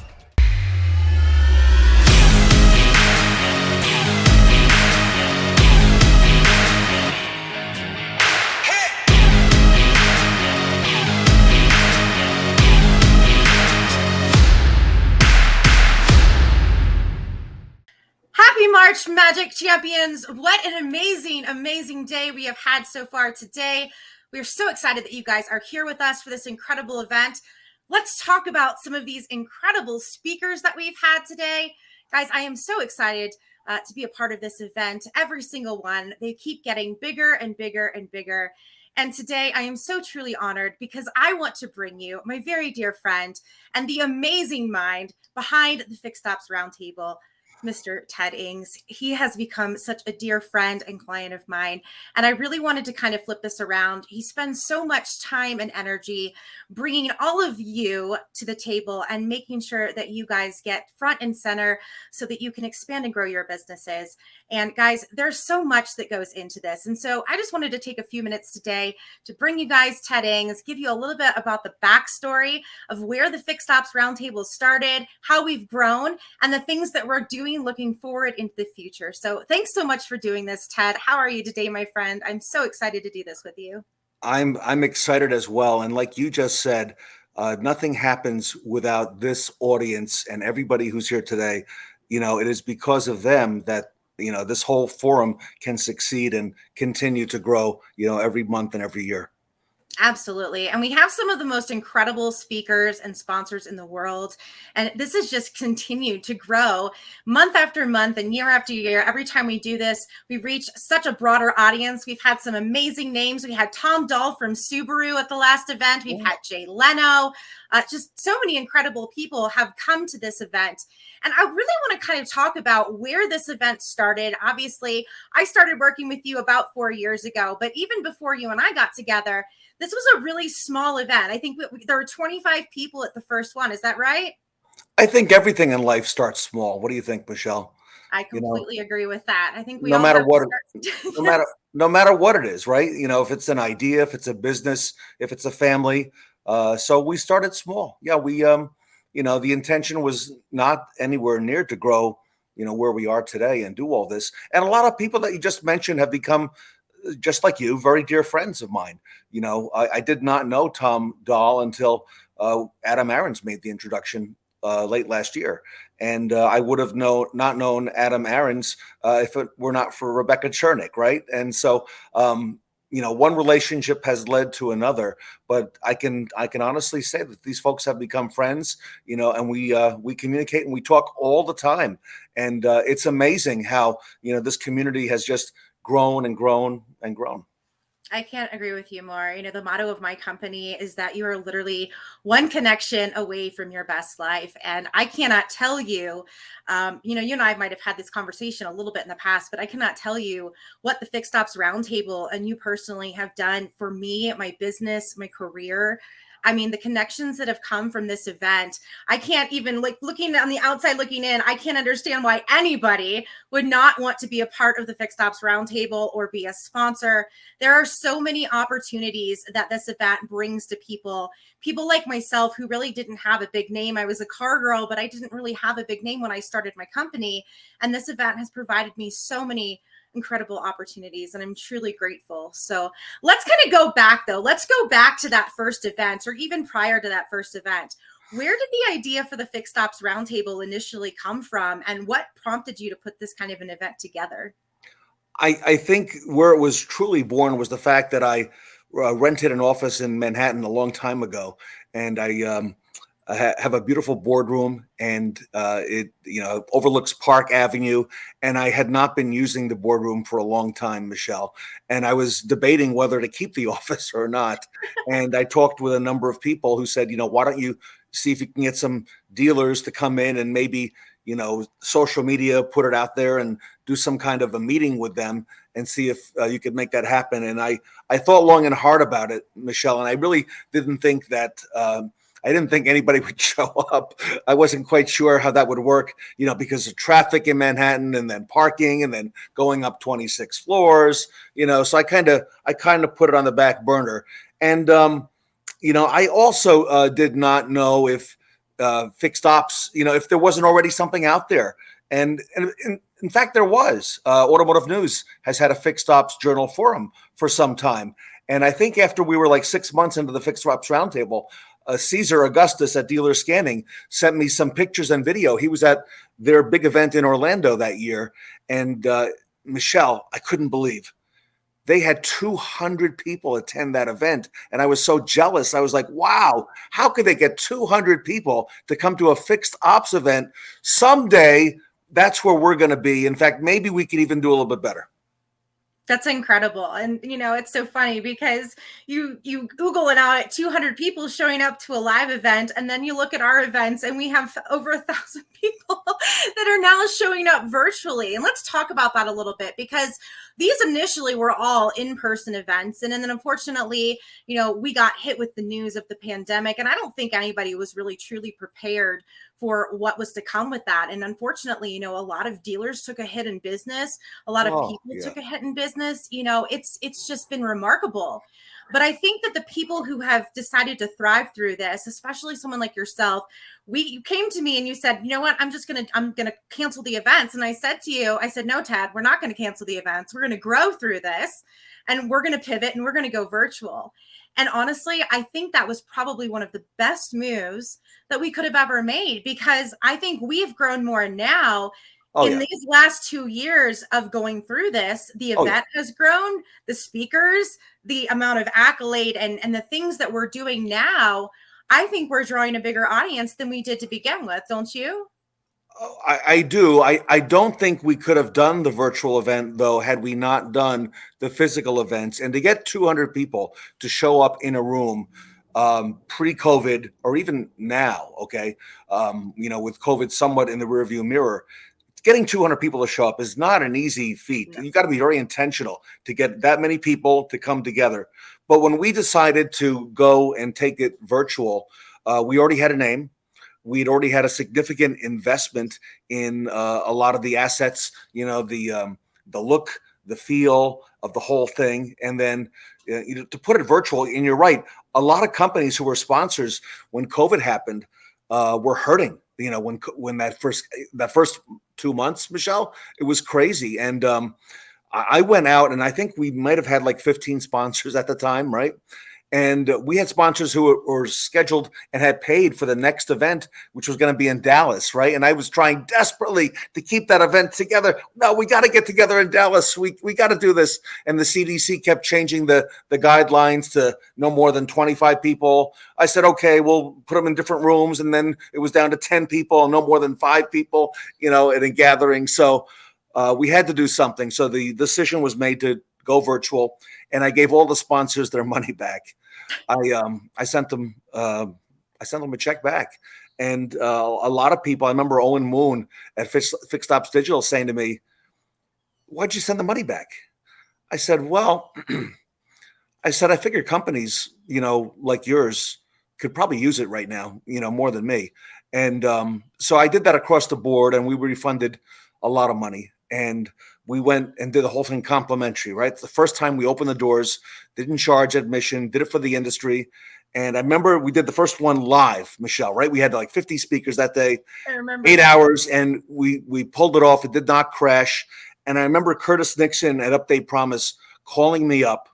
Happy March, Magic Champions. What an amazing, amazing day we have had so far today. We are so excited that you guys are here with us for this incredible event. Let's talk about some of these incredible speakers that we've had today. Guys, I am so excited to be a part of this event. Every single one, they keep getting bigger and bigger and bigger. And today I am so truly honored because I want to bring you my very dear friend and the amazing mind behind the Fixed Ops Roundtable, Mr. Ted Ings. He has become such a dear friend and client of mine. And I really wanted to kind of flip this around. He spends so much time and energy bringing all of you to the table and making sure that you guys get front and center so that you can expand and grow your businesses. And guys, there's so much that goes into this. And so I just wanted to take a few minutes today to bring you guys Ted Ings, give you a little bit about the backstory of where the Fixed Ops Roundtable started, how we've grown, and the things that we're doing looking forward into the future. So thanks so much for doing this, Ted. How are you today, my friend? I'm so excited to do this with you. I'm excited as well. And like you just said, nothing happens without this audience and everybody who's here today. You know, it is because of them that, you know, this whole forum can succeed and continue to grow, you know, every month and every year. Absolutely. And we have some of the most incredible speakers and sponsors in the world. And this has just continued to grow month after month and year after year. Every time we do this, we reach such a broader audience. We've had some amazing names. We had Tom Dahl from Subaru at the last event. We've had Jay Leno. Just so many incredible people have come to this event. And I really want to kind of talk about where this event started. Obviously, I started working with you about 4 years ago, but even before you and I got together, this was a really small event. I think there were 25 people at the first one. Is that right? I think everything in life starts small. What do you think, Michelle? I completely agree with that. I think we no all matter have what, to start. no no matter what it is, right? If it's an idea, if it's a business, if it's a family. So we started small. Yeah, the intention was not anywhere near to grow, where we are today and do all this. And a lot of people that you just mentioned have become, just like you, very dear friends of mine. I did not know Tom Dahl until Adam Arens made the introduction late last year. And I would have not known Adam Arens if it were not for Rebecca Chernek, right? And so, one relationship has led to another. But I can honestly say that these folks have become friends, and we communicate and we talk all the time. And it's amazing how this community has just grown and grown and grown. I can't agree with you more. The motto of my company is that you are literally one connection away from your best life. And I cannot tell you, you and I might have had this conversation a little bit in the past, but I cannot tell you what the Fixed Ops Roundtable and you personally have done for me, my business, my career. I mean, the connections that have come from this event, I can't even, looking on the outside looking in, I can't understand why anybody would not want to be a part of the Fixed Ops Roundtable or be a sponsor. There are so many opportunities that this event brings to people like myself who really didn't have a big name. I was a car girl, but I didn't really have a big name when I started my company. And this event has provided me so many incredible opportunities, and I'm truly grateful. So let's kind of go back though. Let's go back to that first event, or even prior to that first event. Where did the idea for the Fixed Ops Roundtable initially come from, and what prompted you to put this kind of an event together? I think where it was truly born was the fact that I rented an office in Manhattan a long time ago, and I have a beautiful boardroom, and it overlooks Park Avenue. And I had not been using the boardroom for a long time, Michelle. And I was debating whether to keep the office or not. And I talked with a number of people who said, why don't you see if you can get some dealers to come in and maybe, social media, put it out there and do some kind of a meeting with them and see if you could make that happen. And I thought long and hard about it, Michelle, and I really didn't think that I didn't think anybody would show up. I wasn't quite sure how that would work, because of traffic in Manhattan and then parking and then going up 26 floors, so I kind of put it on the back burner. And, I also did not know if Fixed Ops, if there wasn't already something out there. And in fact, there was. Automotive News has had a Fixed Ops Journal forum for some time. And I think after we were like 6 months into the Fixed Ops Roundtable, Caesar Augustus at Dealer Scanning sent me some pictures and video. He was at their big event in Orlando that year. And Michelle, I couldn't believe they had 200 people attend that event. And I was so jealous. I was like, wow, how could they get 200 people to come to a Fixed Ops event? Someday, that's where we're going to be. In fact, maybe we can even do a little bit better. That's incredible. And, it's so funny because you Google it out at 200 people showing up to a live event. And then you look at our events and we have over 1,000 people that are now showing up virtually. And let's talk about that a little bit, because these initially were all in-person events. And then unfortunately, we got hit with the news of the pandemic. And I don't think anybody was really truly prepared for what was to come with that. And unfortunately, a lot of dealers took a hit in business. A lot of people took a hit in business. It's just been remarkable. But I think that the people who have decided to thrive through this, especially someone like yourself, you came to me and you said, you know what, I'm going to cancel the events. And I said to you, no, Ted, we're not going to cancel the events. We're going to grow through this, and we're going to pivot, and we're going to go virtual. And honestly, I think that was probably one of the best moves that we could have ever made, because I think we've grown more now. These last 2 years of going through this. The event has grown, the speakers, the amount of accolade and the things that we're doing now. I think we're drawing a bigger audience than we did to begin with. Don't you? I do. I don't think we could have done the virtual event, though, had we not done the physical events. And to get 200 people to show up in a room pre-COVID, or even now, with COVID somewhat in the rearview mirror, getting 200 people to show up is not an easy feat. No. You've got to be very intentional to get that many people to come together. But when we decided to go and take it virtual, we already had a name. We'd already had a significant investment in a lot of the assets, the look, the feel of the whole thing, and then to put it virtual. And you're right, a lot of companies who were sponsors when COVID happened were hurting. When that first 2 months, Michelle, it was crazy. And I went out, and I think we might have had like 15 sponsors at the time, right? And we had sponsors who were scheduled and had paid for the next event, which was going to be in Dallas, right? And I was trying desperately to keep that event together. No, we got to get together in Dallas. We got to do this. And the CDC kept changing the guidelines to no more than 25 people. I said, okay, we'll put them in different rooms. And then it was down to 10 people, no more than 5 people, in a gathering. So we had to do something. So the decision was made to go virtual, and I gave all the sponsors their money back. I sent them a check back, and a lot of people. I remember Owen Moon at Fixed Ops Digital saying to me, "Why'd you send the money back?" I said, "Well, I figure companies, like yours, could probably use it right now, more than me." And so I did that across the board, and we refunded a lot of money. And we went and did the whole thing complimentary, right? It's the first time we opened the doors, didn't charge admission, did it for the industry. And I remember we did the first one live, Michelle, right? We had like 50 speakers that day, I remember 8 hours, and we pulled it off. It did not crash. And I remember Curtis Nixon at Update Promise calling me up,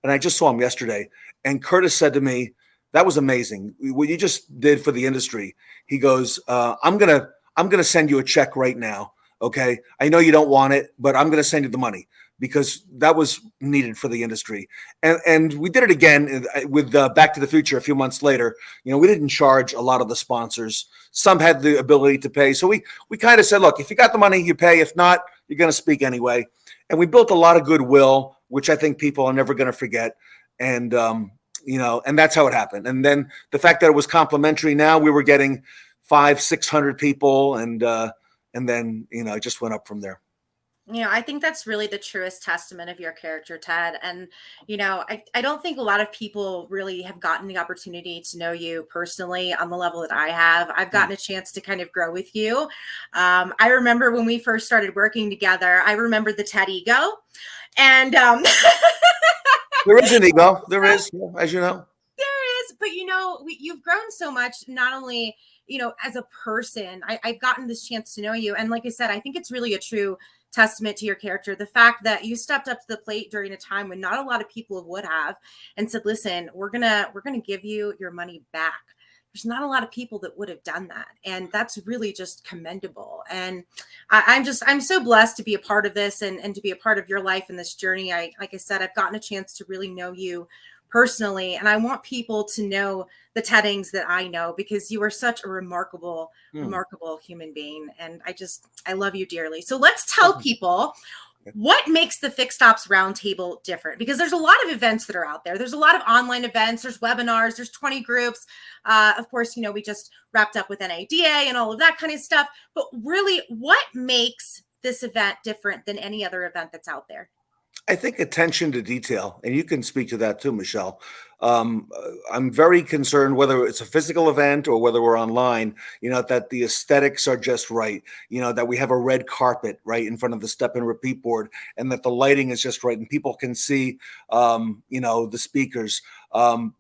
and I just saw him yesterday. And Curtis said to me, "That was amazing. What you just did for the industry." He goes, I'm gonna send you a check right now. Okay, I know you don't want it, but I'm going to send you the money because that was needed for the industry. And we did it again with Back to the Future a few months later. We didn't charge a lot of the sponsors. Some had the ability to pay. So we kind of said, look, if you got the money, you pay. If not, you're going to speak anyway. And we built a lot of goodwill, which I think people are never going to forget. And, and that's how it happened. And then the fact that it was complimentary, now we were getting 500-600 people, and then, it just went up from there. I think that's really the truest testament of your character, Ted. And, I don't think a lot of people really have gotten the opportunity to know you personally on the level that I have. I've gotten a chance to kind of grow with you. I remember when we first started working together, I remember the Ted ego. And there is an ego. There is, as you know. There is. But, you've grown so much, not only as a person. I've gotten this chance to know you. And like I said, I think it's really a true testament to your character. The fact that you stepped up to the plate during a time when not a lot of people would have, and said, listen, we're gonna give you your money back. There's not a lot of people that would have done that. And that's really just commendable. And I'm so blessed to be a part of this and to be a part of your life in this journey. Like I said, I've gotten a chance to really know you personally. And I want people to know the Teddings that I know, because you are such a remarkable human being. And I love you dearly. So let's tell people what makes the Fixed Ops Roundtable different, because there's a lot of events that are out there. There's a lot of online events, there's webinars, there's 20 groups. Of course, we just wrapped up with NADA and all of that kind of stuff. But really, what makes this event different than any other event that's out there? I think attention to detail, and you can speak to that too, Michelle. I'm very concerned whether it's a physical event or whether we're online, that the aesthetics are just right, that we have a red carpet right in front of the step and repeat board, and that the lighting is just right and people can see, the speakers.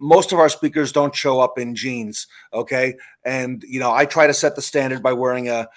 Most of our speakers don't show up in jeans. Okay. And, I try to set the standard by wearing a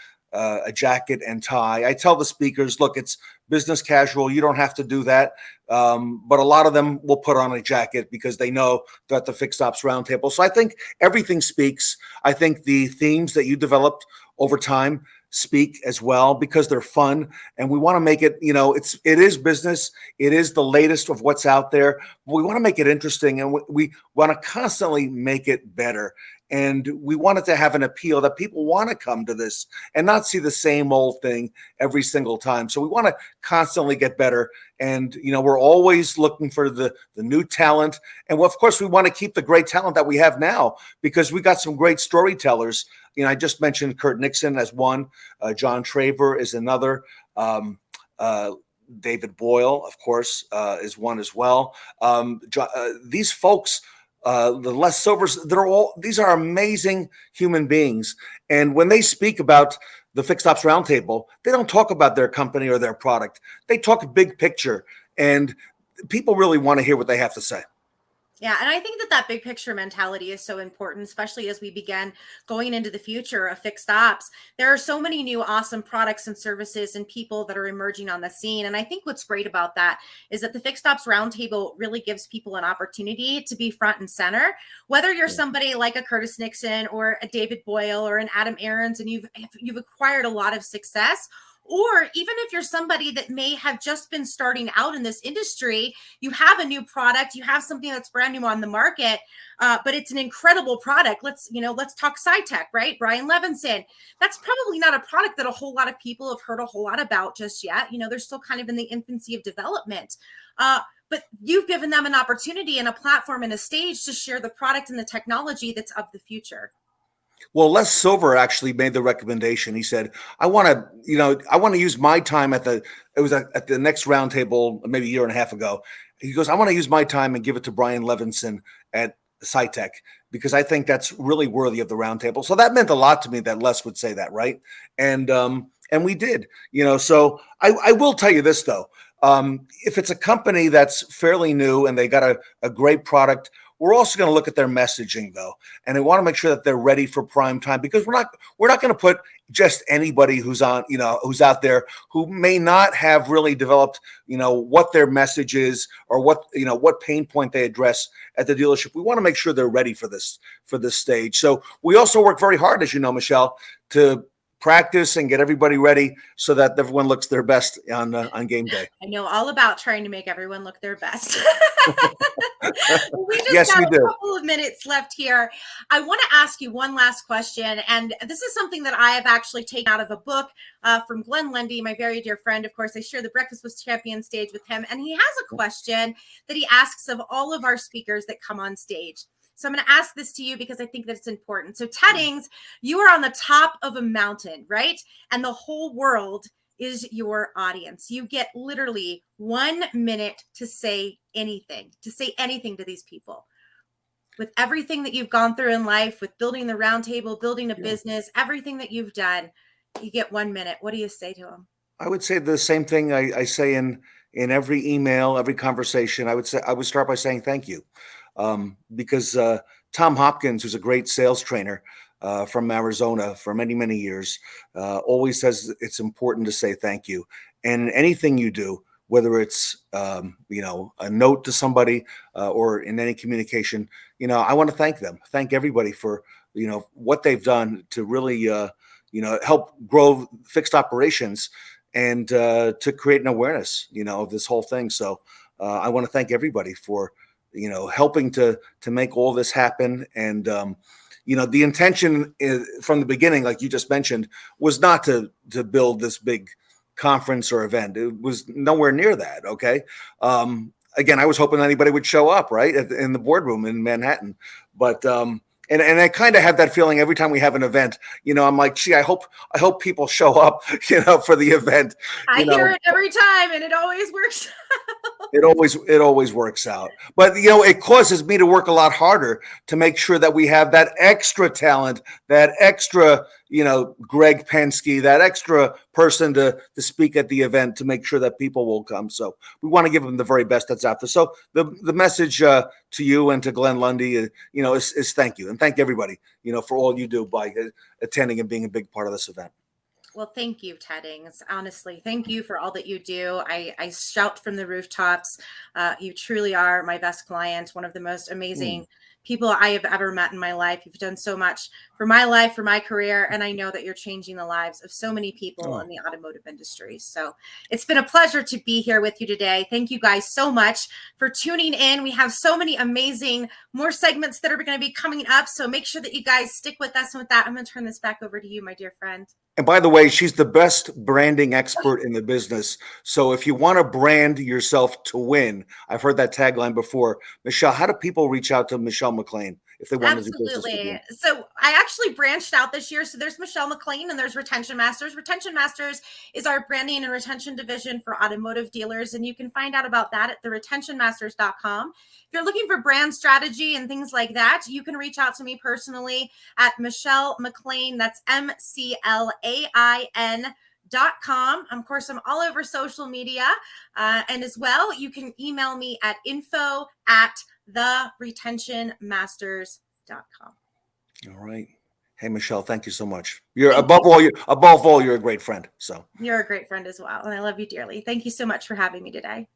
jacket and tie. I tell the speakers, look, it's business casual. You don't have to do that. But a lot of them will put on a jacket because they know they're at the Fixed Ops Roundtable. So I think everything speaks. I think the themes that you developed over time speak as well because they're fun. And we want to make it, it is business. It is the latest of what's out there. But we want to make it interesting, and we want to constantly make it better. And we want it to have an appeal that people want to come to this and not see the same old thing every single time. So we want to constantly get better. And, we're always looking for the new talent. And of course, we want to keep the great talent that we have now because we got some great storytellers. I just mentioned Kurt Nixon as one. John Traver is another. David Boyle, of course, is one as well. These folks, the Les Silvers, these are amazing human beings. And when they speak about the Fixed Ops Roundtable, they don't talk about their company or their product. They talk big picture, and people really want to hear what they have to say. Yeah, and I think that that big picture mentality is so important, especially as we begin going into the future of fixed ops. There are so many new awesome products and services and people that are emerging on the scene. And I think what's great about that is that the Fixed Ops Roundtable really gives people an opportunity to be front and center. Whether you're somebody like a Curtis Nixon or a David Boyle or an Adam Arens, and you've acquired a lot of success, or even if you're somebody that may have just been starting out in this industry, you have a new product, you have something that's brand new on the market, but it's an incredible product. Let's talk SciTech, right? Brian Levinson. That's probably not a product that a whole lot of people have heard a whole lot about just yet. They're still kind of in the infancy of development. But you've given them an opportunity and a platform and a stage to share the product and the technology that's of the future. Well, Les Silver actually made the recommendation. He said, I want to use my time at the next roundtable, maybe a year and a half ago. He goes, I want to use my time and give it to Brian Levinson at SciTech, because I think that's really worthy of the roundtable. So that meant a lot to me that Les would say that, right? And we did, so I will tell you this though. If it's a company that's fairly new and they got a great product, we're also going to look at their messaging though, and I want to make sure that they're ready for prime time, because we're not going to put just anybody who's on, who's out there who may not have really developed, what their message is or what pain point they address at the dealership. We want to make sure they're ready for this stage. So we also work very hard, as you know, Michelle, to practice and get everybody ready so that everyone looks their best on game day. I know all about trying to make everyone look their best. We just Yes, got we a do. couple of minutes left here. I want to ask you one last question, and this is something that I have actually taken out of a book from Glenn Lundy, my very dear friend. Of course, I share the Breakfast with Champions stage with him, and he has a question that he asks of all of our speakers that come on stage. So I'm going to ask this to you because I think that it's important. So Ted Ings, you are on the top of a mountain, right? And the whole world is your audience. You get literally 1 minute to say anything to these people. With everything that you've gone through in life, with building the roundtable, building a business, everything that you've done, you get 1 minute. What do you say to them? I would say the same thing I say in every email, every conversation. I would start by saying thank you. Because Tom Hopkins, who's a great sales trainer from Arizona for many, many years, always says it's important to say thank you. And anything you do, whether it's a note to somebody or in any communication, I want to thank them, thank everybody for what they've done to really help grow fixed operations and to create an awareness of this whole thing. So I want to thank everybody for helping to make all this happen. And, the intention from the beginning, like you just mentioned, was not to build this big conference or event. It was nowhere near that. Okay. Again, I was hoping anybody would show up, right, in the boardroom in Manhattan. But, and I kind of have that feeling every time we have an event, I'm like, gee, I hope people show up, for the event. I hear it every time, and it always works. It always works out. But, it causes me to work a lot harder to make sure that we have that extra talent, that extra, Greg Penske, that extra person to speak at the event to make sure that people will come. So we want to give them the very best that's out there. So the message to you and to Glenn Lundy, is thank you. And thank everybody, for all you do by attending and being a big part of this event. Well, thank you, Ted Ings. Honestly, thank you for all that you do. I shout from the rooftops. You truly are my best client, one of the most amazing people I have ever met in my life. You've done so much for my life, for my career, and I know that you're changing the lives of so many people in the automotive industry. So it's been a pleasure to be here with you today. Thank you guys so much for tuning in. We have so many amazing more segments that are going to be coming up. So make sure that you guys stick with us. And with that, I'm going to turn this back over to you, my dear friend. And by the way, she's the best branding expert in the business. So if you want to brand yourself to win, I've heard that tagline before. Michelle, how do people reach out to Michelle McLain if they wanted to do business with Absolutely. you? So I actually branched out this year. So there's McLain and there's Retention Masters. Retention Masters is our branding and retention division for automotive dealers. And you can find out about that at theretentionmasters.com. If you're looking for brand strategy and things like that, you can reach out to me personally at Michelle McLain. That's McLain.com. Of course, I'm all over social media. And as well, you can email me at info@theretentionmasters.com. All right. Hey, Michelle, thank you so much. You're above all, you're a great friend. So You're a great friend as well. And I love you dearly. Thank you so much for having me today.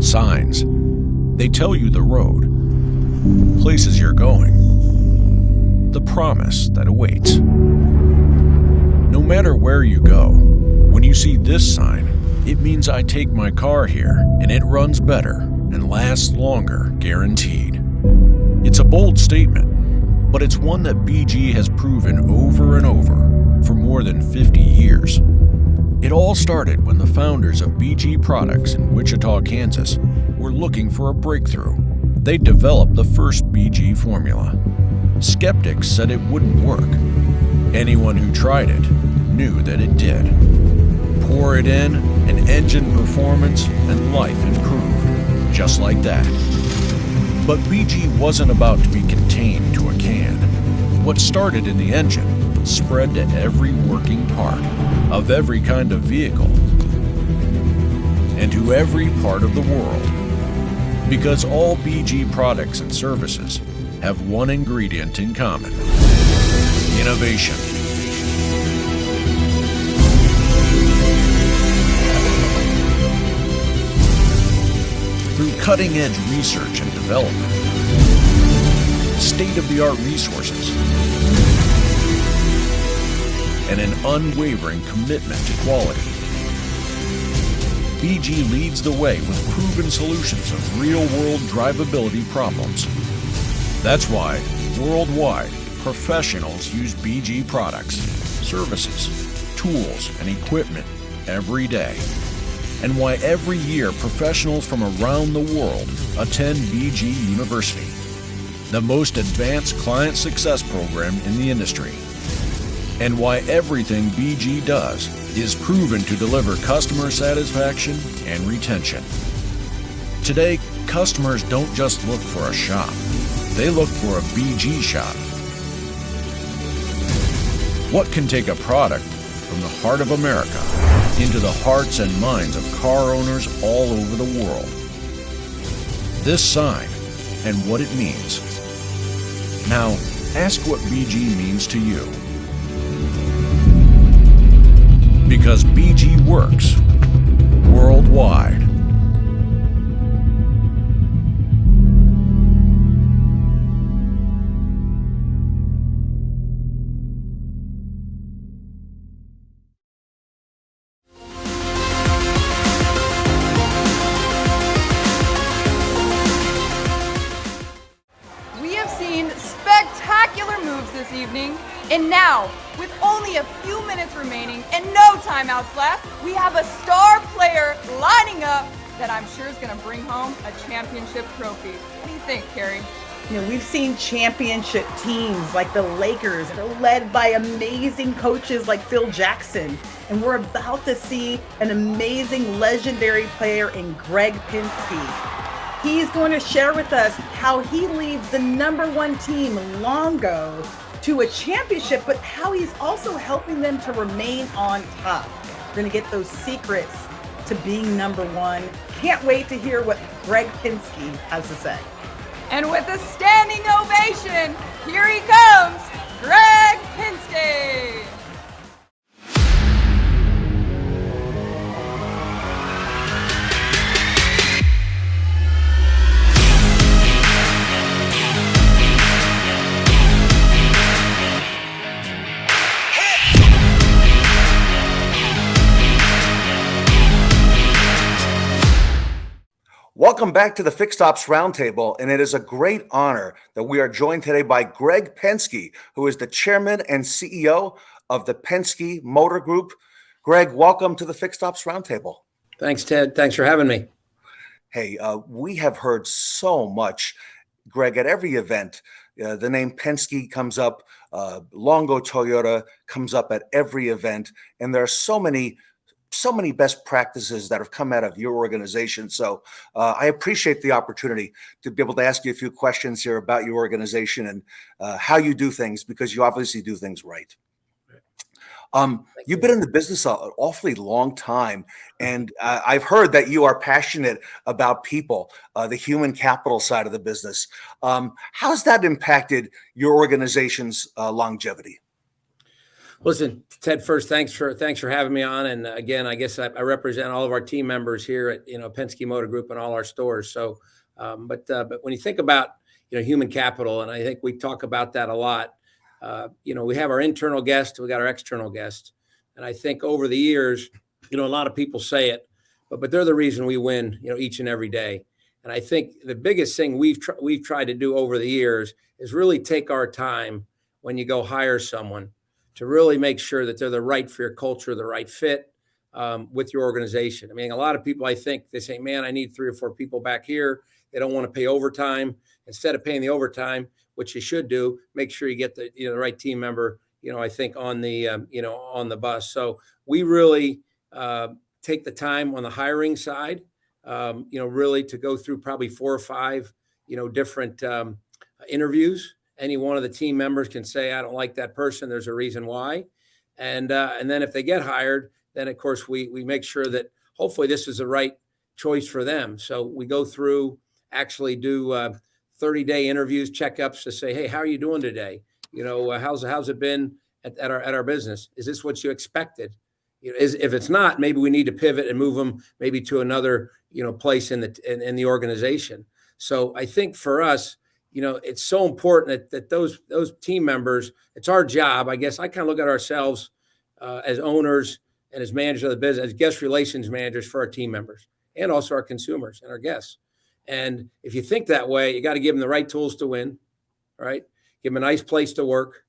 Signs. They tell you the road, places you're going, the promise that awaits. No matter where you go, when you see this sign, it means I take my car here and it runs better and lasts longer, guaranteed. It's a bold statement, but it's one that BG has proven over and over for more than 50 years. It all started when the founders of BG Products in Wichita, Kansas, were looking for a breakthrough. They developed the first BG formula. Skeptics said it wouldn't work. Anyone who tried it knew that it did. Pour it in, and engine performance and life improved, just like that. But BG wasn't about to be contained to a can. What started in the engine spread to every working part of every kind of vehicle and to every part of the world. Because all BG products and services have one ingredient in common: innovation. Through cutting-edge research and development, state-of-the-art resources, and an unwavering commitment to quality, BG leads the way with proven solutions of real-world drivability problems. That's why, worldwide, professionals use BG products, services, tools, and equipment every day. And why every year professionals from around the world attend BG University, the most advanced client success program in the industry. And why everything BG does is proven to deliver customer satisfaction and retention. Today, customers don't just look for a shop, they look for a BG shop. What can take a product from the heart of America into the hearts and minds of car owners all over the world? This sign and what it means. Now, ask what BG means to you. Because BG works worldwide. We have seen spectacular moves this evening, and now, with only a few minutes remaining and no timeouts left, we have a star player lining up that I'm sure is going to bring home a championship trophy. What do you think, Kerri? You know, we've seen championship teams like the Lakers that are led by amazing coaches like Phil Jackson. And we're about to see an amazing legendary player in Greg Penske. He's going to share with us how he leads the #1 team, Longo, to a championship, but how he's also helping them to remain on top. We're going to get those secrets to being #1. Can't wait to hear what Greg Penske has to say. And with a standing ovation, here he comes, Greg Penske. Welcome back to the Fixed Ops Roundtable, and it is a great honor that we are joined today by Greg Penske, who is the chairman and CEO of the Penske Motor Group. Greg, welcome to the Fixed Ops Roundtable. Thanks, Ted. Thanks for having me. Hey, we have heard so much, Greg, at every event. The name Penske comes up, Longo Toyota comes up at every event, and there are so many best practices that have come out of your organization. So I appreciate the opportunity to be able to ask you a few questions here about your organization and how you do things, because you obviously do things right. You've been in the business an awfully long time, and I've heard that you are passionate about people, the human capital side of the business. How's that impacted your organization's longevity? Listen, Ted, first, thanks for having me on. And again, I guess I represent all of our team members here at Penske Motor Group and all our stores. So, but when you think about human capital, and I think we talk about that a lot. We have our internal guests, we got our external guests, and I think over the years, a lot of people say it, but they're the reason we win, each and every day. And I think the biggest thing we've tried to do over the years is really take our time when you go hire someone to really make sure that they're the right for your culture, the right fit with your organization. I mean, a lot of people, I think, they say, man, I need 3 or 4 people back here. They don't want to pay overtime. Instead of paying the overtime, which you should do, make sure you get the the right team member, I think on the on the bus. So we really take the time on the hiring side, really to go through probably 4 or 5 different interviews. Any one of the team members can say, I don't like that person. There's a reason why. And then if they get hired, then of course we make sure that hopefully this is the right choice for them. So we go through, actually do 30-day interviews, checkups to say, hey, how are you doing today? How's it been at our business? Is this what you expected? If it's not, maybe we need to pivot and move them maybe to another place in the organization. So I think for us, it's so important that those team members, it's our job. I guess I kind of look at ourselves as owners and as managers of the business, as guest relations managers for our team members and also our consumers and our guests. And if you think that way, you got to give them the right tools to win, right? Give them a nice place to work.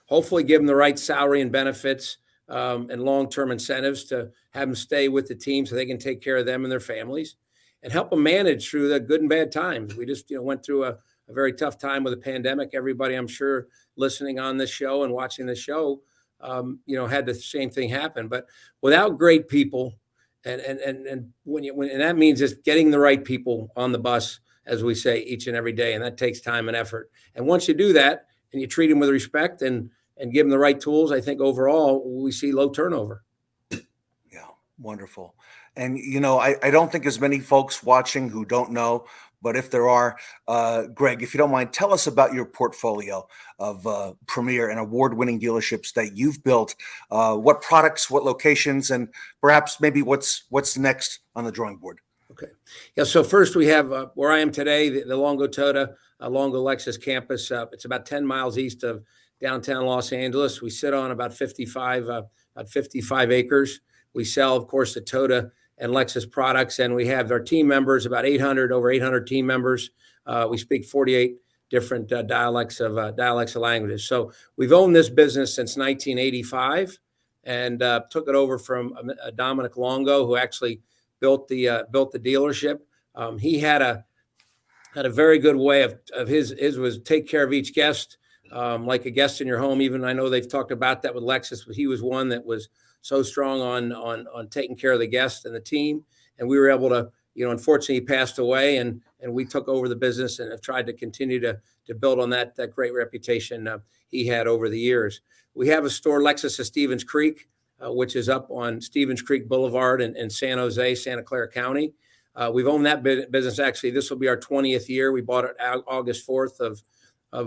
Hopefully give them the right salary and benefits and long-term incentives to have them stay with the team so they can take care of them and their families, and help them manage through the good and bad times. We just went through a very tough time with the pandemic. Everybody, I'm sure, listening on this show and watching this show, had the same thing happen. But without great people, and that means just getting the right people on the bus, as we say, each and every day, and that takes time and effort. And once you do that, and you treat them with respect and give them the right tools, I think overall we see low turnover. Yeah, wonderful. And I don't think there's many folks watching who don't know. But if there are, Greg, if you don't mind, tell us about your portfolio of premier and award-winning dealerships that you've built. What products, what locations, and perhaps maybe what's next on the drawing board. Okay. Yeah. So first we have where I am today, the Longo Toyota, Longo Lexus campus. It's about 10 miles east of downtown Los Angeles. We sit on about 55 acres. We sell, of course, the Toyota and Lexus products, and we have our team members, about over 800 team members. We speak 48 different dialects of languages. So we've owned this business since 1985, and took it over from Dominic Longo, who actually built the dealership. He had a very good way of his was take care of each guest, like a guest in your home. Even I know they've talked about that with Lexus, but he was one that was so strong on taking care of the guests and the team. And we were able to, unfortunately he passed away, and we took over the business and have tried to continue to build on that great reputation he had over the years. We have a store, Lexus of Stevens Creek, which is up on Stevens Creek Boulevard in San Jose, Santa Clara County. We've owned that business. Actually, this will be our 20th year. We bought it August 4th of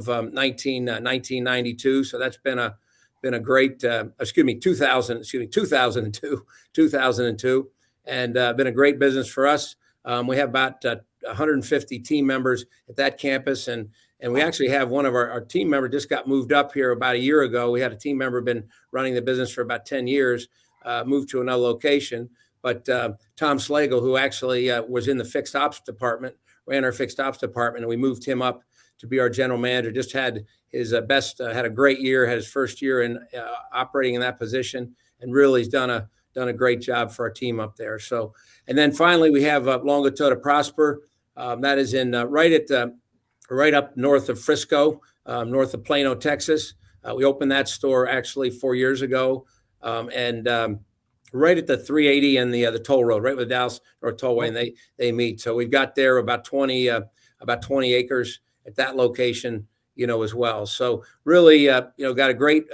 1992. So that's been a great, 2002, and been a great business for us. We have about 150 team members at that campus, and we actually have one of our team members just got moved up here about a year ago. We had a team member been running the business for about 10 years, moved to another location, but Tom Slagle, who actually was in the fixed ops department, ran our fixed ops department, and we moved him up to be our general manager. Just had his had a great year, had his first year in operating in that position, and really has done a great job for our team up there. So, and then finally we have Longato to Prosper. That is in right up north of Frisco, north of Plano, Texas. We opened that store actually 4 years ago, and right at the 380 and the toll road, right with Dallas North Tollway, and they meet. So we've got there about 20 acres at that location, as well. So really, got a great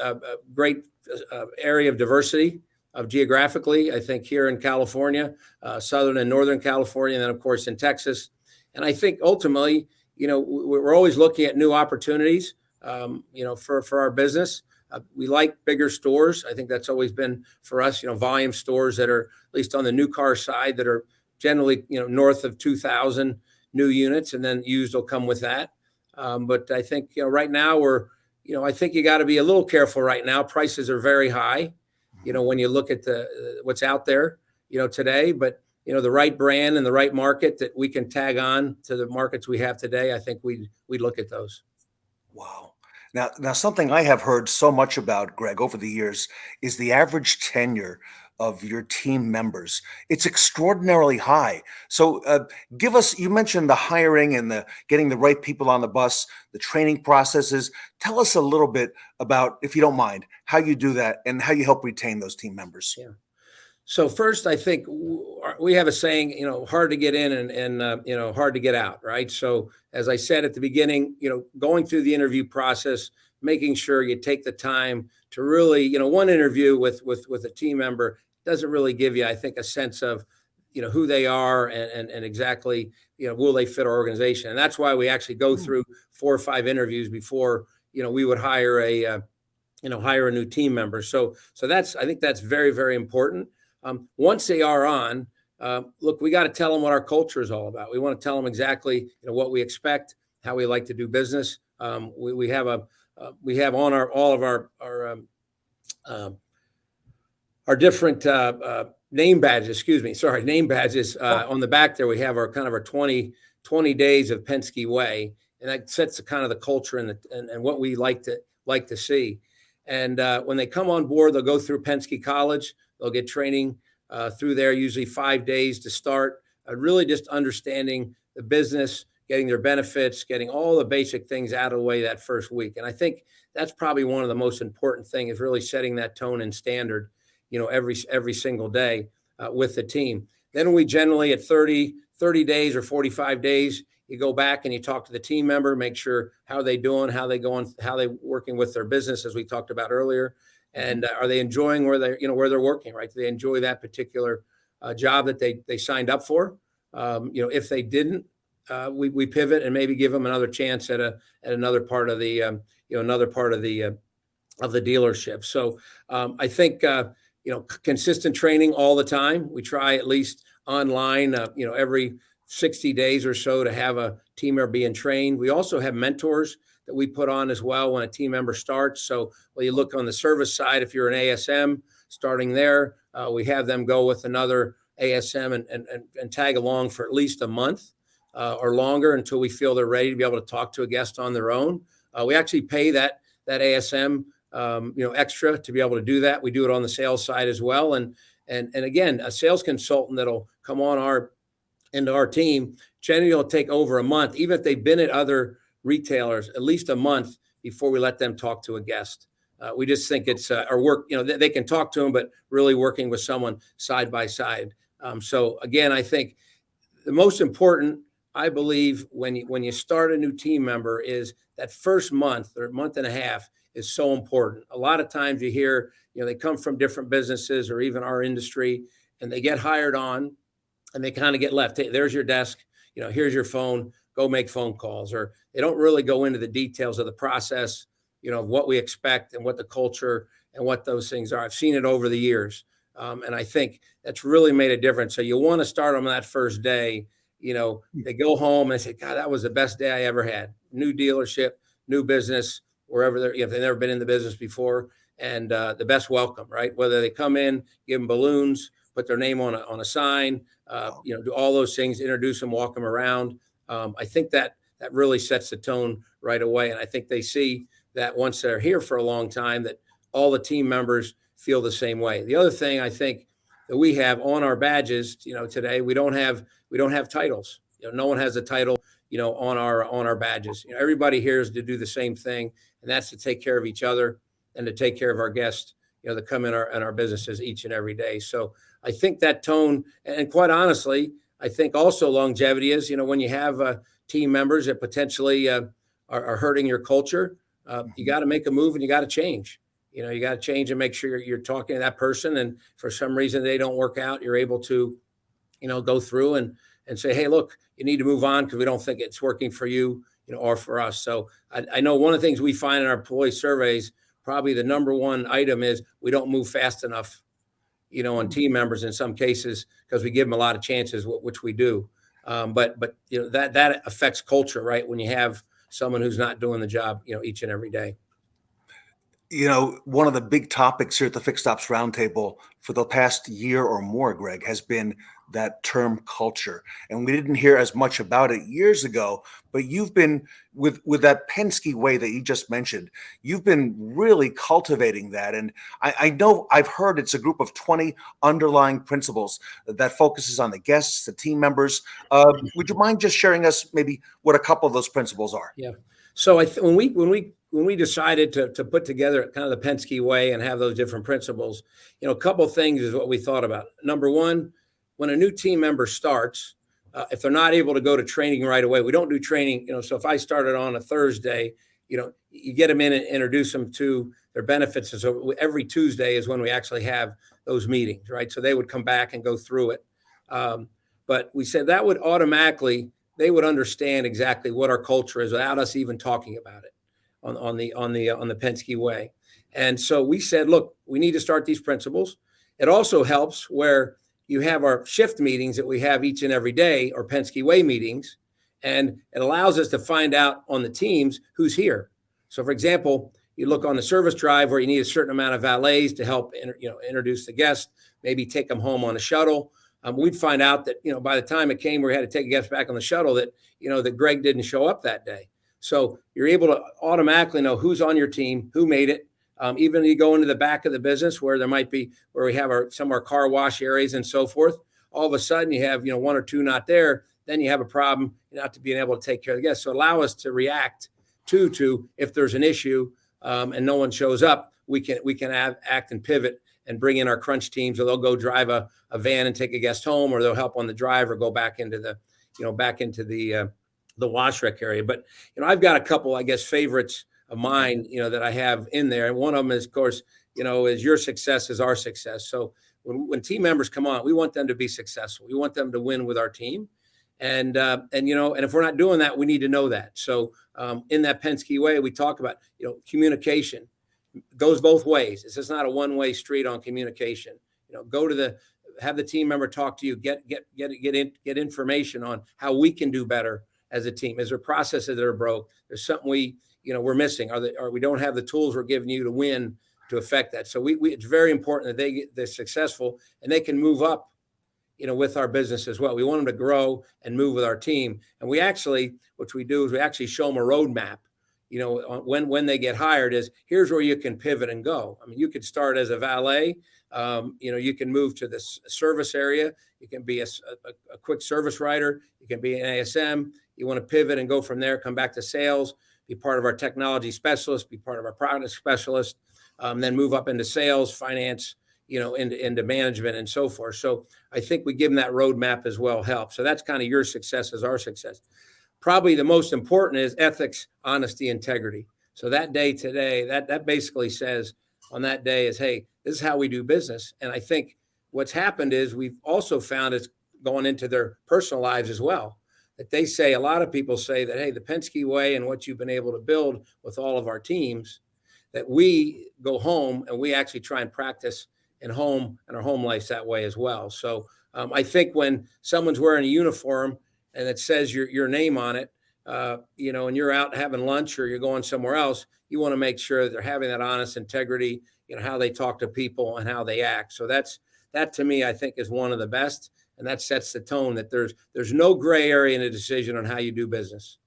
area of diversity of geographically, I think, here in California, Southern and Northern California, and then of course in Texas. And I think ultimately, we're always looking at new opportunities, for our business. We like bigger stores. I think that's always been for us, volume stores that are at least on the new car side that are generally, north of 2,000 new units, and then used will come with that. But I think, right now I think you got to be a little careful right now. Prices are very high, when you look at what's out there, today, but the right brand and the right market that we can tag on to the markets we have today, I think we look at those. Wow. Now, something I have heard so much about, Greg, over the years is the average tenure of your team members. It's extraordinarily high. So you mentioned the hiring and the getting the right people on the bus, the training processes. Tell us a little bit about, if you don't mind, how you do that and how you help retain those team members. Yeah. So first, I think we have a saying, hard to get in and hard to get out, right? So as I said at the beginning, going through the interview process, making sure you take the time to really, one interview with a team member doesn't really give you, I think, a sense of, who they are and exactly, will they fit our organization? And that's why we actually go through 4 or 5 interviews before, we would hire a new team member. So I think that's very, very important. Once they are on, look, we got to tell them what our culture is all about. We want to tell them exactly what we expect, how we like to do business. We have on all of our different name badges. Name badges on the back there. We have our 20 days of Penske Way, and that sets the kind of the culture and what we like to see. And when they come on board, they'll go through Penske College. They'll get training through there, usually 5 days to start, really just understanding the business, getting their benefits, getting all the basic things out of the way that first week. And I think that's probably one of the most important things, is really setting that tone and standard, every single day with the team. Then we generally at 30 days or 45 days, you go back and you talk to the team member, make sure how they doing, how they going, how they working with their business, as we talked about earlier. And are they enjoying where they're working, right? Do they enjoy that particular job that they signed up for? If they didn't, we pivot and maybe give them another chance at another part of the dealership. So I think consistent training all the time. We try at least online, every 60 days or so to have a team member being trained. We also have mentors that we put on as well when a team member starts. So when you look on the service side, if you're an ASM starting there, we have them go with another ASM and tag along for at least a month or longer until we feel they're ready to be able to talk to a guest on their own. We actually pay that ASM, extra to be able to do that. We do it on the sales side as well. And again, a sales consultant that'll come on into our team generally will take over a month, even if they've been at other retailers, at least a month before we let them talk to a guest. We just think it's our work, they can talk to them, but really working with someone side by side. So again, I think the most important, I believe, when you start a new team member is that first month or month and a half is so important. A lot of times you hear, they come from different businesses or even our industry, and they get hired on and they kind of get left. Hey, there's your desk, here's your phone, go make phone calls. Or they don't really go into the details of the process, of what we expect and what the culture and what those things are. I've seen it over the years. And I think that's really made a difference. So you want to start them that first day, they go home and they say, God, that was the best day I ever had. New dealership, new business, wherever if they've never been in the business before, and the best welcome, right? Whether they come in, give them balloons, put their name on a sign, do all those things, introduce them, walk them around. I think that really sets the tone right away. And I think they see that once they're here for a long time, that all the team members feel the same way. The other thing I think that we have on our badges, today, we don't have titles. No one has a title, on our badges. Everybody here is to do the same thing, and that's to take care of each other and to take care of our guests, that come in our businesses each and every day. So I think that tone, and quite honestly, I think also longevity is, when you have team members that potentially are hurting your culture, you got to make a move and you got to change. You got to change and make sure you're talking to that person. And for some reason they don't work out, you're able to, go through and say, hey, look, you need to move on because we don't think it's working for you, or for us. So I know one of the things we find in our employee surveys, probably the number one item is we don't move fast enough, on team members in some cases, because we give them a lot of chances, which we do. But that affects culture, right? When you have someone who's not doing the job, each and every day. One of the big topics here at the Fixed Ops Roundtable for the past year or more, Greg, has been that term culture. And we didn't hear as much about it years ago, but you've been with that Penske way that you just mentioned, you've been really cultivating that. And I know I've heard it's a group of 20 underlying principles that focuses on the guests, the team members. Would you mind just sharing us maybe what a couple of those principles are? Yeah. So when we decided to put together kind of the Penske way and have those different principles, a couple of things is what we thought about. Number one, when a new team member starts, if they're not able to go to training right away, we don't do training. So if I started on a Thursday, you get them in and introduce them to their benefits. And so every Tuesday is when we actually have those meetings, right? So they would come back and go through it. But we said that would automatically, they would understand exactly what our culture is without us even talking about it on the Penske way. And so we said, look, we need to start these principles. It also helps where you have our shift meetings that we have each and every day, or Penske way meetings, and it allows us to find out on the teams who's here. So for example, you look on the service drive where you need a certain amount of valets to help introduce the guest, maybe take them home on a shuttle. We'd find out that, by the time it came, we had to take a guest back on the shuttle that, that Greg didn't show up that day. So you're able to automatically know who's on your team, who made it. Even if you go into the back of the business where we have some of our car wash areas and so forth, all of a sudden you have, one or two not there, then you have a problem not to being able to take care of the guests. So allow us to react to if there's an issue and no one shows up, we can act and pivot and bring in our crunch teams, or they'll go drive a van and take a guest home, or they'll help on the drive or go back into the wash rec area. But, I've got a couple, I guess, favorites of mine, that I have in there. And one of them is, of course, is your success is our success. So when team members come on, we want them to be successful. We want them to win with our team. And if we're not doing that, we need to know that. So in that Penske way, we talk about, communication goes both ways. It's just not a one-way street on communication. Have the team member talk to you, get information on how we can do better as a team. Is there processes that are broke? There's something we're missing, or we don't have the tools we're giving you to win to affect that. So it's very important that they're successful and they can move up, with our business as well. We want them to grow and move with our team. And we actually show them a roadmap, when they get hired is here's where you can pivot and go. I mean, you could start as a valet, you can move to this service area. You can be a quick service writer. You can be an ASM. You want to pivot and go from there, come back to sales, be part of our technology specialist, be part of our product specialist, then move up into sales, finance, into management and so forth. So I think we give them that roadmap as well helps. So that's kind of your success is our success. Probably the most important is ethics, honesty, integrity. So that day today, that basically says on that day is, hey, this is how we do business. And I think what's happened is we've also found it's going into their personal lives as well. That they say, a lot of people say that, hey, the Penske way and what you've been able to build with all of our teams, that we go home and we actually try and practice in home and our home lives that way as well. So I think when someone's wearing a uniform and it says your name on it, and you're out having lunch or you're going somewhere else, you want to make sure that they're having that honest integrity, how they talk to people and how they act. So that's that to me, I think is one of the best. And that sets the tone that there's no gray area in a decision on how you do business.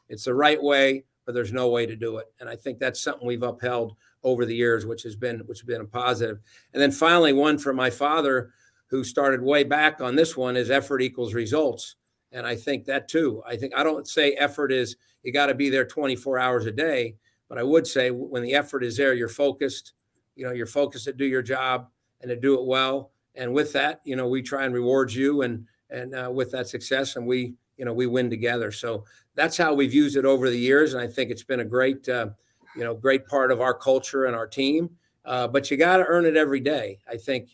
It's the right way, or there's no way to do it. And I think that's something we've upheld over the years, which has been a positive. And then finally, one for my father, who started way back on this one, is effort equals results. And I think that too. I don't say effort is you got to be there 24 hours a day, but I would say when the effort is there, you're focused. You're focused to do your job and to do it well. And with that, we try and reward you and with that success, and we win together. So that's how we've used it over the years. And I think it's been a great, great part of our culture and our team. But you got to earn it every day. I think,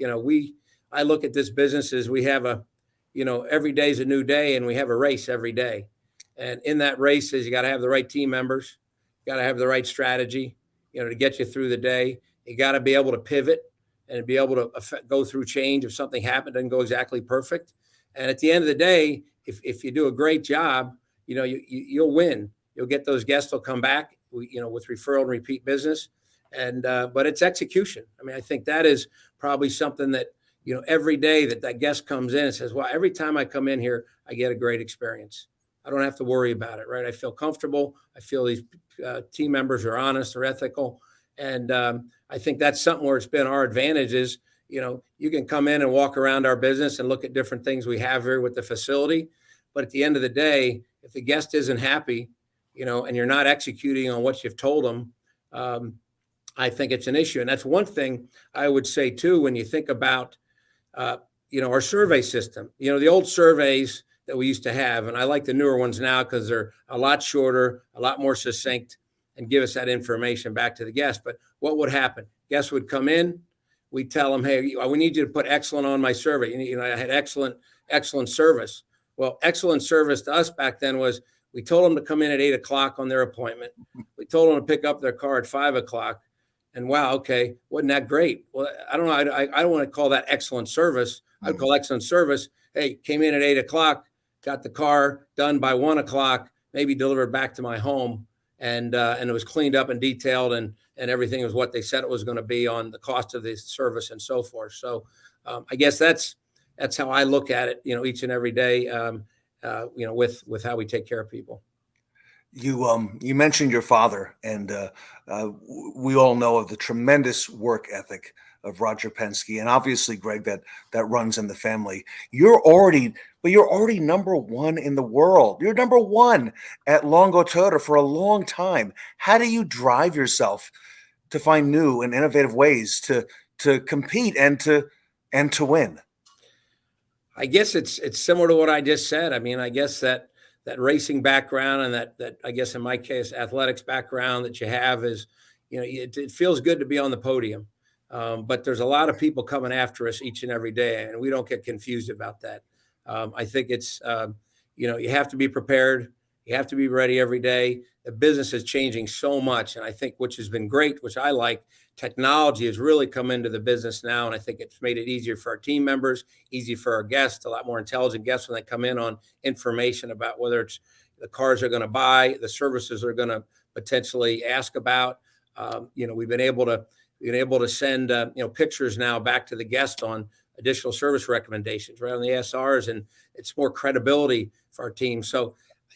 I look at this business as we have every day is a new day, and we have a race every day. And in that race is you got to have the right team members, you got to have the right strategy, to get you through the day. You got to be able to pivot and be able to go through change if something happened, doesn't go exactly perfect. And at the end of the day, if you do a great job, you'll win. You'll get those guests will come back, with referral and repeat business. And but it's execution. I mean, I think that is probably something that, every day that guest comes in and says, well, every time I come in here, I get a great experience. I don't have to worry about it, right? I feel comfortable. I feel these team members are honest, they're ethical. And I think that's something where it's been our advantage is, you can come in and walk around our business and look at different things we have here with the facility. But at the end of the day, if the guest isn't happy, and you're not executing on what you've told them, I think it's an issue. And that's one thing I would say too, when you think about, our survey system, the old surveys that we used to have, and I like the newer ones now because they're a lot shorter, a lot more succinct, and give us that information back to the guest. But what would happen? Guests would come in, we'd tell them, hey, we need you to put excellent on my survey. I had excellent service. Well, excellent service to us back then was we told them to come in at 8:00 on their appointment. We told them to pick up their car at 5:00. And wow, okay, wasn't that great? Well, I don't know. I don't want to call that excellent service. I'd call excellent service, hey, came in at 8:00, got the car done by 1:00, maybe delivered back to my home. And it was cleaned up and detailed, and everything was what they said it was going to be on the cost of the service and so forth. So I guess that's how I look at it, each and every day, with how we take care of people. You mentioned your father, and we all know of the tremendous work ethic of Roger Penske, and obviously, Greg, that runs in the family. You're already number one in the world. You're number one at Longotura for a long time. How do you drive yourself to find new and innovative ways to compete and to win? I guess it's similar to what I just said. I mean, I guess that racing background and that I guess in my case, athletics background that you have is, it feels good to be on the podium. But there's a lot of people coming after us each and every day, and we don't get confused about that. I think it's, you have to be prepared. You have to be ready every day. The business is changing so much. And I think, which has been great, which I like, technology has really come into the business now. And I think it's made it easier for our team members, easy for our guests, a lot more intelligent guests when they come in on information about whether it's the cars they're going to buy, the services they're going to potentially ask about. We've been able to send, pictures now back to the guest on additional service recommendations right on the SRs, and it's more credibility for our team. So,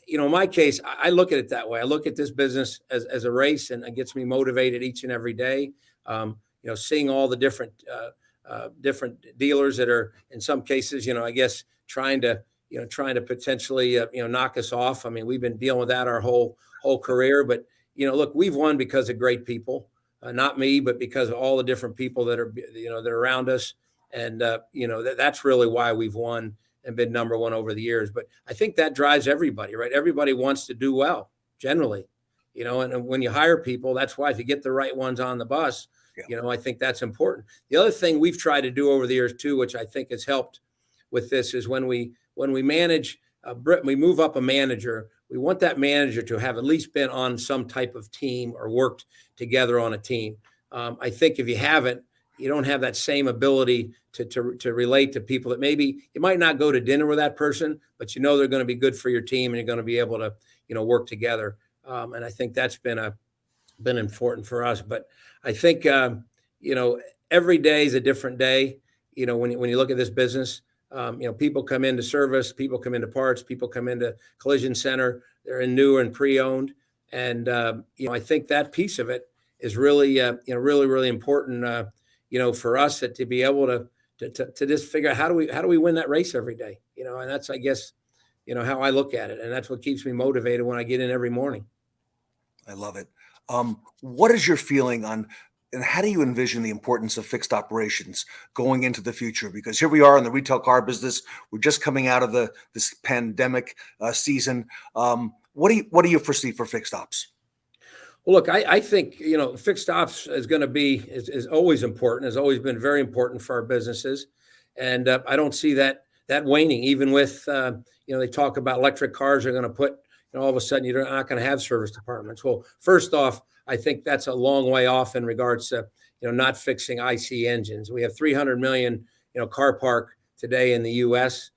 in my case, I look at it that way. I look at this business as a race, and it gets me motivated each and every day. Seeing all the different dealers that are in some cases, I guess trying to potentially, knock us off. I mean, we've been dealing with that our whole career, but look, we've won because of great people. Not me, but because of all the different people that are, that are around us. And, that's really why we've won and been number one over the years. But I think that drives everybody, right? Everybody wants to do well, generally, and when you hire people, that's why if you get the right ones on the bus, I think that's important. The other thing we've tried to do over the years too, which I think has helped with this, is when we manage, we move up a manager, we want that manager to have at least been on some type of team or worked together on a team. I think if you haven't, you don't have that same ability to relate to people that maybe you might not go to dinner with that person, but they're going to be good for your team and you're going to be able to, work together. And I think that's been important for us. But I think, every day is a different day. when you look at this business, people come into service, people come into parts, people come into collision center. They're in new and pre-owned. And, I think that piece of it is really, really, really important, for us to be able to just figure out how do we win that race every day, and that's, I guess, how I look at it. And that's what keeps me motivated when I get in every morning. I love it. What is your feeling on, and how do you envision the importance of fixed operations going into the future? Because here we are in the retail car business. We're just coming out of this pandemic season. What do you foresee for fixed ops? Well, look, I think, fixed ops is going to be, is always important, has always been very important for our businesses. And I don't see that waning, even with, they talk about electric cars are going to put, all of a sudden you're not going to have service departments. Well, first off, I think that's a long way off in regards to, not fixing IC engines. We have 300 million, car park today in the U.S.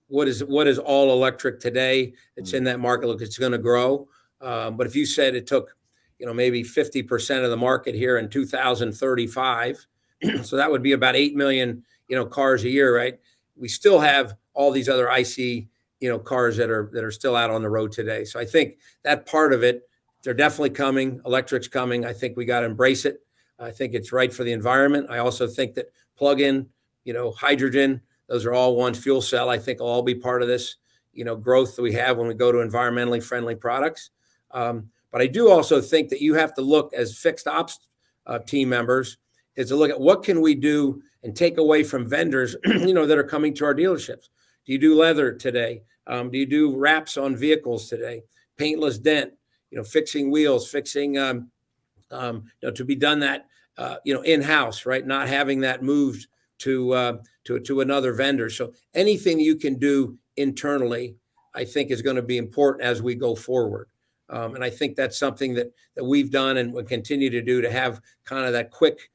What is all electric today? It's in that market. Look, it's going to grow. But if you said it took, maybe 50% of the market here in 2035, so that would be about 8 million, cars a year, right? We still have all these other IC, cars that are still out on the road today. So I think that part of it, they're definitely coming. Electric's coming. I think we got to embrace it. I think it's right for the environment. I also think that plug-in, hydrogen, those are all one fuel cell. I think will all be part of this, growth that we have when we go to environmentally friendly products. But I do also think that you have to look as fixed ops team members is to look at what can we do and take away from vendors, that are coming to our dealerships. Do you do leather today? Do you do wraps on vehicles today? Paintless dent, fixing wheels, fixing, to be done that, in-house, right? Not having that moved to another vendor. So anything you can do internally, I think is going to be important as we go forward. And I think that's something that we've done and will continue to do, to have kind of that quick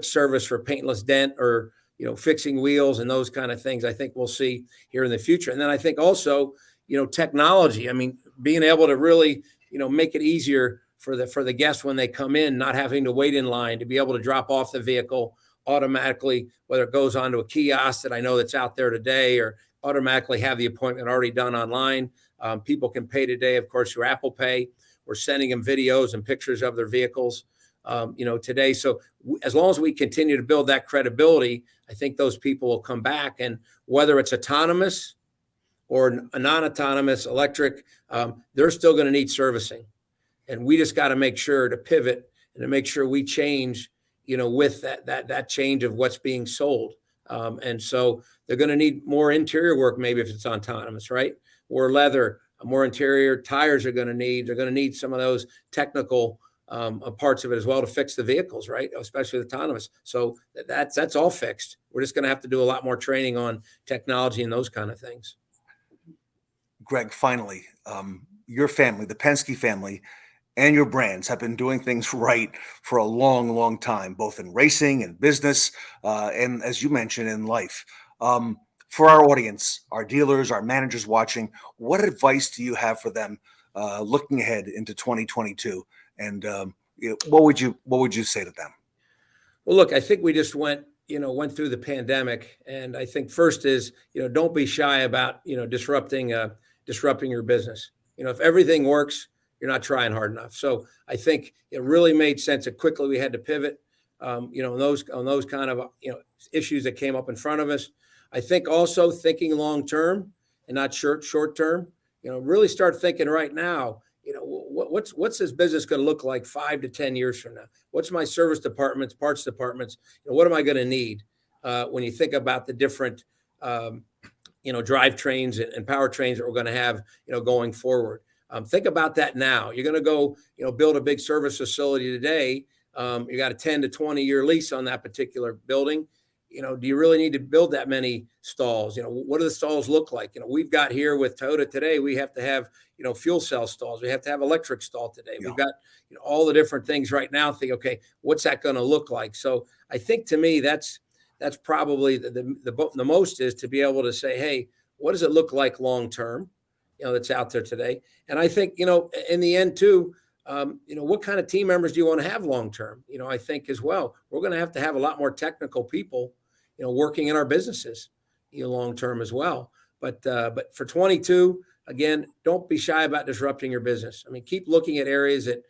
service for paintless dent or, fixing wheels and those kind of things. I think we'll see here in the future. And then I think also, technology, being able to really, make it easier for the guests when they come in, not having to wait in line, to be able to drop off the vehicle automatically, whether it goes onto a kiosk that I know that's out there today, or automatically have the appointment already done online. People can pay today, of course, through Apple Pay. We're sending them videos and pictures of their vehicles, today. So as long as we continue to build that credibility, I think those people will come back. And whether it's autonomous or a non-autonomous electric, they're still going to need servicing. And we just got to make sure to pivot and to make sure we change, with that change of what's being sold. And so they're going to need more interior work, maybe if it's autonomous, right? Or leather, more interior tires they're going to need some of those technical parts of it as well to fix the vehicles, right? Especially the autonomous. So that's all fixed. We're just going to have to do a lot more training on technology and those kind of things. Greg, finally, your family, the Penske family, and your brands have been doing things right for a long, long time, both in racing and business, and as you mentioned, in life. For our audience, our dealers, our managers watching, what advice do you have for them looking ahead into 2022? And what would you say to them? Well, look, I think we just went through the pandemic, and I think first is, don't be shy about, disrupting your business. If everything works, you're not trying hard enough. So I think it really made sense that quickly we had to pivot, on those kind of, issues that came up in front of us. I think also thinking long-term and not short term, really start thinking right now, what's this business going to look like 5 to 10 years from now? What's my service departments, parts departments? What am I going to need when you think about the different, drivetrains and powertrains that we're going to have, going forward? Think about that now. You're going to go, build a big service facility today. You got a 10 to 20 year lease on that particular building. Do you really need to build that many stalls? What do the stalls look like? We've got here with Toyota today, we have to have, fuel cell stalls. We have to have electric stall today. Yeah. We've got, all the different things right now. Think, okay, what's that going to look like? So I think to me, that's probably the most is to be able to say, hey, what does it look like long-term, that's out there today? And I think, in the end too, what kind of team members do you want to have long-term? I think as well, we're going to have a lot more technical people, working in our businesses, long term as well. But for 22, again, don't be shy about disrupting your business. I mean, keep looking at areas that,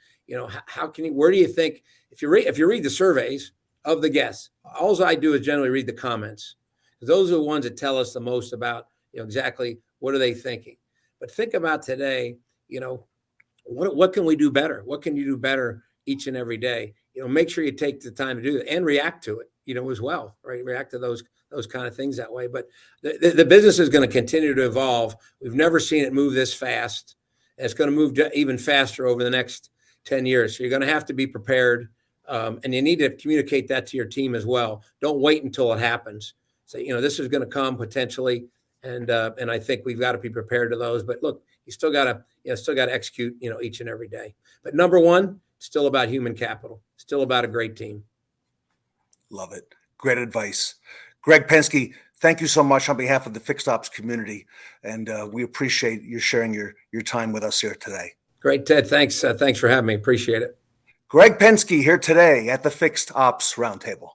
how can you, where do you think, if you read the surveys of the guests, all I do is generally read the comments. Those are the ones that tell us the most about, exactly what are they thinking. But think about today, what can we do better? What can you do better each and every day? Make sure you take the time to do it and react to it, as well, right? React to those kind of things that way. But the business is going to continue to evolve. We've never seen it move this fast. And it's going to move even faster over the next 10 years. So you're going to have to be prepared. And you need to communicate that to your team as well. Don't wait until it happens. So, this is going to come potentially. And I think we've got to be prepared to those. But look, you still got to execute, each and every day. But number one, still about human capital, still about a great team. Love it. Great advice. Greg Penske, thank you so much on behalf of the Fixed Ops community. And we appreciate you sharing your time with us here today. Great, Ted. Thanks. Thanks for having me. Appreciate it. Greg Penske here today at the Fixed Ops Roundtable.